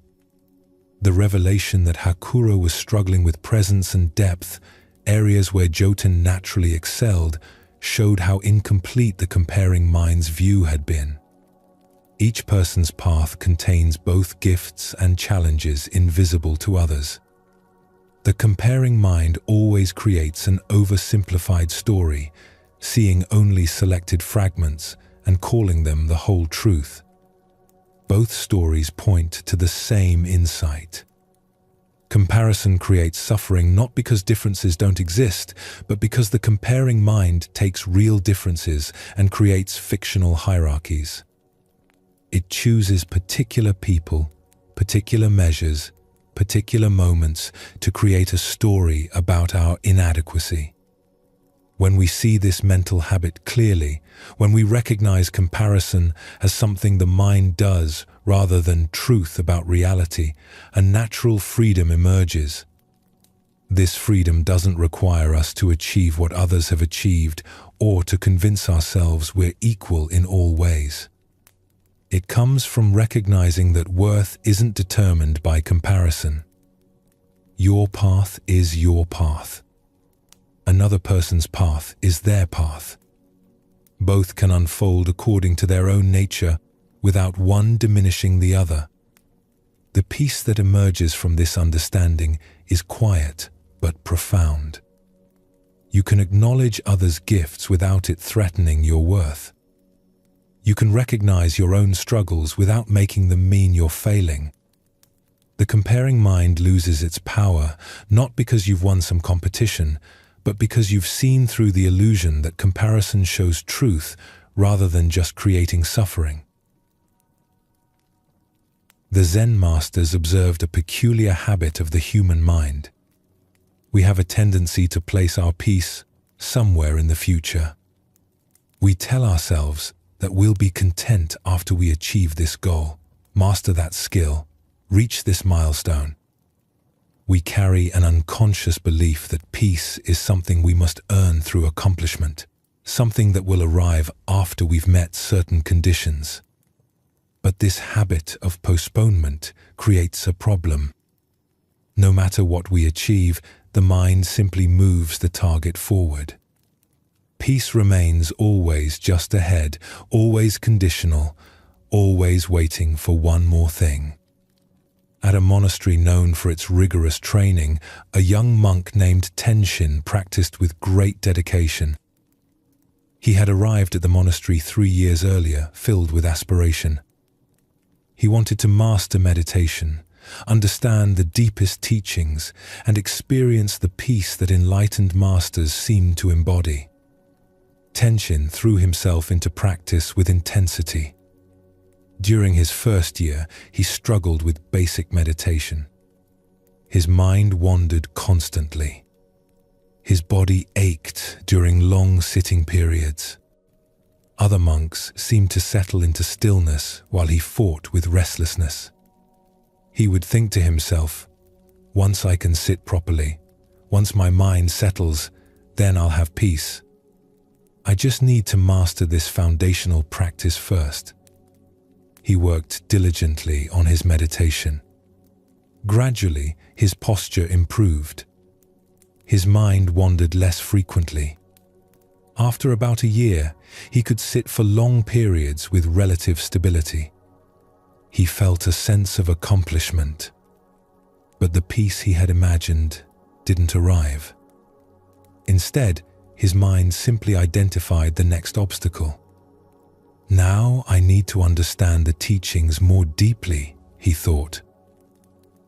The revelation that Hakuro was struggling with presence and depth, areas where Jotun naturally excelled, showed how incomplete the comparing mind's view had been. Each person's path contains both gifts and challenges invisible to others. The comparing mind always creates an oversimplified story, seeing only selected fragments and calling them the whole truth. Both stories point to the same insight. Comparison creates suffering not because differences don't exist, but because the comparing mind takes real differences and creates fictional hierarchies. It chooses particular people, particular measures, particular moments to create a story about our inadequacy. When we see this mental habit clearly, when we recognize comparison as something the mind does rather than truth about reality, a natural freedom emerges. This freedom doesn't require us to achieve what others have achieved or to convince ourselves we're equal in all ways. It comes from recognizing that worth isn't determined by comparison. Your path is your path. Another person's path is their path. Both can unfold according to their own nature without one diminishing the other. The peace that emerges from this understanding is quiet but profound. You can acknowledge others' gifts without it threatening your worth. You can recognize your own struggles without making them mean you're failing. The comparing mind loses its power, not because you've won some competition, but because you've seen through the illusion that comparison shows truth rather than just creating suffering. The Zen masters observed a peculiar habit of the human mind. We have a tendency to place our peace somewhere in the future. We tell ourselves that we'll be content after we achieve this goal, master that skill, reach this milestone. We carry an unconscious belief that peace is something we must earn through accomplishment, something that will arrive after we've met certain conditions. But this habit of postponement creates a problem. No matter what we achieve, the mind simply moves the target forward. Peace remains always just ahead, always conditional, always waiting for one more thing. At a monastery known for its rigorous training, a young monk named Tenshin practiced with great dedication. He had arrived at the monastery 3 years earlier, filled with aspiration. He wanted to master meditation, understand the deepest teachings, and experience the peace that enlightened masters seem to embody. Tenshin threw himself into practice with intensity. During his first year, he struggled with basic meditation. His mind wandered constantly. His body ached during long sitting periods. Other monks seemed to settle into stillness while he fought with restlessness. He would think to himself, "Once I can sit properly, once my mind settles, then I'll have peace. I just need to master this foundational practice first." He worked diligently on his meditation. Gradually, his posture improved. His mind wandered less frequently. After about a year, he could sit for long periods with relative stability. He felt a sense of accomplishment, but the peace he had imagined didn't arrive. Instead, his mind simply identified the next obstacle. "Now I need to understand the teachings more deeply," he thought.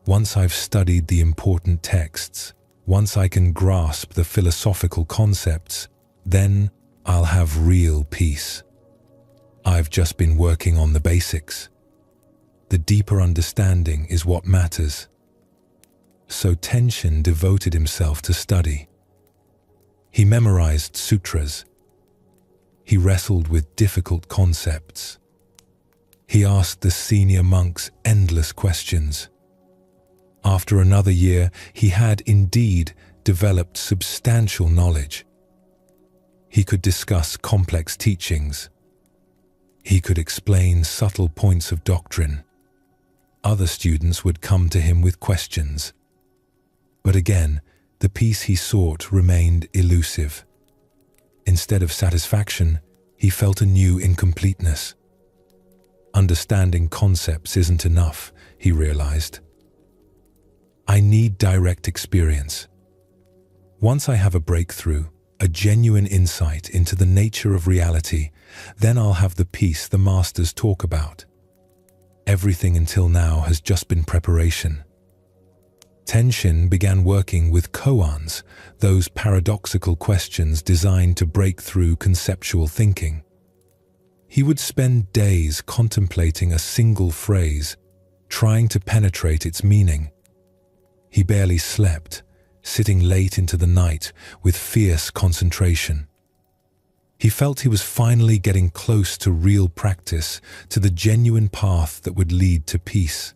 "Once I've studied the important texts, once I can grasp the philosophical concepts, then I'll have real peace. I've just been working on the basics." The deeper understanding is what matters. So Tenshin devoted himself to study. He memorized sutras. He wrestled with difficult concepts. He asked the senior monks endless questions. After another year, he had indeed developed substantial knowledge. He could discuss complex teachings. He could explain subtle points of doctrine. Other students would come to him with questions. But again, the peace he sought remained elusive. Instead of satisfaction, he felt a new incompleteness. Understanding concepts isn't enough, he realized. I need direct experience. Once I have a breakthrough, a genuine insight into the nature of reality, then I'll have the peace the masters talk about. Everything until now has just been preparation. Tenshin began working with koans, those paradoxical questions designed to break through conceptual thinking. He would spend days contemplating a single phrase, trying to penetrate its meaning. He barely slept, sitting late into the night with fierce concentration. He felt he was finally getting close to real practice, to the genuine path that would lead to peace.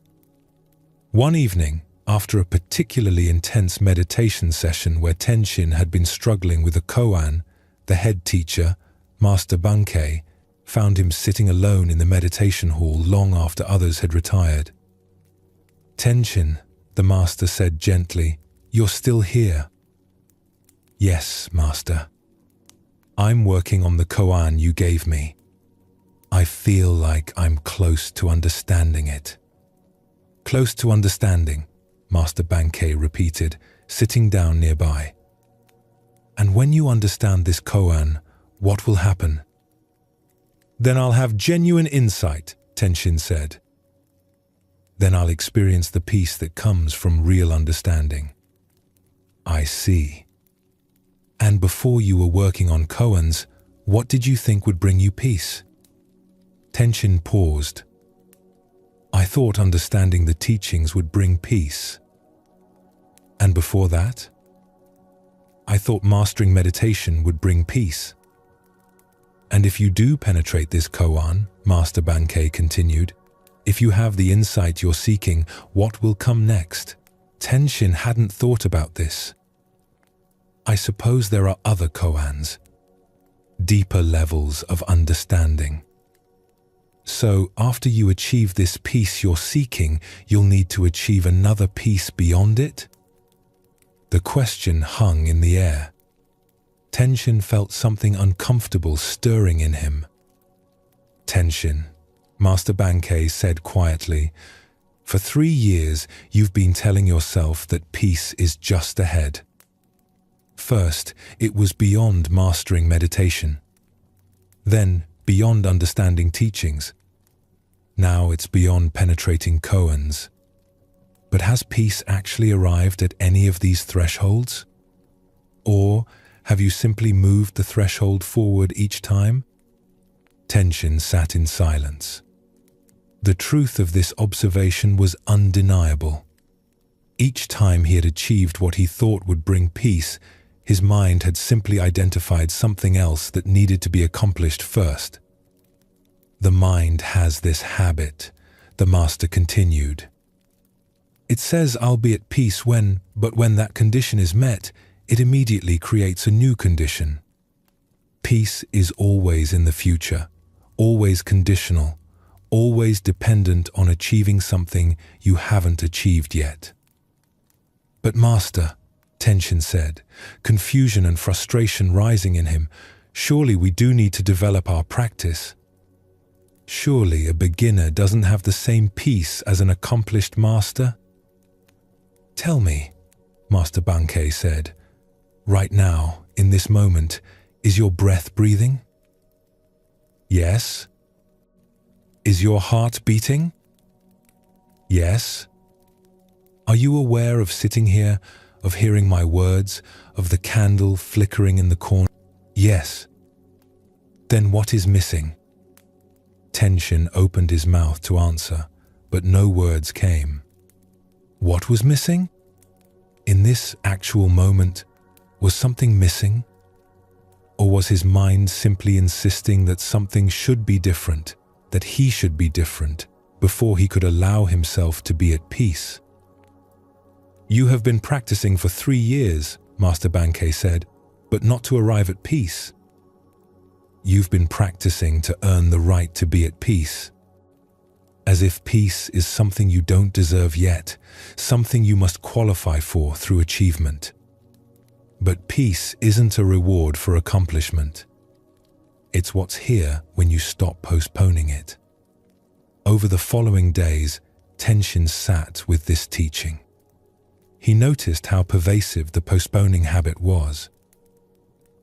One evening, after a particularly intense meditation session where Tenshin had been struggling with a koan, the head teacher, Master Bankei, found him sitting alone in the meditation hall long after others had retired. "Tenshin," the master said gently, "you're still here." "Yes, master. I'm working on the koan you gave me. I feel like I'm close to understanding it." "Close to understanding," Master Bankei repeated, sitting down nearby. "And when you understand this koan, what will happen?" "Then I'll have genuine insight," Tenshin said. "Then I'll experience the peace that comes from real understanding." "I see. And before you were working on koans, what did you think would bring you peace?" Tenshin paused. "I thought understanding the teachings would bring peace." "And before that?" "I thought mastering meditation would bring peace." "And if you do penetrate this koan," Master Bankei continued, "if you have the insight you're seeking, what will come next?" Tenshin hadn't thought about this. "I suppose there are other koans, deeper levels of understanding. So after you achieve this peace you're seeking, you'll need to achieve another peace beyond it?" The question hung in the air. Tenshin felt something uncomfortable stirring in him. "Tenshin," Master Bankei said quietly, "for 3 years you've been telling yourself that peace is just ahead. First, it was beyond mastering meditation. Then, beyond understanding teachings. Now it's beyond penetrating koans. But has peace actually arrived at any of these thresholds? Or have you simply moved the threshold forward each time?" Tenshin sat in silence. The truth of this observation was undeniable. Each time he had achieved what he thought would bring peace, his mind had simply identified something else that needed to be accomplished first. "The mind has this habit," the master continued. "It says I'll be at peace but when that condition is met, it immediately creates a new condition. Peace is always in the future, always conditional, always dependent on achieving something you haven't achieved yet." "But Master," Tenshin said, confusion and frustration rising in him, "surely we do need to develop our practice. Surely a beginner doesn't have the same peace as an accomplished master?" "Tell me," Master Bankei said, "right now, in this moment, is your breath breathing?" "Yes." "Is your heart beating?" "Yes." "Are you aware of sitting here, of hearing my words, of the candle flickering in the corner?" "Yes." "Then what is missing?" Tenshin opened his mouth to answer, but no words came. What was missing? In this actual moment, was something missing? Or was his mind simply insisting that something should be different, that he should be different, before he could allow himself to be at peace? "You have been practicing for 3 years," Master Bankei said, "but not to arrive at peace." "You've been practicing to earn the right to be at peace." As if peace is something you don't deserve yet, something you must qualify for through achievement. But peace isn't a reward for accomplishment. It's what's here when you stop postponing it. Over the following days, Tenshin sat with this teaching. He noticed how pervasive the postponing habit was.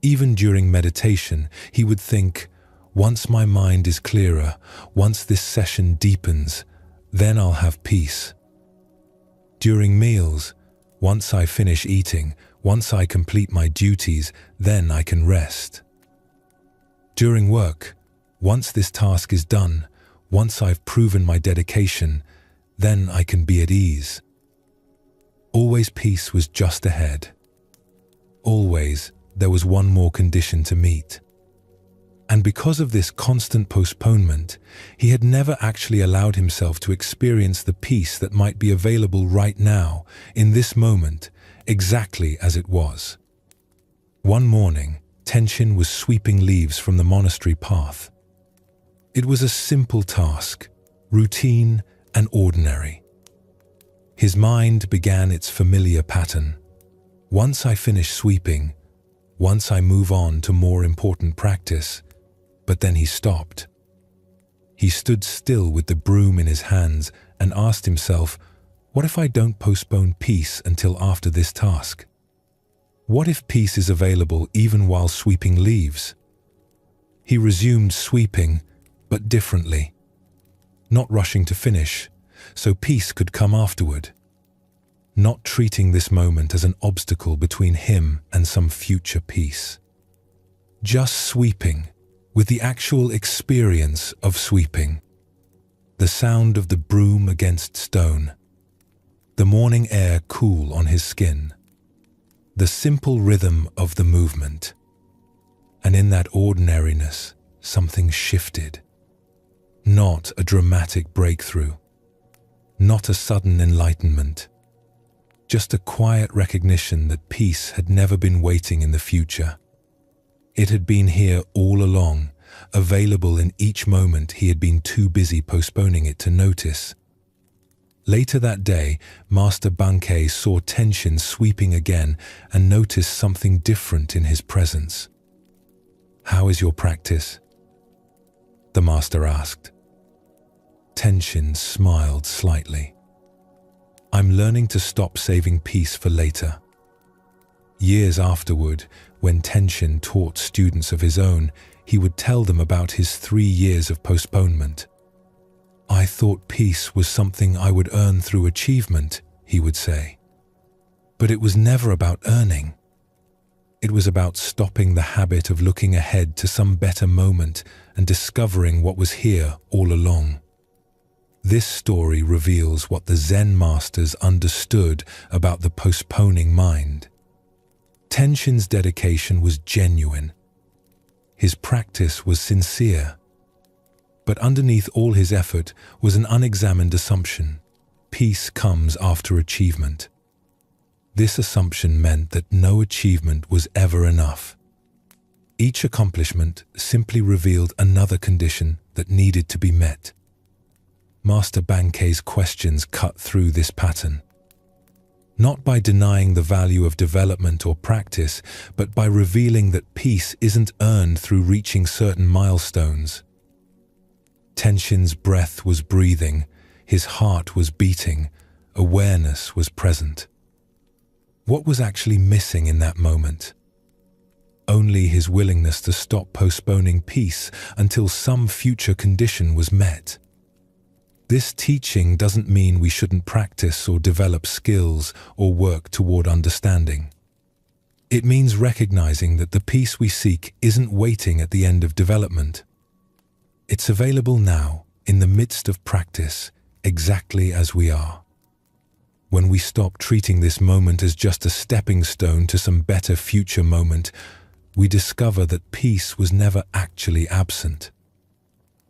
Even during meditation, he would think, "Once my mind is clearer, once this session deepens, then I'll have peace." During meals, "Once I finish eating, once I complete my duties, then I can rest." During work, "Once this task is done, once I've proven my dedication, then I can be at ease." Always peace was just ahead. Always there was one more condition to meet. And because of this constant postponement, he had never actually allowed himself to experience the peace that might be available right now, in this moment, exactly as it was. One morning, Tenshin was sweeping leaves from the monastery path. It was a simple task, routine and ordinary. His mind began its familiar pattern. "Once I finish sweeping, once I move on to more important practice." But then he stopped. He stood still with the broom in his hands and asked himself, "What if I don't postpone peace until after this task? What if peace is available even while sweeping leaves?" He resumed sweeping, but differently. Not rushing to finish, so peace could come afterward. Not treating this moment as an obstacle between him and some future peace. Just sweeping, with the actual experience of sweeping. The sound of the broom against stone. The morning air cool on his skin. The simple rhythm of the movement. And in that ordinariness, something shifted. Not a dramatic breakthrough. Not a sudden enlightenment. Just a quiet recognition that peace had never been waiting in the future. It had been here all along, available in each moment he had been too busy postponing it to notice. Later that day, Master Bankei saw Tenshin sweeping again and noticed something different in his presence. "How is your practice?" the master asked. Tenshin smiled slightly. "I'm learning to stop saving peace for later." Years afterward, when Tenshin taught students of his own, he would tell them about his 3 years of postponement. "I thought peace was something I would earn through achievement," he would say. But it was never about earning. It was about stopping the habit of looking ahead to some better moment and discovering what was here all along. This story reveals what the Zen masters understood about the postponing mind. Tenshin's dedication was genuine. His practice was sincere. But underneath all his effort was an unexamined assumption. Peace comes after achievement. This assumption meant that no achievement was ever enough. Each accomplishment simply revealed another condition that needed to be met. Master Bankei's questions cut through this pattern. Not by denying the value of development or practice, but by revealing that peace isn't earned through reaching certain milestones. Tenshin's breath was breathing, his heart was beating, awareness was present. What was actually missing in that moment? Only his willingness to stop postponing peace until some future condition was met. This teaching doesn't mean we shouldn't practice or develop skills or work toward understanding. It means recognizing that the peace we seek isn't waiting at the end of development. It's available now, in the midst of practice, exactly as we are. When we stop treating this moment as just a stepping stone to some better future moment, we discover that peace was never actually absent.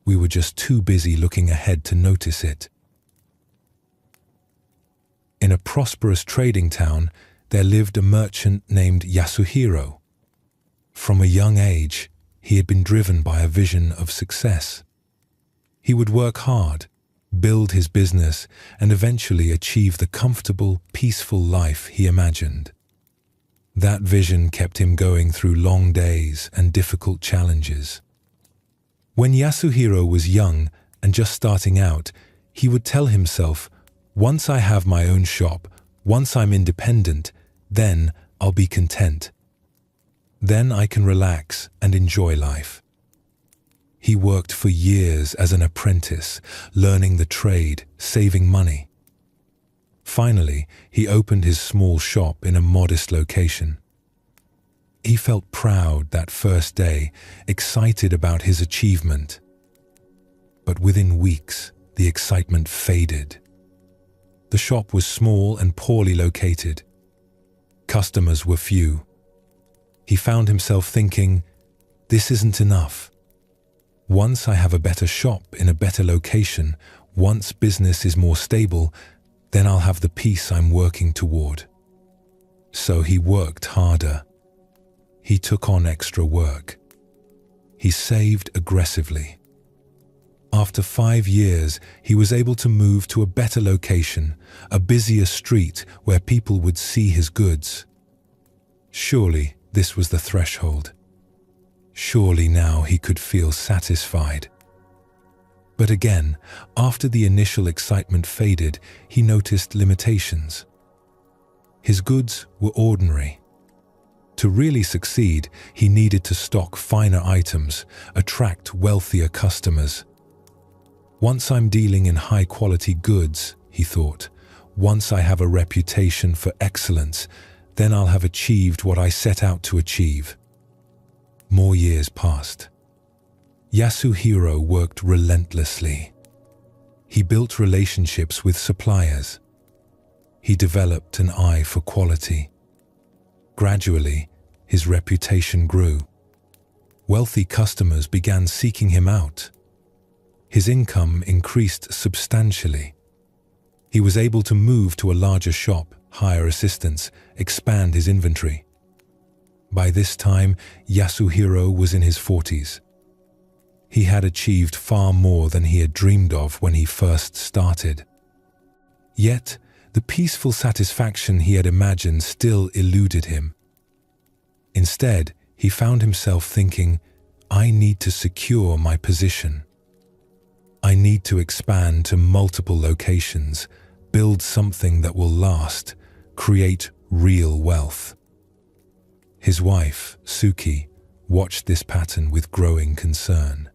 We were just too busy looking ahead to notice it. In a prosperous trading town, there lived a merchant named Yasuhiro. From a young age, he had been driven by a vision of success. He would work hard, build his business, and eventually achieve the comfortable, peaceful life he imagined. That vision kept him going through long days and difficult challenges. When Yasuhiro was young and just starting out, he would tell himself, "Once I have my own shop, once I'm independent, then I'll be content. Then I can relax and enjoy life." He worked for years as an apprentice, learning the trade, saving money. Finally, he opened his small shop in a modest location. He felt proud that first day, excited about his achievement. But within weeks, the excitement faded. The shop was small and poorly located. Customers were few. He found himself thinking, "This isn't enough. Once I have a better shop in a better location, once business is more stable, then I'll have the peace I'm working toward." So he worked harder. He took on extra work. He saved aggressively. After 5 years, he was able to move to a better location, a busier street where people would see his goods. Surely this was the threshold. Surely now he could feel satisfied. But again, after the initial excitement faded, he noticed limitations. His goods were ordinary. To really succeed, he needed to stock finer items, attract wealthier customers. "Once I'm dealing in high-quality goods," he thought, "once I have a reputation for excellence, then I'll have achieved what I set out to achieve." More years passed. Yasuhiro worked relentlessly. He built relationships with suppliers. He developed an eye for quality. Gradually, his reputation grew. Wealthy customers began seeking him out. His income increased substantially. He was able to move to a larger shop, hire assistants, expand his inventory. By this time, Yasuhiro was in his 40s. He had achieved far more than he had dreamed of when he first started. Yet, the peaceful satisfaction he had imagined still eluded him. Instead, he found himself thinking, "I need to secure my position. I need to expand to multiple locations, build something that will last, create real wealth." His wife, Suki, watched this pattern with growing concern.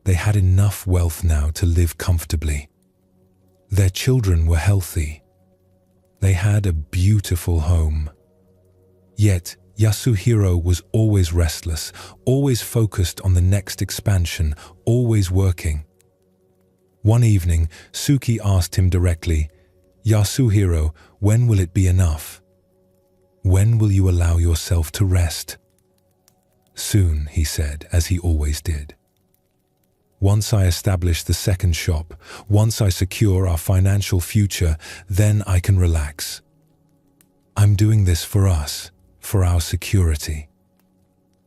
They had enough wealth now to live comfortably. Their children were healthy. They had a beautiful home. Yet, Yasuhiro was always restless, always focused on the next expansion, always working. One evening, Suki asked him directly, "Yasuhiro, when will it be enough? When will you allow yourself to rest?" "Soon," he said, as he always did. "Once I establish the second shop, once I secure our financial future, then I can relax. I'm doing this for us, for our security."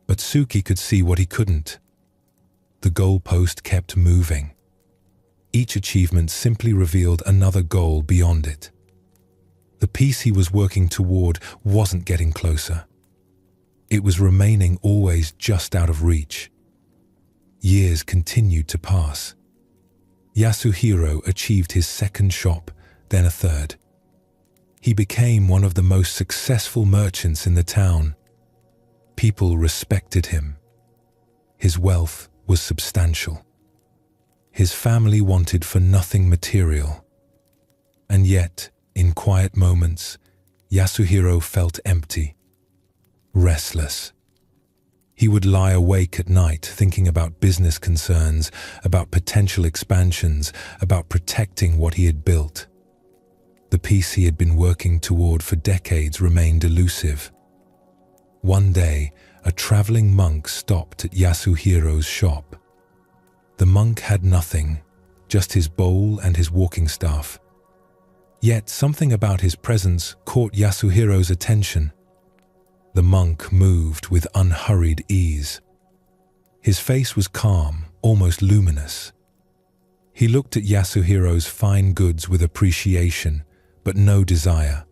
But Suki could see what he couldn't. The goalpost kept moving. Each achievement simply revealed another goal beyond it. The peace he was working toward wasn't getting closer. It was remaining always just out of reach. Years continued to pass. Yasuhiro achieved his second shop, then a third. He became one of the most successful merchants in the town. People respected him. His wealth was substantial. His family wanted for nothing material. And yet, in quiet moments, Yasuhiro felt empty, restless. He would lie awake at night thinking about business concerns, about potential expansions, about protecting what he had built. The peace he had been working toward for decades remained elusive. One day, a traveling monk stopped at Yasuhiro's shop. The monk had nothing, just his bowl and his walking staff. Yet something about his presence caught Yasuhiro's attention. The monk moved with unhurried ease. His face was calm, almost luminous. He looked at Yasuhiro's fine goods with appreciation, but no desire.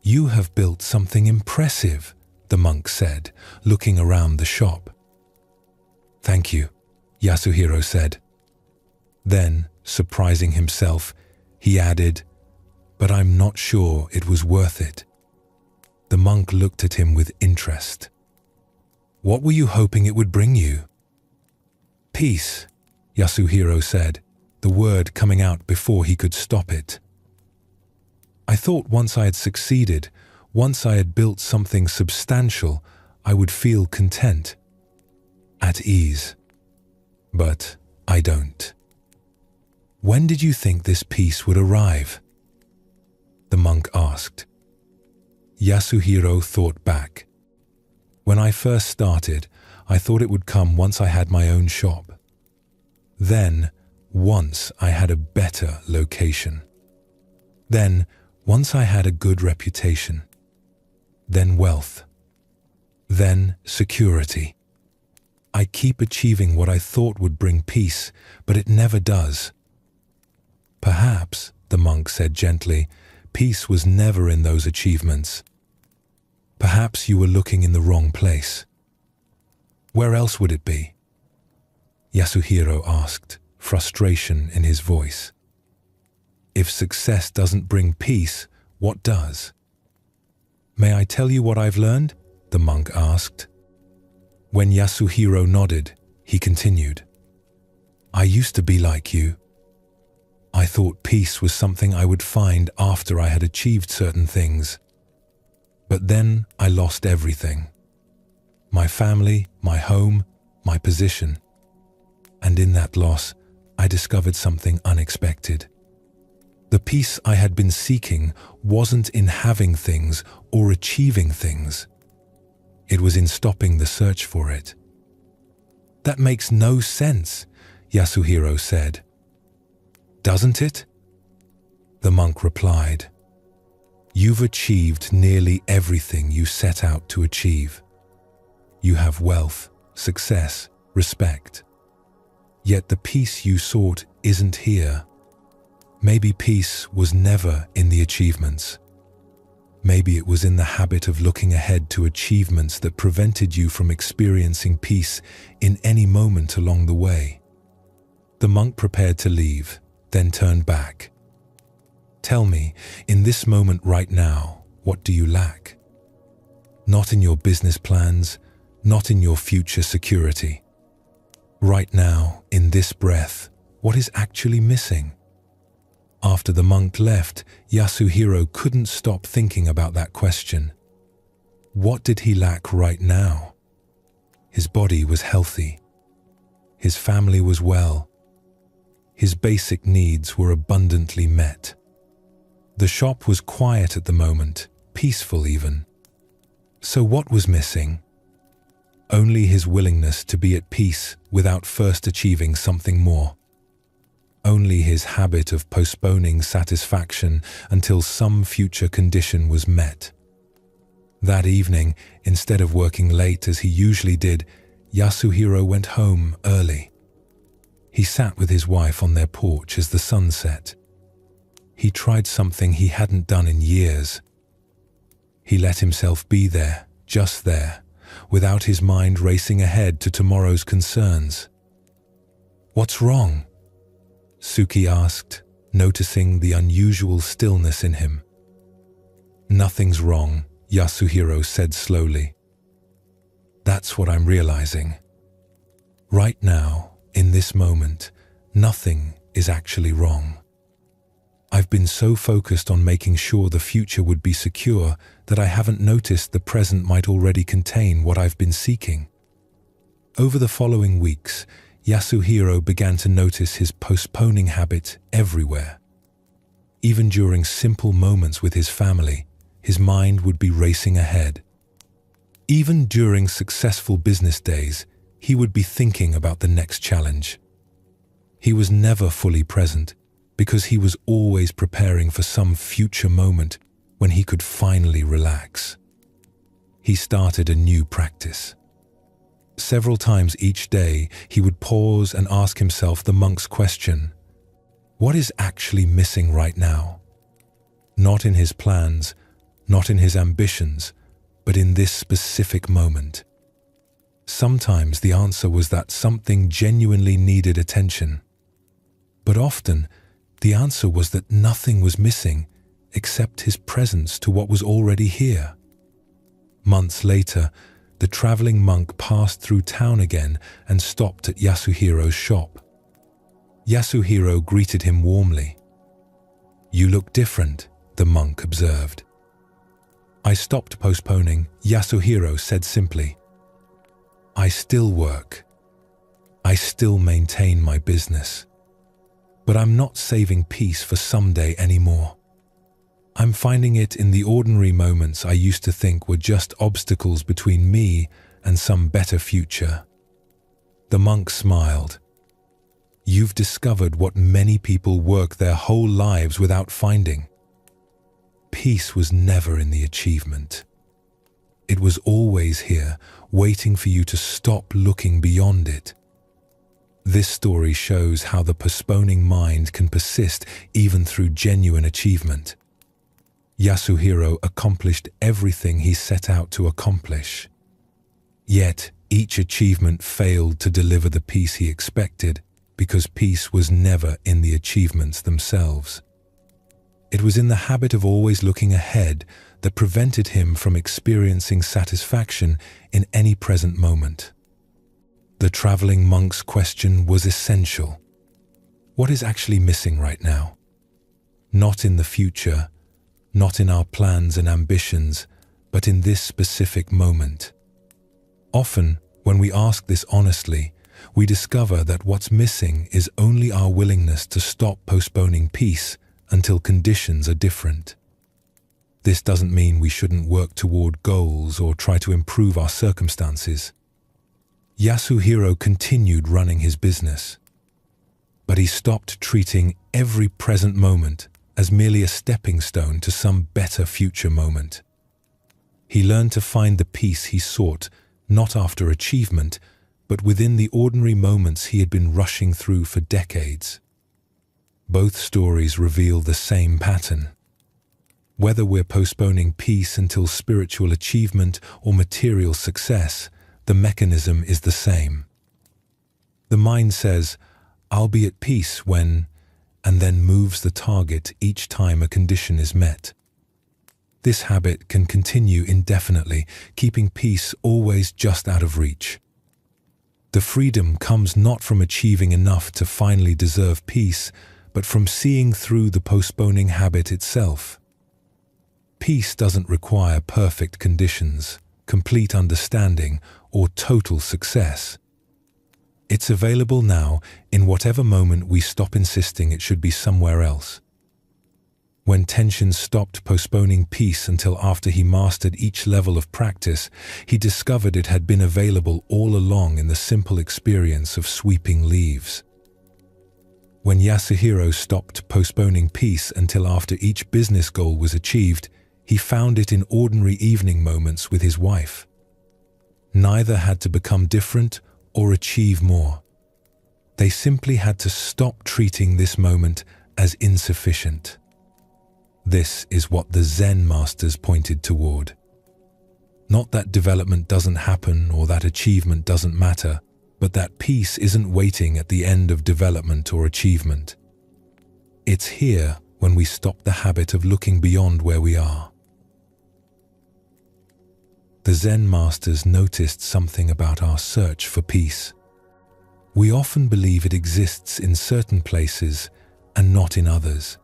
"You have built something impressive," the monk said, looking around the shop. "Thank you," Yasuhiro said. Then, surprising himself, he added, "But I'm not sure it was worth it." The monk looked at him with interest. "What were you hoping it would bring you?" "Peace," Yasuhiro said, the word coming out before he could stop it. "I thought once I had succeeded, once I had built something substantial, I would feel content, at ease. But I don't." "When did you think this peace would arrive?" the monk asked. Yasuhiro thought back. "When I first started, I thought it would come once I had my own shop. Then, once I had a better location. Then, once I had a good reputation. Then wealth. Then security. I keep achieving what I thought would bring peace, but it never does." "Perhaps," the monk said gently, "peace was never in those achievements. Perhaps you were looking in the wrong place." "Where else would it be?" Yasuhiro asked, frustration in his voice. "If success doesn't bring peace, what does?" "May I tell you what I've learned?" the monk asked. When Yasuhiro nodded, he continued, "I used to be like you. I thought peace was something I would find after I had achieved certain things. But then I lost everything. My family, my home, my position. And in that loss, I discovered something unexpected. The peace I had been seeking wasn't in having things or achieving things. It was in stopping the search for it." "That makes no sense," Yasuhiro said. "Doesn't it?" the monk replied. "You've achieved nearly everything you set out to achieve. You have wealth, success, respect. Yet the peace you sought isn't here. Maybe peace was never in the achievements. Maybe it was in the habit of looking ahead to achievements that prevented you from experiencing peace in any moment along the way." The monk prepared to leave, then turned back. "Tell me, in this moment right now, what do you lack? Not in your business plans, not in your future security. Right now, in this breath, what is actually missing?" After the monk left, Yasuhiro couldn't stop thinking about that question. What did he lack right now? His body was healthy. His family was well. His basic needs were abundantly met. The shop was quiet at the moment, peaceful even. So what was missing? Only his willingness to be at peace without first achieving something more. Only his habit of postponing satisfaction until some future condition was met. That evening, instead of working late as he usually did, Yasuhiro went home early. He sat with his wife on their porch as the sun set. He tried something he hadn't done in years. He let himself be there, just there, without his mind racing ahead to tomorrow's concerns. "What's wrong?" Suki asked, noticing the unusual stillness in him. "Nothing's wrong," Yasuhiro said slowly. "That's what I'm realizing. Right now, in this moment, nothing is actually wrong. I've been so focused on making sure the future would be secure that I haven't noticed the present might already contain what I've been seeking. Over the following weeks, Yasuhiro began to notice his postponing habit everywhere. Even during simple moments with his family, his mind would be racing ahead. Even during successful business days, he would be thinking about the next challenge. He was never fully present because he was always preparing for some future moment when he could finally relax. He started a new practice. Several times each day, he would pause and ask himself the monk's question, what is actually missing right now? Not in his plans, not in his ambitions, but in this specific moment. Sometimes the answer was that something genuinely needed attention. But often, the answer was that nothing was missing except his presence to what was already here. Months later, the traveling monk passed through town again and stopped at Yasuhiro's shop. Yasuhiro greeted him warmly. "You look different," the monk observed. "I stopped postponing," Yasuhiro said simply. "I still work. I still maintain my business. But I'm not saving peace for someday anymore. I'm finding it in the ordinary moments I used to think were just obstacles between me and some better future." The monk smiled. "You've discovered what many people work their whole lives without finding. Peace was never in the achievement. It was always here, waiting for you to stop looking beyond it." This story shows how the postponing mind can persist even through genuine achievement. Yasuhiro accomplished everything he set out to accomplish. Yet, each achievement failed to deliver the peace he expected because peace was never in the achievements themselves. It was in the habit of always looking ahead that prevented him from experiencing satisfaction in any present moment. The traveling monk's question was essential. What is actually missing right now? Not in the future, not in our plans and ambitions, but in this specific moment. Often, when we ask this honestly, we discover that what's missing is only our willingness to stop postponing peace until conditions are different. This doesn't mean we shouldn't work toward goals or try to improve our circumstances. Yasuhiro continued running his business, but he stopped treating every present moment as merely a stepping stone to some better future moment. He learned to find the peace he sought not after achievement, but within the ordinary moments he had been rushing through for decades. Both stories reveal the same pattern. Whether we're postponing peace until spiritual achievement or material success, the mechanism is the same. The mind says, "I'll be at peace when," and then moves the target each time a condition is met. This habit can continue indefinitely, keeping peace always just out of reach. The freedom comes not from achieving enough to finally deserve peace, but from seeing through the postponing habit itself. Peace doesn't require perfect conditions, complete understanding, or total success. It's available now in whatever moment we stop insisting it should be somewhere else. When tension stopped postponing peace until after he mastered each level of practice, he discovered it had been available all along in the simple experience of sweeping leaves. When Yasuhiro stopped postponing peace until after each business goal was achieved, he found it in ordinary evening moments with his wife. Neither had to become different or achieve more. They simply had to stop treating this moment as insufficient. This is what the Zen masters pointed toward. Not that development doesn't happen or that achievement doesn't matter, but that peace isn't waiting at the end of development or achievement. It's here when we stop the habit of looking beyond where we are. The Zen masters noticed something about our search for peace. We often believe it exists in certain places and not in others.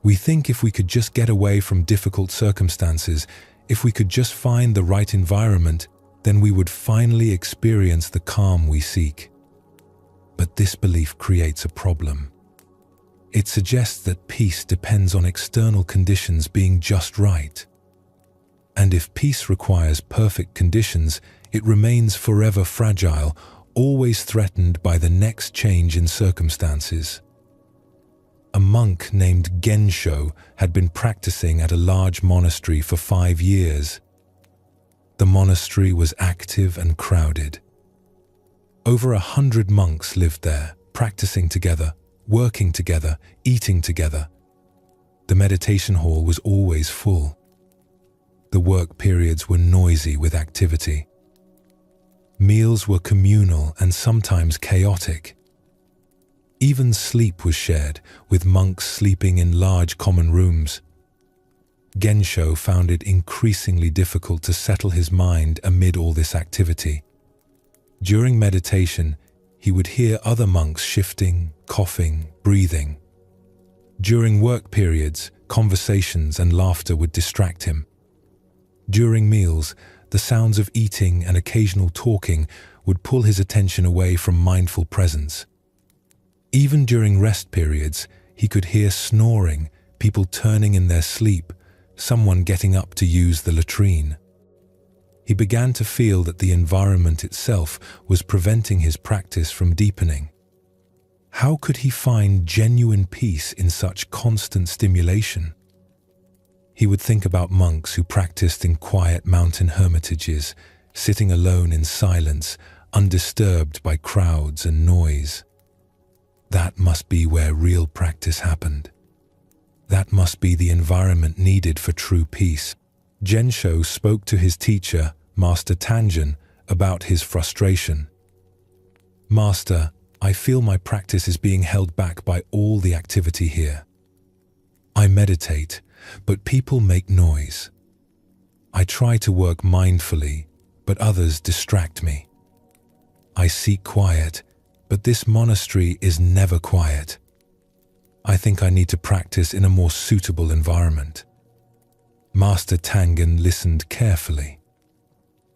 We think if we could just get away from difficult circumstances, if we could just find the right environment, then we would finally experience the calm we seek. But this belief creates a problem. It suggests that peace depends on external conditions being just right. And if peace requires perfect conditions, it remains forever fragile, always threatened by the next change in circumstances. A monk named Gensho had been practicing at a large monastery for 5 years. The monastery was active and crowded. Over 100 monks lived there, practicing together, working together, eating together. The meditation hall was always full. The work periods were noisy with activity. Meals were communal and sometimes chaotic. Even sleep was shared, with monks sleeping in large common rooms. Gensho found it increasingly difficult to settle his mind amid all this activity. During meditation, he would hear other monks shifting, coughing, breathing. During work periods, conversations and laughter would distract him. During meals, the sounds of eating and occasional talking would pull his attention away from mindful presence. Even during rest periods, he could hear snoring, people turning in their sleep, someone getting up to use the latrine. He began to feel that the environment itself was preventing his practice from deepening. How could he find genuine peace in such constant stimulation? He would think about monks who practiced in quiet mountain hermitages, sitting alone in silence, undisturbed by crowds and noise. That must be where real practice happened. That must be the environment needed for true peace. Gensho spoke to his teacher, Master Tangen, about his frustration. "Master, I feel my practice is being held back by all the activity here. I meditate, but people make noise. I try to work mindfully, but others distract me. I seek quiet, but this monastery is never quiet. I think I need to practice in a more suitable environment." Master Tangen listened carefully.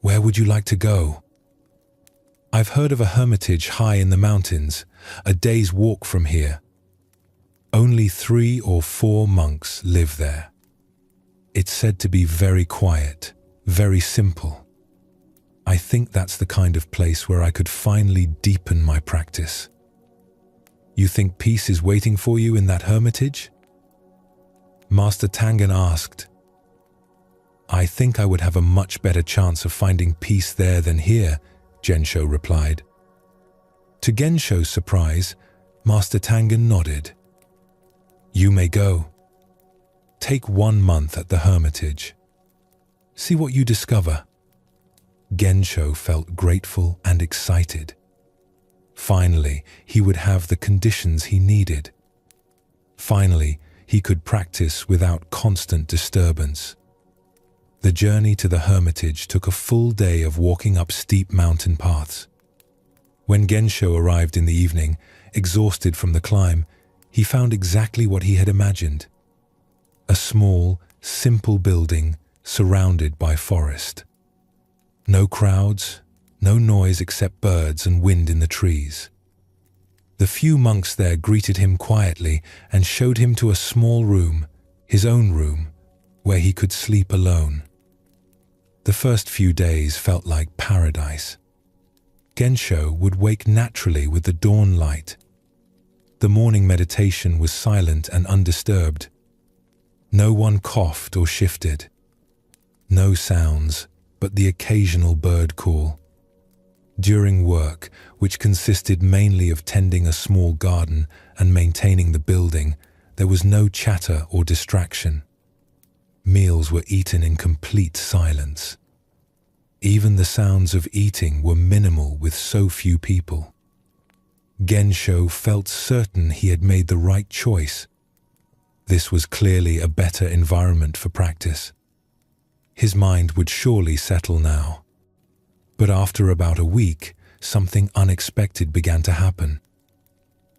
"Where would you like to go?" "I've heard of a hermitage high in the mountains, a day's walk from here. Only 3 or 4 monks live there. It's said to be very quiet, very simple. I think that's the kind of place where I could finally deepen my practice." "You think peace is waiting for you in that hermitage?" Master Tangen asked. "I think I would have a much better chance of finding peace there than here," Gensho replied. To Gensho's surprise, Master Tangen nodded. "You may go. Take 1 month at the hermitage. See what you discover." Gensho felt grateful and excited. Finally, he would have the conditions he needed. Finally, he could practice without constant disturbance. The journey to the hermitage took a full day of walking up steep mountain paths. When Gensho arrived in the evening, exhausted from the climb, he found exactly what he had imagined. A small, simple building surrounded by forest. No crowds, no noise except birds and wind in the trees. The few monks there greeted him quietly and showed him to a small room, his own room, where he could sleep alone. The first few days felt like paradise. Gensho would wake naturally with the dawn light. The morning meditation was silent and undisturbed. No one coughed or shifted. No sounds, but the occasional bird call. During work, which consisted mainly of tending a small garden and maintaining the building, there was no chatter or distraction. Meals were eaten in complete silence. Even the sounds of eating were minimal with so few people. Gensho felt certain he had made the right choice. This was clearly a better environment for practice. His mind would surely settle now. But after about a week, something unexpected began to happen.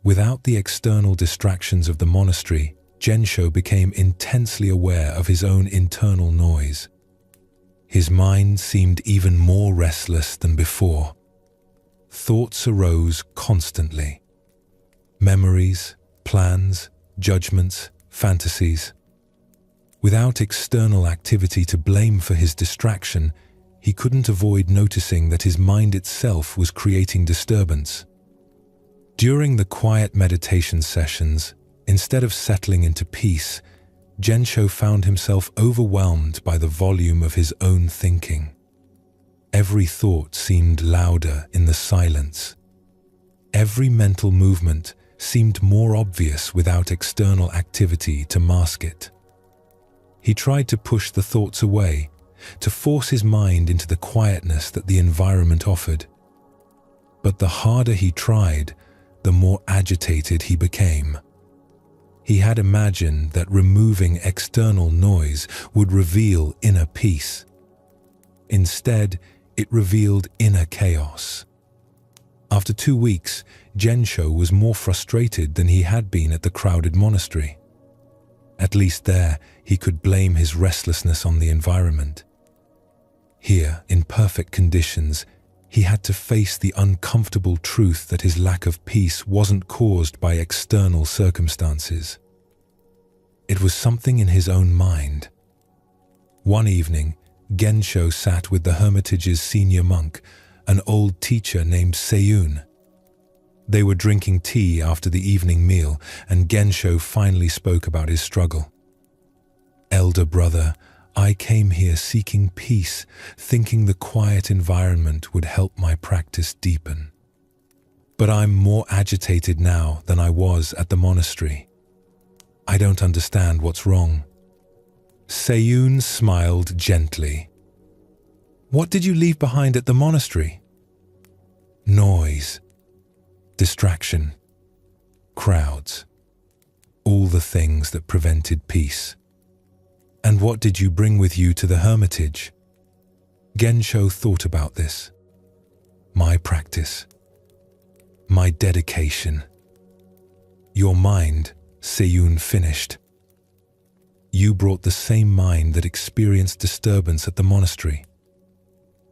Without the external distractions of the monastery, Gensho became intensely aware of his own internal noise. His mind seemed even more restless than before. Thoughts arose constantly. Memories, plans, judgments, fantasies. Without external activity to blame for his distraction, he couldn't avoid noticing that his mind itself was creating disturbance. During the quiet meditation sessions, instead of settling into peace, Gensho found himself overwhelmed by the volume of his own thinking. Every thought seemed louder in the silence. Every mental movement seemed more obvious without external activity to mask it. He tried to push the thoughts away, to force his mind into the quietness that the environment offered. But the harder he tried, the more agitated he became. He had imagined that removing external noise would reveal inner peace. Instead, it revealed inner chaos. After 2 weeks, Gensho was more frustrated than he had been at the crowded monastery. At least there, he could blame his restlessness on the environment. Here, in perfect conditions, he had to face the uncomfortable truth that his lack of peace wasn't caused by external circumstances. It was something in his own mind. One evening, Gensho sat with the hermitage's senior monk, an old teacher named Seiyun. They were drinking tea after the evening meal, and Gensho finally spoke about his struggle. "Elder brother, I came here seeking peace, thinking the quiet environment would help my practice deepen. But I'm more agitated now than I was at the monastery. I don't understand what's wrong." Seiyun smiled gently. "What did you leave behind at the monastery?" "Noise, distraction, crowds, all the things that prevented peace." "And what did you bring with you to the hermitage?" Gensho thought about this. "My practice, my dedication." "Your mind," Seiyun finished. "You brought the same mind that experienced disturbance at the monastery.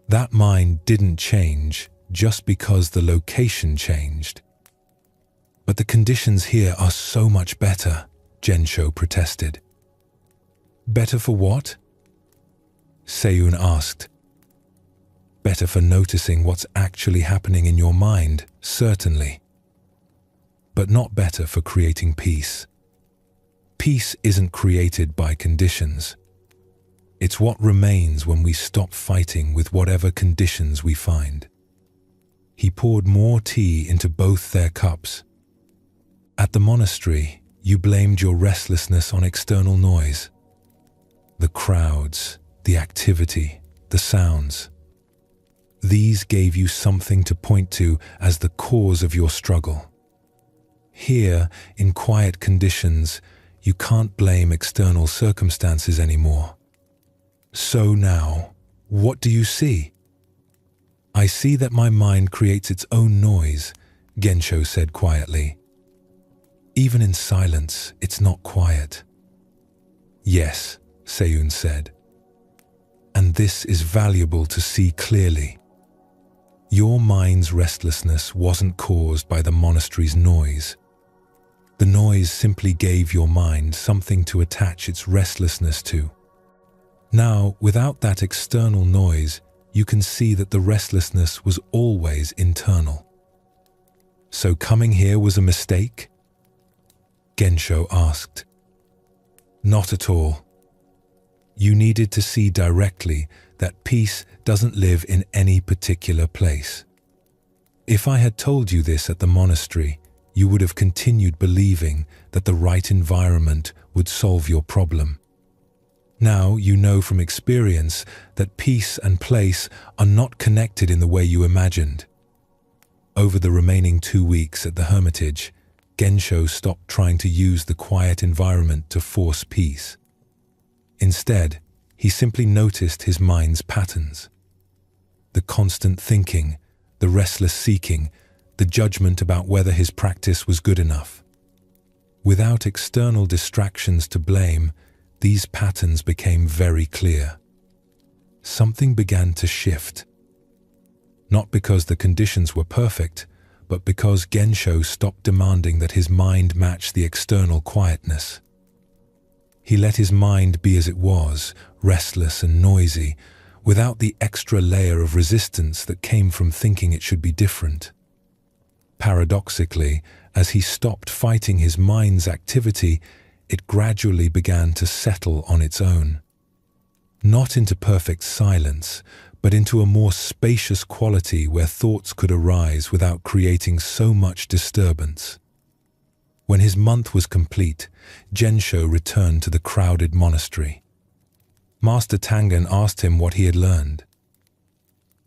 That mind didn't change just because the location changed." "But the conditions here are so much better," Gensho protested. "Better for what?" Seiyun asked. "Better for noticing what's actually happening in your mind, certainly. But not better for creating peace. Peace isn't created by conditions. It's what remains when we stop fighting with whatever conditions we find." He poured more tea into both their cups. "At the monastery, you blamed your restlessness on external noise. The crowds, the activity, the sounds. These gave you something to point to as the cause of your struggle. Here, in quiet conditions, you can't blame external circumstances anymore. So now, what do you see?" "I see that my mind creates its own noise," Gensho said quietly. "Even in silence, it's not quiet." "Yes," Seiyun said. "And this is valuable to see clearly. Your mind's restlessness wasn't caused by the monastery's noise. The noise simply gave your mind something to attach its restlessness to. Now, without that external noise, you can see that the restlessness was always internal." "So coming here was a mistake?" Gensho asked. "Not at all. You needed to see directly that peace doesn't live in any particular place. If I had told you this at the monastery, you would have continued believing that the right environment would solve your problem. Now you know from experience that peace and place are not connected in the way you imagined." Over the remaining 2 weeks at the hermitage, Gensho stopped trying to use the quiet environment to force peace. Instead, he simply noticed his mind's patterns. The constant thinking, the restless seeking, the judgment about whether his practice was good enough. Without external distractions to blame, these patterns became very clear. Something began to shift. Not because the conditions were perfect, but because Gensho stopped demanding that his mind match the external quietness. He let his mind be as it was, restless and noisy, without the extra layer of resistance that came from thinking it should be different. Paradoxically, as he stopped fighting his mind's activity, it gradually began to settle on its own. Not into perfect silence, but into a more spacious quality where thoughts could arise without creating so much disturbance. When his month was complete, Gensho returned to the crowded monastery. Master Tangen asked him what he had learned.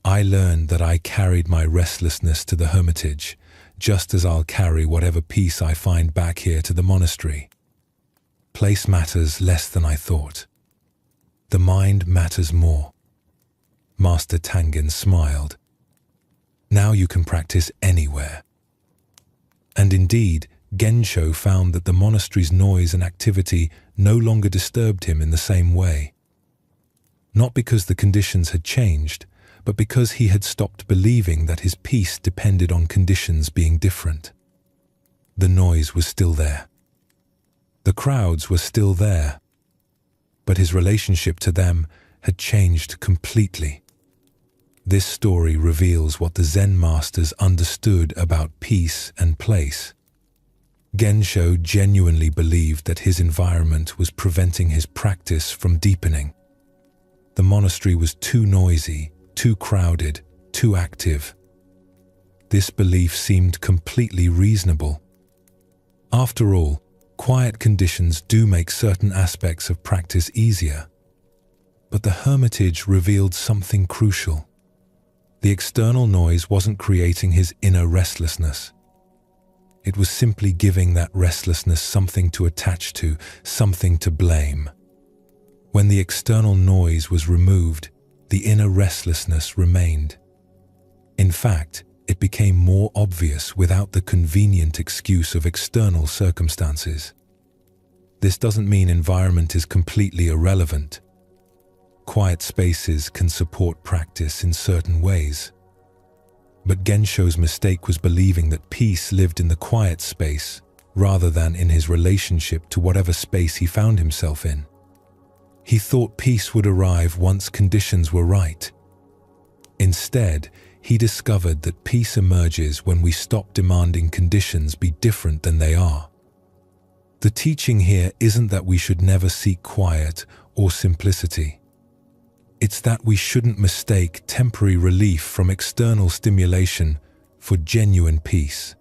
"I learned that I carried my restlessness to the hermitage, just as I'll carry whatever peace I find back here to the monastery. Place matters less than I thought. The mind matters more." Master Tangen smiled. "Now you can practice anywhere." And indeed, Gensho found that the monastery's noise and activity no longer disturbed him in the same way. Not because the conditions had changed, but because he had stopped believing that his peace depended on conditions being different. The noise was still there. The crowds were still there. But his relationship to them had changed completely. This story reveals what the Zen masters understood about peace and place. Gensho genuinely believed that his environment was preventing his practice from deepening. The monastery was too noisy, too crowded, too active. This belief seemed completely reasonable. After all, quiet conditions do make certain aspects of practice easier. But the hermitage revealed something crucial. The external noise wasn't creating his inner restlessness. It was simply giving that restlessness something to attach to, something to blame. When the external noise was removed, the inner restlessness remained. In fact, it became more obvious without the convenient excuse of external circumstances. This doesn't mean environment is completely irrelevant. Quiet spaces can support practice in certain ways. But Gensho's mistake was believing that peace lived in the quiet space rather than in his relationship to whatever space he found himself in. He thought peace would arrive once conditions were right. Instead, he discovered that peace emerges when we stop demanding conditions be different than they are. The teaching here isn't that we should never seek quiet or simplicity. It's that we shouldn't mistake temporary relief from external stimulation for genuine peace.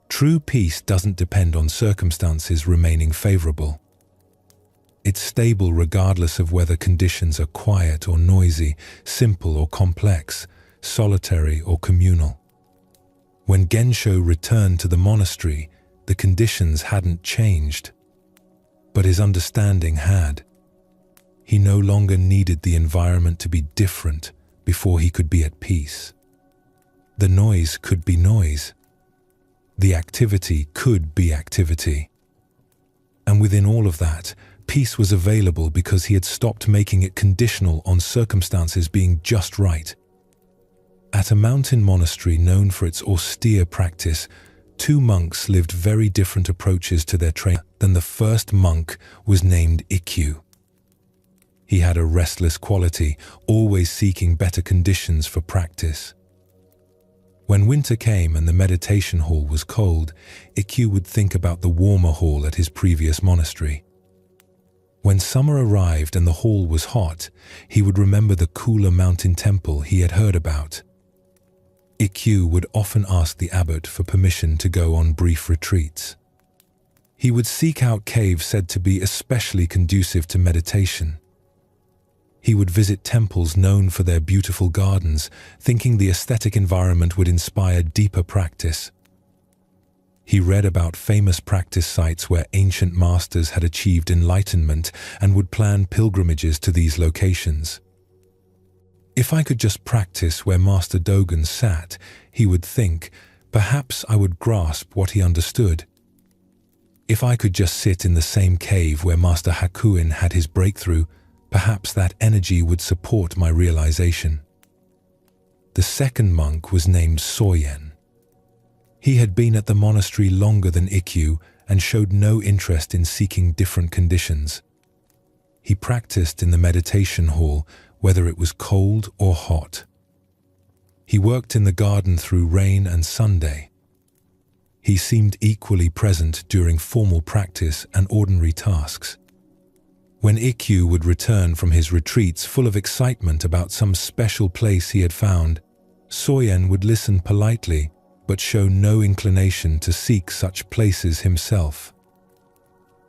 True peace doesn't depend on circumstances remaining favorable. It's stable regardless of whether conditions are quiet or noisy, simple or complex, solitary or communal. When Gensho returned to the monastery, the conditions hadn't changed, but his understanding had. He no longer needed the environment to be different before he could be at peace. The noise could be noise. The activity could be activity. And within all of that, peace was available because he had stopped making it conditional on circumstances being just right. At a mountain monastery known for its austere practice, two monks lived very different approaches to their training. Than the first monk was named Ikkyu. He had a restless quality, always seeking better conditions for practice. When winter came and the meditation hall was cold, Ikkyu would think about the warmer hall at his previous monastery. When summer arrived and the hall was hot, he would remember the cooler mountain temple he had heard about. Ikkyu would often ask the abbot for permission to go on brief retreats. He would seek out caves said to be especially conducive to meditation. He would visit temples known for their beautiful gardens, thinking the aesthetic environment would inspire deeper practice. He read about famous practice sites where ancient masters had achieved enlightenment and would plan pilgrimages to these locations. If I could just practice where Master Dogen sat, he would think, perhaps I would grasp what he understood. If I could just sit in the same cave where Master Hakuin had his breakthrough, perhaps that energy would support my realization. The second monk was named Soyen. He had been at the monastery longer than Ikkyu and showed no interest in seeking different conditions. He practiced in the meditation hall, whether it was cold or hot. He worked in the garden through rain and Sunday. He seemed equally present during formal practice and ordinary tasks. When Ikkyu would return from his retreats full of excitement about some special place he had found, Soyen would listen politely but show no inclination to seek such places himself.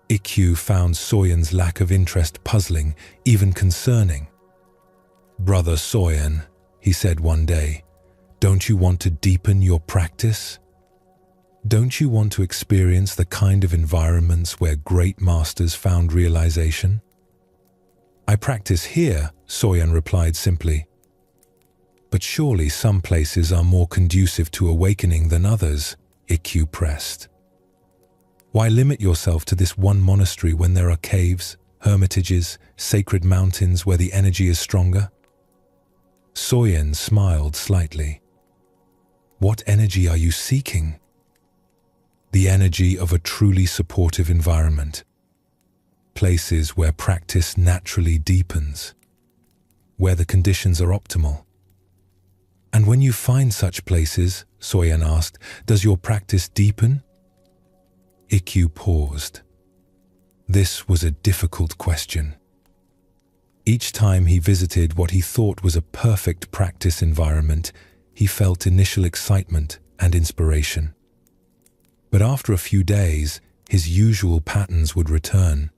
Ikkyu found Soyen's lack of interest puzzling, even concerning. "Brother Soyen," he said one day, "don't you want to deepen your practice? Don't you want to experience the kind of environments where great masters found realization?" "I practice here," Soyen replied simply. "But surely some places are more conducive to awakening than others," Ikkyu pressed. "Why limit yourself to this one monastery when there are caves, hermitages, sacred mountains where the energy is stronger?" Soyen smiled slightly. "What energy are you seeking?" "The energy of a truly supportive environment. Places where practice naturally deepens, where the conditions are optimal." "And when you find such places," Soyen asked, "does your practice deepen?" Ikkyu paused. This was a difficult question. Each time he visited what he thought was a perfect practice environment, he felt initial excitement and inspiration. But after a few days, his usual patterns would return.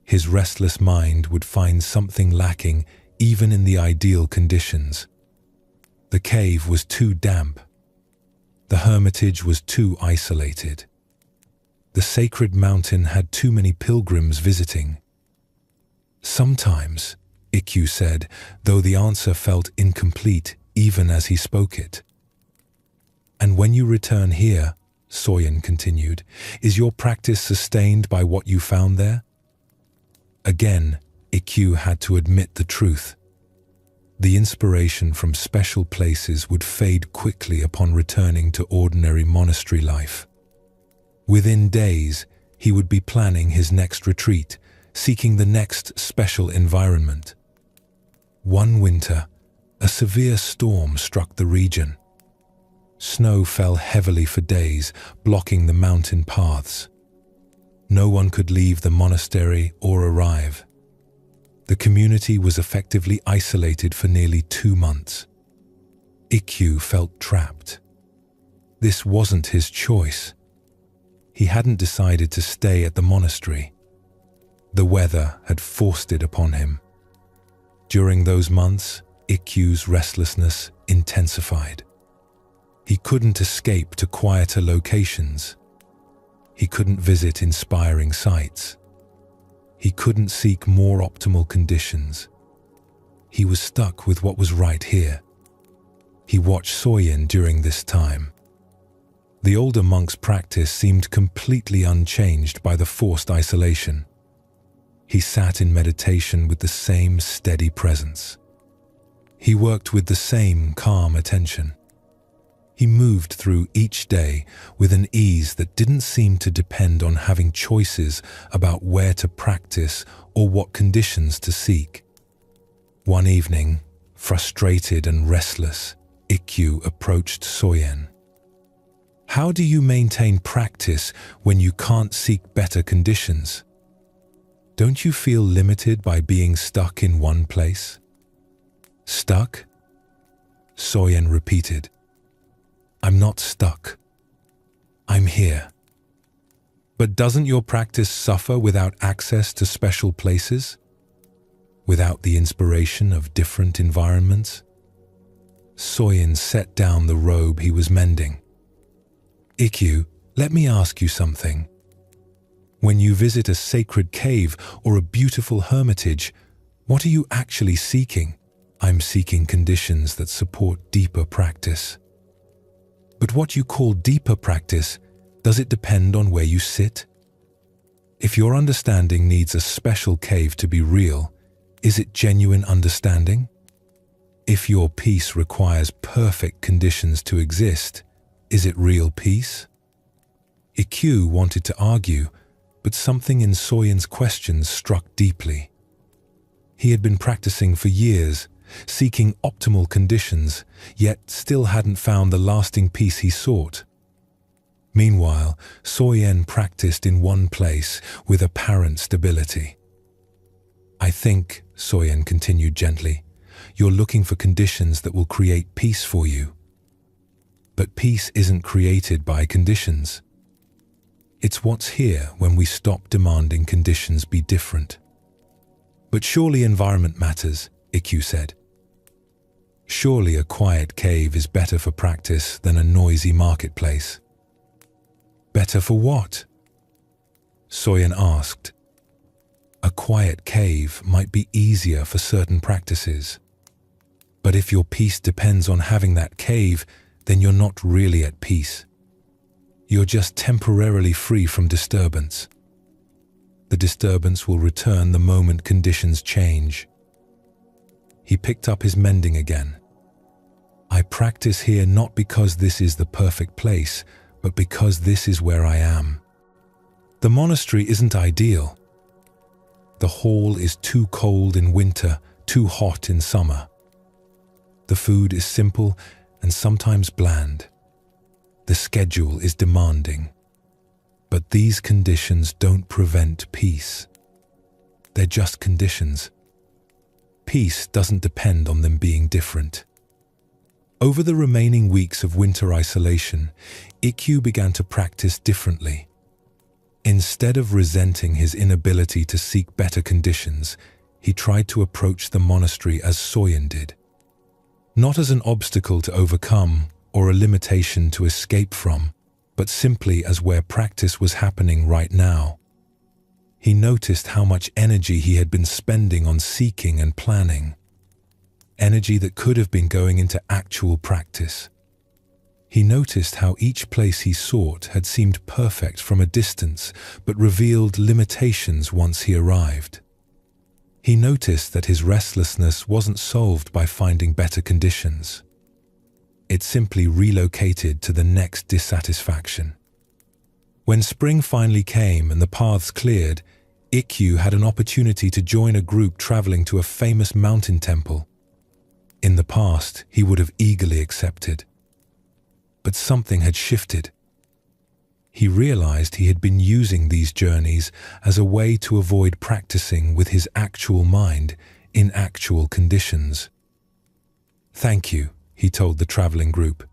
His restless mind would find something lacking even in the ideal conditions. The cave was too damp. The hermitage was too isolated. The sacred mountain had too many pilgrims visiting. "Sometimes," Ikkyu said, though the answer felt incomplete even as he spoke it. "And when you return here," Soyen continued, "is your practice sustained by what you found there?" Again, Ikkyu had to admit the truth. The inspiration from special places would fade quickly upon returning to ordinary monastery life. Within days, he would be planning his next retreat, seeking the next special environment. One winter, a severe storm struck the region. Snow fell heavily for days, blocking the mountain paths. No one could leave the monastery or arrive. The community was effectively isolated for nearly 2 months. Ikkyu felt trapped. This wasn't his choice. He hadn't decided to stay at the monastery. The weather had forced it upon him. During those months, Ikkyu's restlessness intensified. He couldn't escape to quieter locations. He couldn't visit inspiring sights. He couldn't seek more optimal conditions. He was stuck with what was right here. He watched Soyen during this time. The older monk's practice seemed completely unchanged by the forced isolation. He sat in meditation with the same steady presence. He worked with the same calm attention. He moved through each day with an ease that didn't seem to depend on having choices about where to practice or what conditions to seek. One evening, frustrated and restless, Ikkyu approached Soyen. "How do you maintain practice when you can't seek better conditions? Don't you feel limited by being stuck in one place?" "Stuck?" Soyen repeated. "I'm not stuck. I'm here." "But doesn't your practice suffer without access to special places? Without the inspiration of different environments?" Soyen set down the robe he was mending. "Ikkyu, let me ask you something. When you visit a sacred cave or a beautiful hermitage, what are you actually seeking?" "I'm seeking conditions that support deeper practice." "But what you call deeper practice, does it depend on where you sit?" If your understanding needs a special cave to be real, is it genuine understanding? If your peace requires perfect conditions to exist, is it real peace? Ikkyu wanted to argue, but something in Soyen's questions struck deeply. He had been practicing for years, seeking optimal conditions, yet still hadn't found the lasting peace he sought. Meanwhile, Soyen practiced in one place with apparent stability. "I think," Soyen continued gently, "you're looking for conditions that will create peace for you. But peace isn't created by conditions. It's what's here when we stop demanding conditions be different." "But surely environment matters," Ikkyu said. "Surely a quiet cave is better for practice than a noisy marketplace." "Better for what?" Soyen asked. "A quiet cave might be easier for certain practices. But if your peace depends on having that cave, then you're not really at peace. You're just temporarily free from disturbance. The disturbance will return the moment conditions change." He picked up his mending again. "I practice here not because this is the perfect place, but because this is where I am. The monastery isn't ideal. The hall is too cold in winter, too hot in summer. The food is simple and sometimes bland. The schedule is demanding. But these conditions don't prevent peace. They're just conditions. Peace doesn't depend on them being different." Over the remaining weeks of winter isolation, Ikkyu began to practice differently. Instead of resenting his inability to seek better conditions, he tried to approach the monastery as Soyen did. Not as an obstacle to overcome or a limitation to escape from, but simply as where practice was happening right now. He noticed how much energy he had been spending on seeking and planning. Energy that could have been going into actual practice. He noticed how each place he sought had seemed perfect from a distance, but revealed limitations once he arrived. He noticed that his restlessness wasn't solved by finding better conditions. It simply relocated to the next dissatisfaction. When spring finally came and the paths cleared, Ikkyu had an opportunity to join a group traveling to a famous mountain temple. In the past, he would have eagerly accepted. But something had shifted. He realized he had been using these journeys as a way to avoid practicing with his actual mind in actual conditions. "Thank you," he told the traveling group,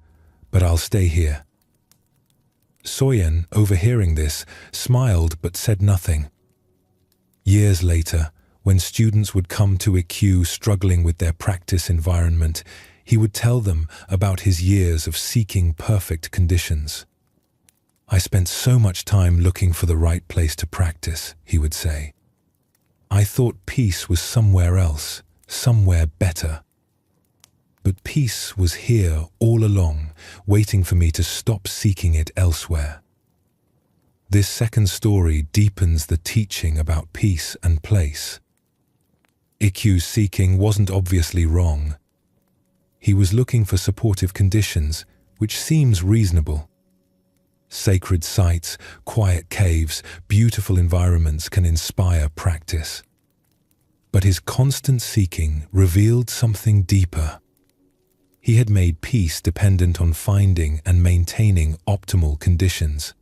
"but I'll stay here." Soyen, overhearing this, smiled but said nothing. Years later, when students would come to Ikkyu struggling with their practice environment, he would tell them about his years of seeking perfect conditions. "I spent so much time looking for the right place to practice," he would say. "I thought peace was somewhere else, somewhere better. But peace was here all along, waiting for me to stop seeking it elsewhere." This second story deepens the teaching about peace and place. Ikkyu's seeking wasn't obviously wrong. He was looking for supportive conditions, which seems reasonable. Sacred sites, quiet caves, beautiful environments can inspire practice. But his constant seeking revealed something deeper. He had made peace dependent on finding and maintaining optimal conditions.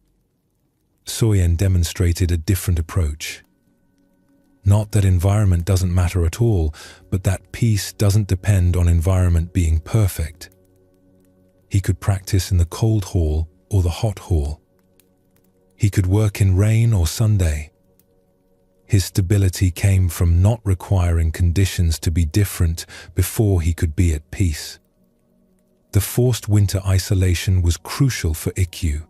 Soyen demonstrated a different approach. Not that environment doesn't matter at all, but that peace doesn't depend on environment being perfect. He could practice in the cold hall or the hot hall. He could work in rain or Sunday. His stability came from not requiring conditions to be different before he could be at peace. The forced winter isolation was crucial for Ikkyu.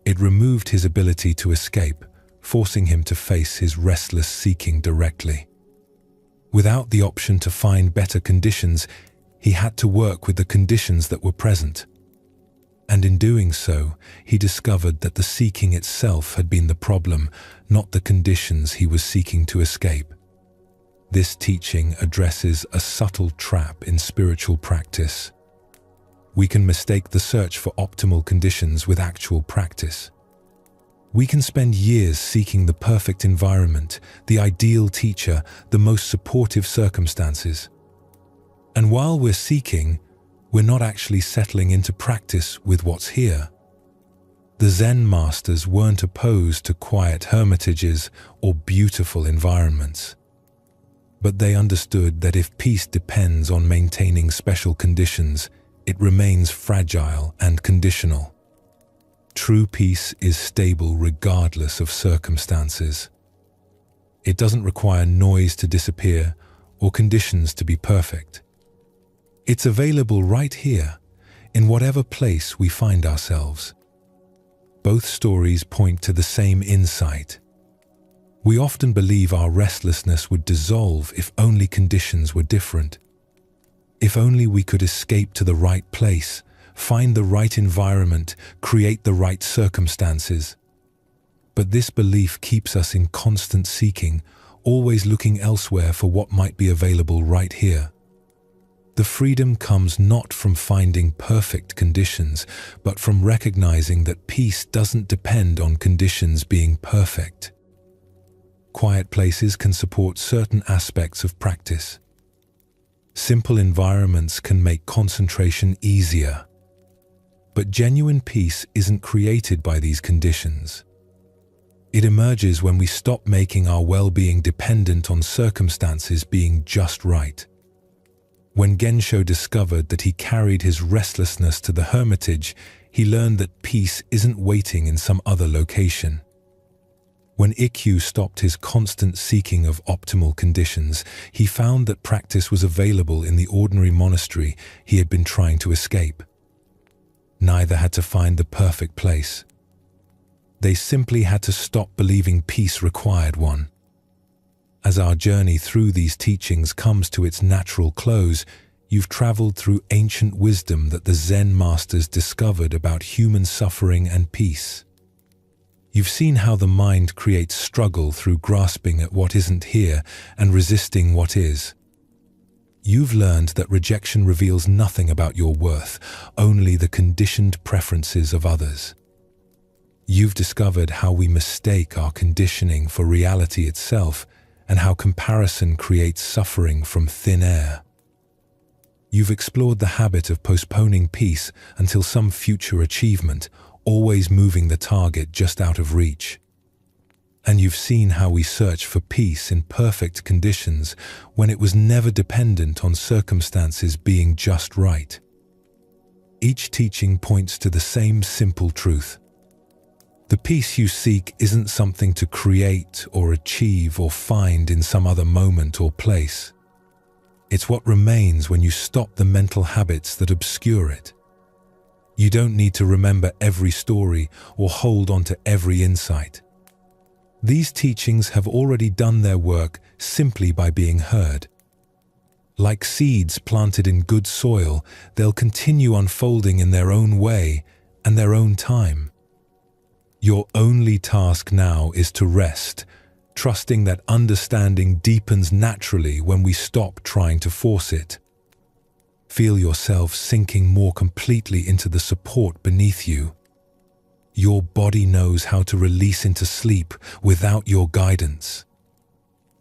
It removed his ability to escape, forcing him to face his restless seeking directly. Without the option to find better conditions, he had to work with the conditions that were present. And in doing so, he discovered that the seeking itself had been the problem, not the conditions he was seeking to escape. This teaching addresses a subtle trap in spiritual practice. We can mistake the search for optimal conditions with actual practice. We can spend years seeking the perfect environment, the ideal teacher, the most supportive circumstances. And while we're seeking, we're not actually settling into practice with what's here. The Zen masters weren't opposed to quiet hermitages or beautiful environments. But they understood that if peace depends on maintaining special conditions, it remains fragile and conditional. True peace is stable regardless of circumstances. It doesn't require noise to disappear or conditions to be perfect. It's available right here, in whatever place we find ourselves. Both stories point to the same insight. We often believe our restlessness would dissolve if only conditions were different. If only we could escape to the right place, find the right environment, create the right circumstances. But this belief keeps us in constant seeking, always looking elsewhere for what might be available right here. The freedom comes not from finding perfect conditions, but from recognizing that peace doesn't depend on conditions being perfect. Quiet places can support certain aspects of practice. Simple environments can make concentration easier. But genuine peace isn't created by these conditions. It emerges when we stop making our well-being dependent on circumstances being just right. When Gensho discovered that he carried his restlessness to the hermitage, he learned that peace isn't waiting in some other location. When Ikkyu stopped his constant seeking of optimal conditions, he found that practice was available in the ordinary monastery he had been trying to escape. Neither had to find the perfect place. They simply had to stop believing peace required one. As our journey through these teachings comes to its natural close, you've traveled through ancient wisdom that the Zen masters discovered about human suffering and peace. You've seen how the mind creates struggle through grasping at what isn't here and resisting what is. You've learned that rejection reveals nothing about your worth, only the conditioned preferences of others. You've discovered how we mistake our conditioning for reality itself, and how comparison creates suffering from thin air. You've explored the habit of postponing peace until some future achievement, always moving the target just out of reach. And you've seen how we search for peace in perfect conditions when it was never dependent on circumstances being just right. Each teaching points to the same simple truth. The peace you seek isn't something to create or achieve or find in some other moment or place. It's what remains when you stop the mental habits that obscure it. You don't need to remember every story or hold on to every insight. These teachings have already done their work simply by being heard. Like seeds planted in good soil, they'll continue unfolding in their own way and their own time. Your only task now is to rest, trusting that understanding deepens naturally when we stop trying to force it. Feel yourself sinking more completely into the support beneath you. Your body knows how to release into sleep without your guidance.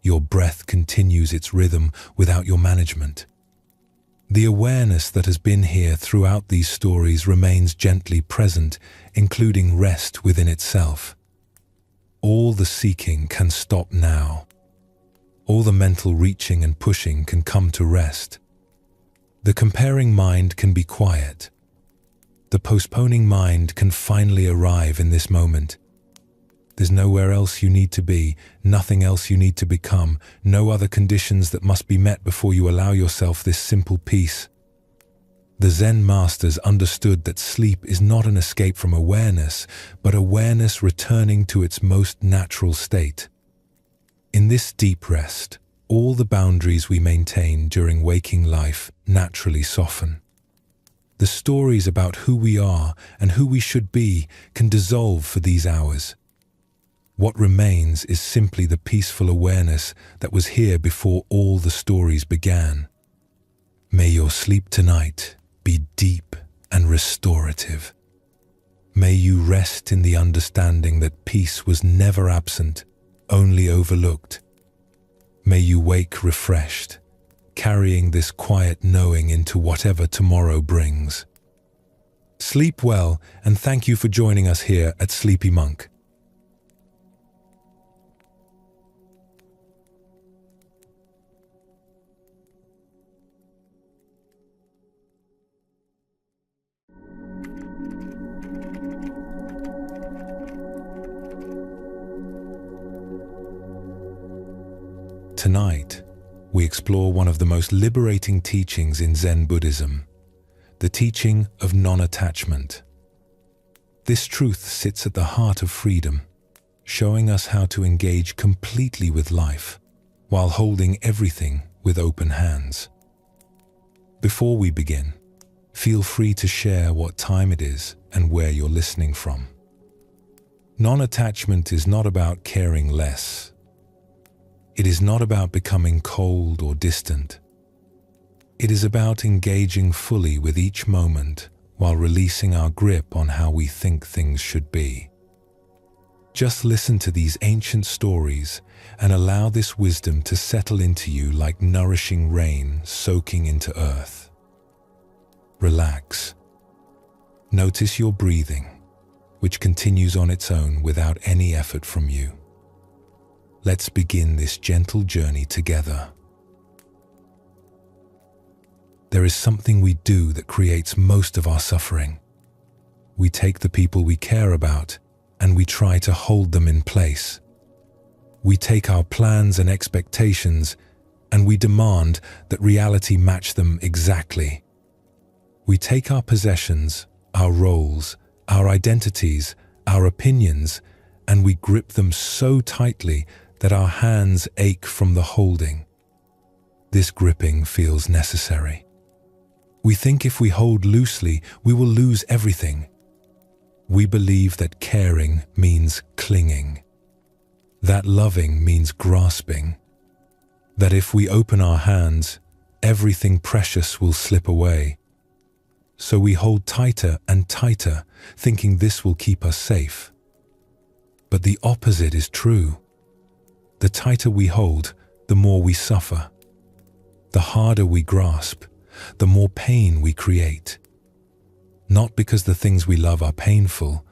Your breath continues its rhythm without your management. The awareness that has been here throughout these stories remains gently present, including rest within itself. All the seeking can stop now. All the mental reaching and pushing can come to rest. The comparing mind can be quiet. The postponing mind can finally arrive in this moment. There's nowhere else you need to be, nothing else you need to become, no other conditions that must be met before you allow yourself this simple peace. The Zen masters understood that sleep is not an escape from awareness, but awareness returning to its most natural state. In this deep rest, all the boundaries we maintain during waking life naturally soften. The stories about who we are and who we should be can dissolve for these hours. What remains is simply the peaceful awareness that was here before all the stories began. May your sleep tonight be deep and restorative. May you rest in the understanding that peace was never absent, only overlooked. May you wake refreshed, carrying this quiet knowing into whatever tomorrow brings. Sleep well, and thank you for joining us here at Sleepy Monk. Tonight, we explore one of the most liberating teachings in Zen Buddhism, the teaching of non-attachment. This truth sits at the heart of freedom, showing us how to engage completely with life while holding everything with open hands. Before we begin, feel free to share what time it is and where you're listening from. Non-attachment is not about caring less. It is not about becoming cold or distant. It is about engaging fully with each moment while releasing our grip on how we think things should be. Just listen to these ancient stories and allow this wisdom to settle into you like nourishing rain soaking into earth. Relax. Notice your breathing, which continues on its own without any effort from you. Let's begin this gentle journey together. There is something we do that creates most of our suffering. We take the people we care about and we try to hold them in place. We take our plans and expectations and we demand that reality match them exactly. We take our possessions, our roles, our identities, our opinions, and we grip them so tightly that our hands ache from the holding. This gripping feels necessary. We think if we hold loosely, we will lose everything. We believe that caring means clinging, that loving means grasping, that if we open our hands, everything precious will slip away. So we hold tighter and tighter, thinking this will keep us safe. But the opposite is true. The tighter we hold, the more we suffer. The harder we grasp, the more pain we create. Not because the things we love are painful,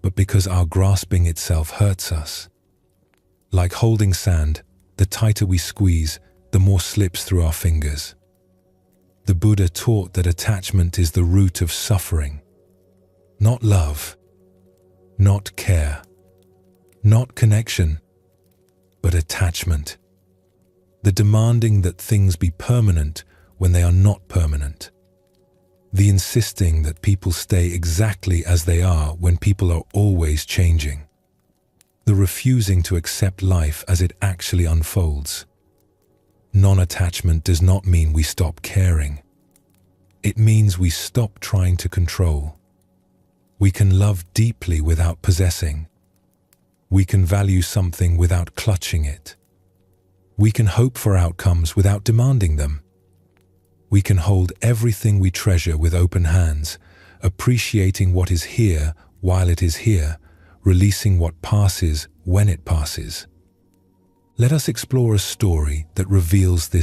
but because our grasping itself hurts us. Like holding sand, the tighter we squeeze, the more slips through our fingers. The Buddha taught that attachment is the root of suffering. Not love, not care, not connection, but attachment. The demanding that things be permanent when they are not permanent. The insisting that people stay exactly as they are when people are always changing. The refusing to accept life as it actually unfolds. Non-attachment does not mean we stop caring. It means we stop trying to control. We can love deeply without possessing. We can value something without clutching it. We can hope for outcomes without demanding them. We can hold everything we treasure with open hands, appreciating what is here while it is here, releasing what passes when it passes. Let us explore a story that reveals this